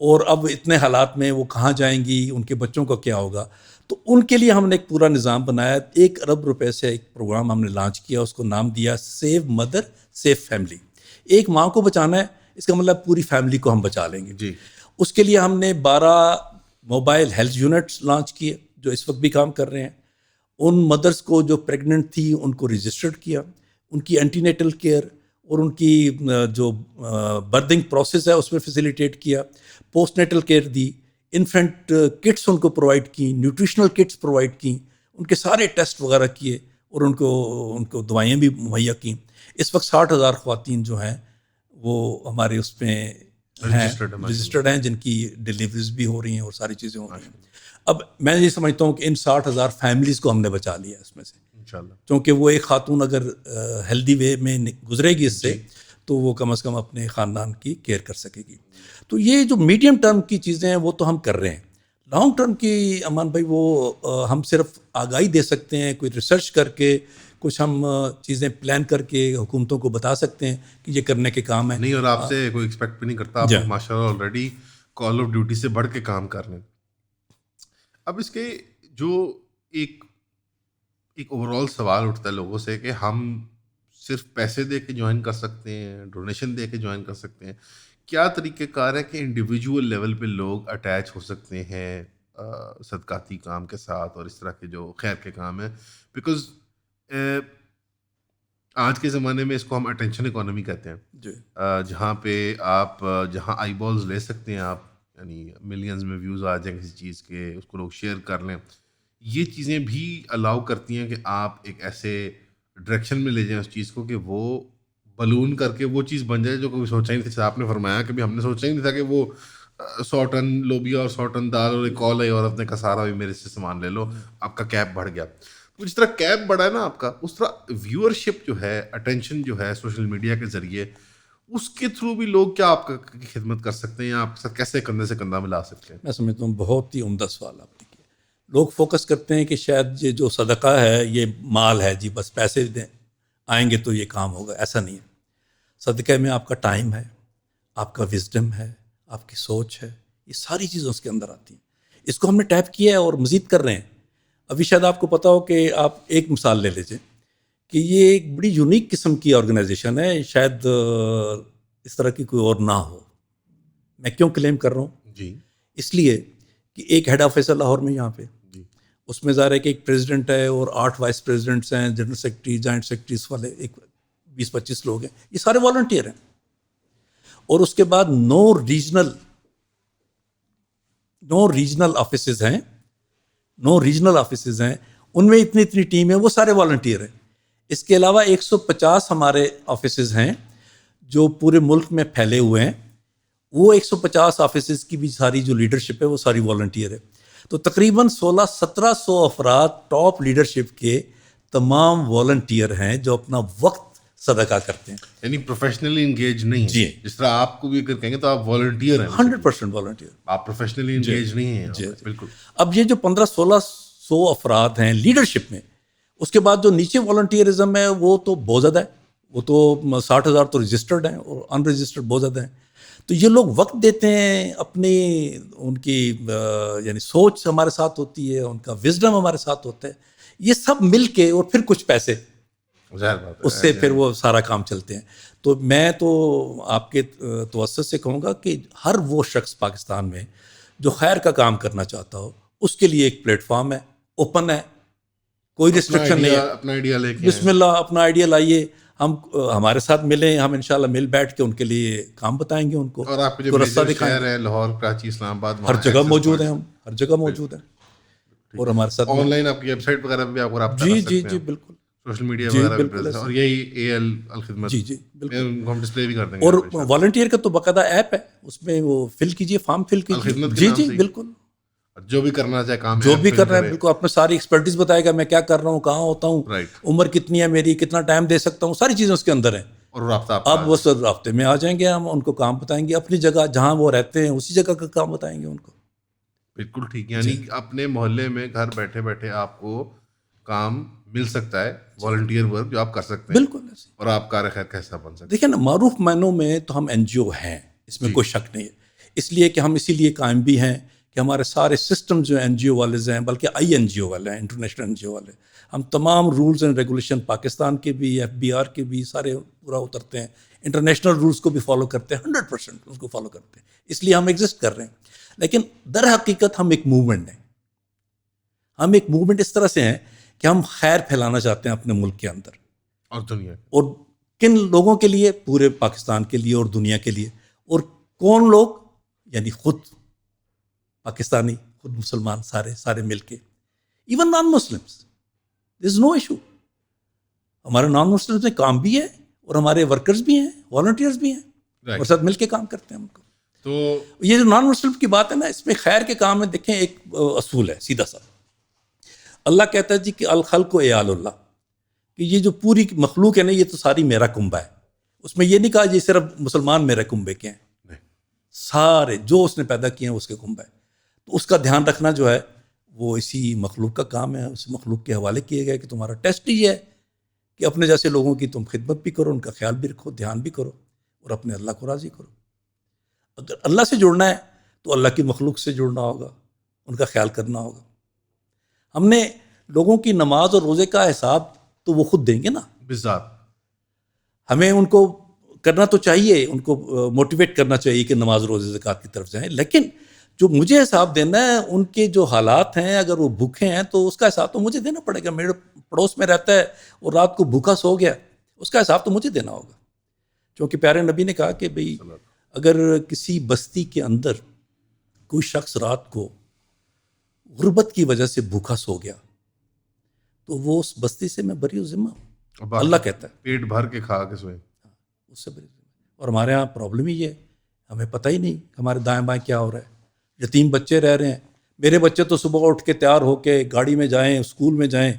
اور اب اتنے حالات میں وہ کہاں جائیں گی، ان کے بچوں کا کیا ہوگا. تو ان کے لیے ہم نے ایک پورا نظام بنایا. 1 ارب روپے سے ایک پروگرام ہم نے لانچ کیا، اس کو نام دیا سیو مدر سیو فیملی. ایک ماں کو بچانا ہے، اس کا مطلب پوری فیملی کو ہم بچا لیں گے. اس کے لیے ہم نے 12 موبائل ہیلتھ یونٹس لانچ کیے جو اس وقت بھی کام کر رہے ہیں. ان مدرس کو جو پریگننٹ تھی ان کو رجسٹرڈ کیا، ان کی اینٹی نیٹل کیئر اور ان کی جو برتھنگ پروسیس ہے اس میں فیسیلیٹیٹ کیا. پوسٹ نیٹل کیئر دی، انفینٹ کٹس ان کو پرووائڈ کی، نیوٹریشنل کٹس پرووائڈ کی، ان کے سارے ٹیسٹ وغیرہ کیے اور ان کو دوائیں بھی مہیا کیں. اس وقت 60,000 خواتین جو ہیں وہ ہمارے اس میں رجسٹرڈ ہیں جن کی ڈیلیوریز بھی ہو رہی ہیں اور ساری چیزیں ہو رہی ہیں. اب میں یہ سمجھتا ہوں کہ ان 60,000 فیملیز کو ہم نے بچا لیا اس میں سے انشاءاللہ، کیونکہ وہ ایک خاتون اگر ہیلدی وے میں گزرے گی اس سے تو وہ کم از کم اپنے خاندان کی کیئر کر سکے گی. تو یہ جو میڈیم ٹرم کی چیزیں ہیں وہ تو ہم کر رہے ہیں. لانگ ٹرم کی امان بھائی وہ ہم صرف آگاہی دے سکتے ہیں، کوئی ریسرچ کر کے کچھ ہم چیزیں پلان کر کے حکومتوں کو بتا سکتے ہیں کہ یہ کرنے کے کام ہے. نہیں، اور آپ سے کوئی ایکسپیکٹ بھی نہیں کرتا. آپ ماشاء اللہ آلریڈی کال آف ڈیوٹی سے بڑھ کے کام کر رہے ہیں. اب اس کے جو ایک اوور آل سوال اٹھتا ہے لوگوں سے کہ ہم صرف پیسے دے کے جوائن کر سکتے ہیں، ڈونیشن دے کے جوائن کر سکتے ہیں، کیا طریقہ کار ہے کہ انڈیویجول لیول پہ لوگ اٹیچ ہو سکتے ہیں صدقاتی کام کے ساتھ اور اس طرح کے جو خیر کے کام ہیں؟ بیکاز آج کے زمانے میں اس کو ہم اٹینشن اکانومی کہتے ہیں، جہاں پہ آپ جہاں آئی بالز لے سکتے ہیں آپ، یعنی ملینز میں ویوز آ جائیں کسی چیز کے، اس کو لوگ شیئر کر لیں. یہ چیزیں بھی الاؤ کرتی ہیں کہ آپ ایک ایسے ڈائریکشن میں لے جائیں اس چیز کو کہ وہ بلون کر کے وہ چیز بن جائے جو کبھی سوچا ہی نہیں تھا. آپ نے فرمایا کہ ہم نے سوچا ہی نہیں تھا کہ وہ 100 ٹن لوبیا اور 100 ٹن دال اور ایک کال آئی اور اپنے کا سارا بھی میرے سے سامان لے لو، آپ کا کیپ بڑھ گیا. تو جس طرح کیپ بڑھا ہے نا آپ کا، اس طرح ویورشپ جو ہے، اٹینشن جو ہے سوشل میڈیا کے ذریعے، اس کے تھرو بھی لوگ کیا آپ کی خدمت کر سکتے ہیں یا آپ کے ساتھ کیسے کندھے سے کندھا ملا سکتے ہیں؟ میں سمجھتا ہوں بہت ہی عمدہ سوال آپ نے کیا. لوگ فوکس کرتے ہیں کہ شاید یہ جو صدقہ ہے یہ مال ہے، جی بس پیسے دیں آئیں گے تو یہ کام ہوگا. ایسا نہیں ہے. صدقہ میں آپ کا ٹائم ہے، آپ کا وزڈم ہے، آپ کی سوچ ہے، یہ ساری چیزیں اس کے اندر آتی ہیں. اس کو ہم نے ٹیپ کیا ہے اور مزید کر رہے ہیں. ابھی شاید آپ کو پتا ہو کہ آپ ایک مثال لے لیجیے کہ یہ ایک بڑی یونیک قسم کی آرگنائزیشن ہے، شاید اس طرح کی کوئی اور نہ ہو. میں کیوں کلیم کر رہا ہوں؟ جی، اس لیے کہ ایک ہیڈ آفس ہے لاہور میں یہاں پہ, اس میں ظاہر ہے کہ ایک پریزیڈنٹ ہے اور 8 وائس پریزیڈنٹس ہیں, جنرل سیکرٹری, جوائنٹ سیکرٹریز والے ایک 20-25 لوگ ہیں, یہ سارے والنٹیئر ہیں. اور اس کے بعد 9 ریجنل آفیسز ہیں, 9 ریجنل آفیسز ہیں, ان میں اتنی ٹیم ہے, وہ سارے والنٹیئر ہیں. اس کے علاوہ 150 ہمارے آفیسز ہیں جو پورے ملک میں پھیلے ہوئے ہیں, وہ 150 آفیسز کی بھی ساری جو لیڈرشپ ہے وہ ساری والنٹیئر ہے. تو تقریباً 1600-1700 افراد ٹاپ لیڈرشپ کے تمام والنٹیئر ہیں جو اپنا وقت صدقہ کرتے ہیں, یعنی پروفیشنلی انگیج نہیں جی. جس طرح آپ کو بھی اگر کہیں گے تو آپ والنٹیئر ہیں, 100% والنٹیئر, آپ پروفیشنلی انگیج نہیں ہیں. بالکل. اب یہ جو 1500-1600 افراد ہیں لیڈرشپ میں, اس کے بعد جو نیچے والنٹیئرزم ہے وہ تو بہت زیادہ ہے, وہ تو 60,000 تو رجسٹرڈ ہیں اور ان رجسٹرڈ بہت زیادہ ہیں. تو یہ لوگ وقت دیتے ہیں اپنی, ان کی یعنی سوچ ہمارے ساتھ ہوتی ہے, ان کا وزڈم ہمارے ساتھ ہوتا ہے, یہ سب مل کے اور پھر کچھ پیسے, اس سے پھر وہ سارا کام چلتے ہیں. تو میں تو آپ کے توسط سے کہوں گا کہ ہر وہ شخص پاکستان میں جو خیر کا کام کرنا چاہتا ہو, اس کے لیے ایک پلیٹ فارم ہے, اوپن ہے, کوئی ریسٹرکشن نہیں ہے. اپنا آئیڈیا لے کے بسم اللہ اپنا آئیڈیا لائیے, ہم ہمارے ساتھ ملیں, ہم انشاءاللہ مل بیٹھ کے ان کے لیے کام بتائیں گے ان کو. اور آپ جو شہر ہے لاہور, کراچی, اسلام آباد, ہر جگہ موجود ہیں, ہم ہر جگہ موجود ہیں. اور ہمارے ساتھ آن لائن آپ کی ویب سائٹ وغیرہ بھی آپ کو رابطہ کر سکتے ہیں. جی بالکل, سوشل میڈیا وغیرہ بھی, اور یہی AL الخدمت. جی بالکل, ہم ڈسپلے بھی کر دیں گے. اور والنٹیئر کا تو باقاعدہ ایپ ہے, اس میں وہ فل کیجیے, فارم فل کیجیے. جی بالکل, جو بھی کرنا چاہے کام, جو بھی کر رہا ہے بالکل اپنے ساری ایکسپرٹیز بتائے گا, میں کیا کر رہا ہوں, کہاں ہوتا ہوں, عمر کتنی ہے میری, کتنا ٹائم دے سکتا ہوں, ساری چیزیں اس کے اندر ہیں. اور رابطہ اب وہ سر رابطے میں آ جائیں گے, ہم ان کو کام بتائیں گے, اپنی جگہ جہاں وہ رہتے ہیں اسی جگہ کا کام بتائیں گے ان کو. بالکل ٹھیک. یعنی اپنے محلے میں گھر بیٹھے بیٹھے آپ کو کام مل سکتا ہے, والنٹیئر ورک جو آپ کر سکتے ہیں. بالکل, اور آپ کار خیر کا حصہ بن سکتے ہیں. دیکھیں نا, معروف معنوں میں تو ہم NGO ہیں, اس میں کوئی شک نہیں ہے. اس لیے کہ ہم اسی لیے قائم بھی ہیں کہ ہمارے سارے سسٹم جو NGO والے ہیں, بلکہ INGO والے ہیں, انٹرنیشنل NGO والے, ہم تمام رولز اینڈ ریگولیشن پاکستان کے بھی, FBR کے بھی سارے پورا اترتے ہیں, انٹرنیشنل رولز کو بھی فالو کرتے ہیں, 100% اس کو فالو کرتے ہیں. اس لیے ہم ایگزسٹ کر رہے ہیں. لیکن در حقیقت ہم ایک موومنٹ ہیں. ہم ایک موومنٹ اس طرح سے ہیں کہ ہم خیر پھیلانا چاہتے ہیں اپنے ملک کے اندر اور دنیا, اور کن لوگوں کے لیے, پورے پاکستان کے لیے اور دنیا کے لیے. اور کون لوگ, یعنی خود پاکستانی, خود مسلمان, سارے مل کے, ایون نان مسلمس, دیر از نو ایشو. ہمارے نان مسلمس میں کام بھی ہے اور ہمارے ورکرز بھی ہیں, والنٹیئرز بھی ہیں, اور ساتھ مل کے کام کرتے ہیں ان کو. تو یہ جو نان مسلم کی بات ہے نا, اس میں خیر کے کام میں دیکھیں ایک اصول ہے سیدھا سا. اللہ کہتا ہے جی کہ الخلق عیال اللہ, کہ یہ جو پوری مخلوق ہے نا, یہ تو ساری میرا کنبہ ہے. اس میں یہ نہیں کہا یہ صرف مسلمان میرے کنبے کے ہیں, سارے جو اس نے پیدا کیے ہیں اس کے کنبہ ہے. تو اس کا دھیان رکھنا جو ہے وہ اسی مخلوق کا کام ہے. اس مخلوق کے حوالے کیے گئے کہ تمہارا ٹیسٹ ہی ہے کہ اپنے جیسے لوگوں کی تم خدمت بھی کرو, ان کا خیال بھی رکھو, دھیان بھی کرو, اور اپنے اللہ کو راضی کرو. اگر اللہ سے جڑنا ہے تو اللہ کی مخلوق سے جڑنا ہوگا, ان کا خیال کرنا ہوگا. ہم نے لوگوں کی نماز اور روزے کا حساب تو وہ خود دیں گے نا, بذات ہمیں ان کو کرنا تو چاہیے, ان کو موٹیویٹ کرنا چاہیے کہ نماز روزے زکوٰۃ کی طرف جائیں. لیکن جو مجھے حساب دینا ہے, ان کے جو حالات ہیں, اگر وہ بھوکے ہیں تو اس کا حساب تو مجھے دینا پڑے گا. میرے پڑوس میں رہتا ہے اور رات کو بھوکا سو گیا, اس کا حساب تو مجھے دینا ہوگا. کیونکہ پیارے نبی نے کہا کہ بھئی اگر کسی بستی کے اندر کوئی شخص رات کو غربت کی وجہ سے بھوکا سو گیا تو وہ اس بستی سے میں بری و ذمہ ہوں, اللہ کہتا ہے. پیٹ بھر کے کھا کے سوئے, اس سے بری. اور ہمارے یہاں پرابلم ہی ہے, ہمیں پتہ ہی نہیں ہمارے دائیں بائیں کیا ہو رہا ہے. یتیم بچے رہ رہے ہیں. میرے بچے تو صبح اٹھ کے تیار ہو کے گاڑی میں جائیں, اسکول میں جائیں,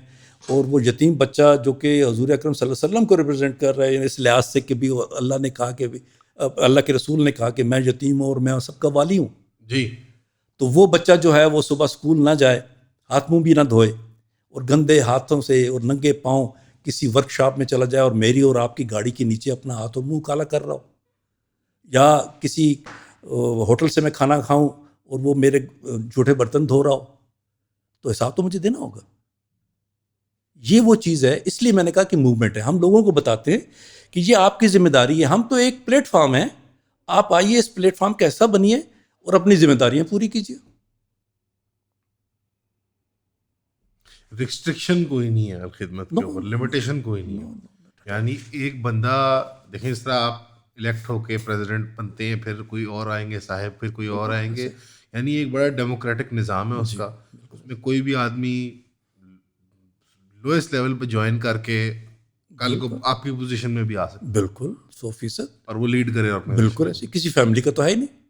اور وہ یتیم بچہ جو کہ حضور اکرم صلی اللہ علیہ وسلم کو ریپرزینٹ کر رہا ہے, اس لحاظ سے کہ بھی اللہ نے کہا کہ اللہ کے رسول نے کہا کہ میں یتیم ہوں اور میں سب کا والی ہوں. جی. تو وہ بچہ جو ہے وہ صبح اسکول نہ جائے, ہاتھ منہ بھی نہ دھوئے, اور گندے ہاتھوں سے اور ننگے پاؤں کسی ورک شاپ میں چلا جائے اور میری اور آپ کی گاڑی کے نیچے اپنا ہاتھ اور منہ کالا کر رہا ہو, یا کسی ہوٹل سے میں کھانا کھاؤں اور وہ میرے جھوٹے برتن دھو رہا ہو, تو حساب تو مجھے دینا ہوگا. یہ وہ چیز ہے. اس لیے میں نے کہا کہ موومنٹ ہے. ہم لوگوں کو بتاتے ہیں کہ یہ آپ کی ذمہ داری ہے. ہم تو ایک پلیٹ فارم ہے, آپ آئیے اس پلیٹ فارم کا حصہ بنیے اور اپنی ذمہ داریاں پوری کیجیے. ریسٹرکشن کوئی نہیں ہے الخدمت کے اوپر, لمیٹیشن کوئی نہیں ہے. یعنی ایک بندہ دیکھیں اس طرح آپ الیکٹ ہو کے پریزیڈنٹ بنتے ہیں, پھر کوئی اور آئیں گے صاحب, پھر کوئی اور آئیں گے, یعنی ایک بڑا ڈیموکریٹک نظام ہے اس کا. اس میں کوئی بھی آدمی لوئسٹ لیول پہ جوائن کر کے کل کو آپ کی پوزیشن میں بھی آ سکتا ہے. بالکل 100%. اور وہ لیڈ کرے. بالکل ایسی کسی فیملی کا تو ہے ہی نہیں.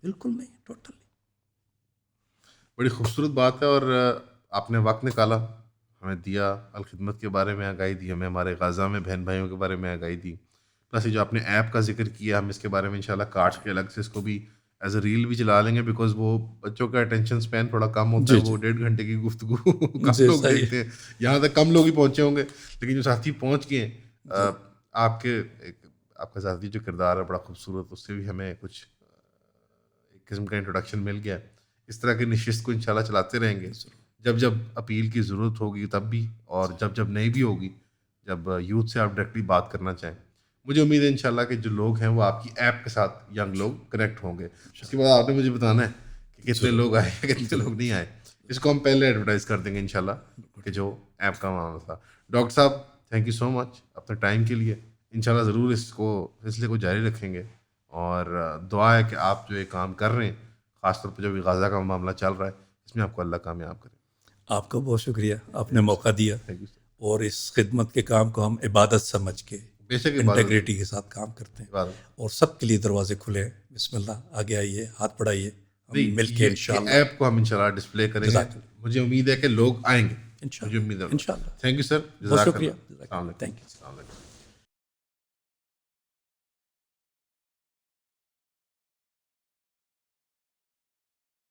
بالکل نہیں, ٹوٹلی. بڑی خوبصورت بات ہے, اور آپ نے وقت نکالا, ہمیں دیا, الخدمت کے بارے میں آگاہی دی, ہمیں ہمارے غازہ میں بہن بھائیوں کے بارے میں آگاہی دی. پلس جو آپ نے ایپ کا ذکر کیا, ہم اس کے بارے میں انشاءاللہ کاٹ کے الگ سے اس کو بھی ایز اے ریل بھی چلا لیں گے, بیکاز وہ بچوں کا اٹینشن اسپین تھوڑا کم ہوتا ہے, وہ 1.5 گھنٹے کی گفتگو کم لوگ دیکھتے ہیں. یہاں تک کم لوگ ہی پہنچے ہوں گے, لیکن جو ساتھی پہنچ گئے ہیں, آپ کا ذاتی جو کردار ہے بڑا خوبصورت, اس سے بھی ہمیں کچھ ایک قسم کا انٹروڈکشن مل گیا. اس طرح کی نشست کو انشاءاللہ چلاتے رہیں گے, جب جب اپیل کی ضرورت ہوگی تب بھی, اور جب جب نہیں بھی ہوگی, جب یوتھ سے آپ ڈائریکٹلی بات کرنا چاہیں. مجھے امید ہے انشاءاللہ کہ جو لوگ ہیں وہ آپ کی ایپ کے ساتھ ینگ لوگ کنیکٹ ہوں گے. اس کے بعد آپ نے مجھے بتانا ہے کہ کتنے لوگ آئے, کتنے لوگ نہیں آئے. اس کو ہم پہلے ایڈورٹائز کر دیں گے انشاءاللہ کہ جو ایپ کا معاملہ تھا. ڈاکٹر صاحب تھینک یو سو مچ اپنے ٹائم کے لیے. انشاءاللہ ضرور اس سلسلے کو جاری رکھیں گے, اور دعا ہے کہ آپ جو یہ کام کر رہے ہیں, خاص طور پہ جو بھی غزہ کا معاملہ چل رہا ہے, اس میں آپ کو اللہ کامیاب کرے. آپ کا بہت شکریہ, آپ نے موقع دیا, اور اس خدمت کے کام کو ہم عبادت سمجھ کے بے شک انٹیگریٹی کے ساتھ کام کرتے ہیں, اور سب کے لیے دروازے کھلے ہیں. بسم اللہ, آگے آئیے, ہاتھ بڑھائیے, ہم مل کے انشاءاللہ ایپ کو ہم انشاءاللہ ڈسپلے کریں گے. مجھے امید ہے کہ لوگ آئیں گے, انشاءاللہ. تھینک یو سر, بہت شکریہ. Thank you.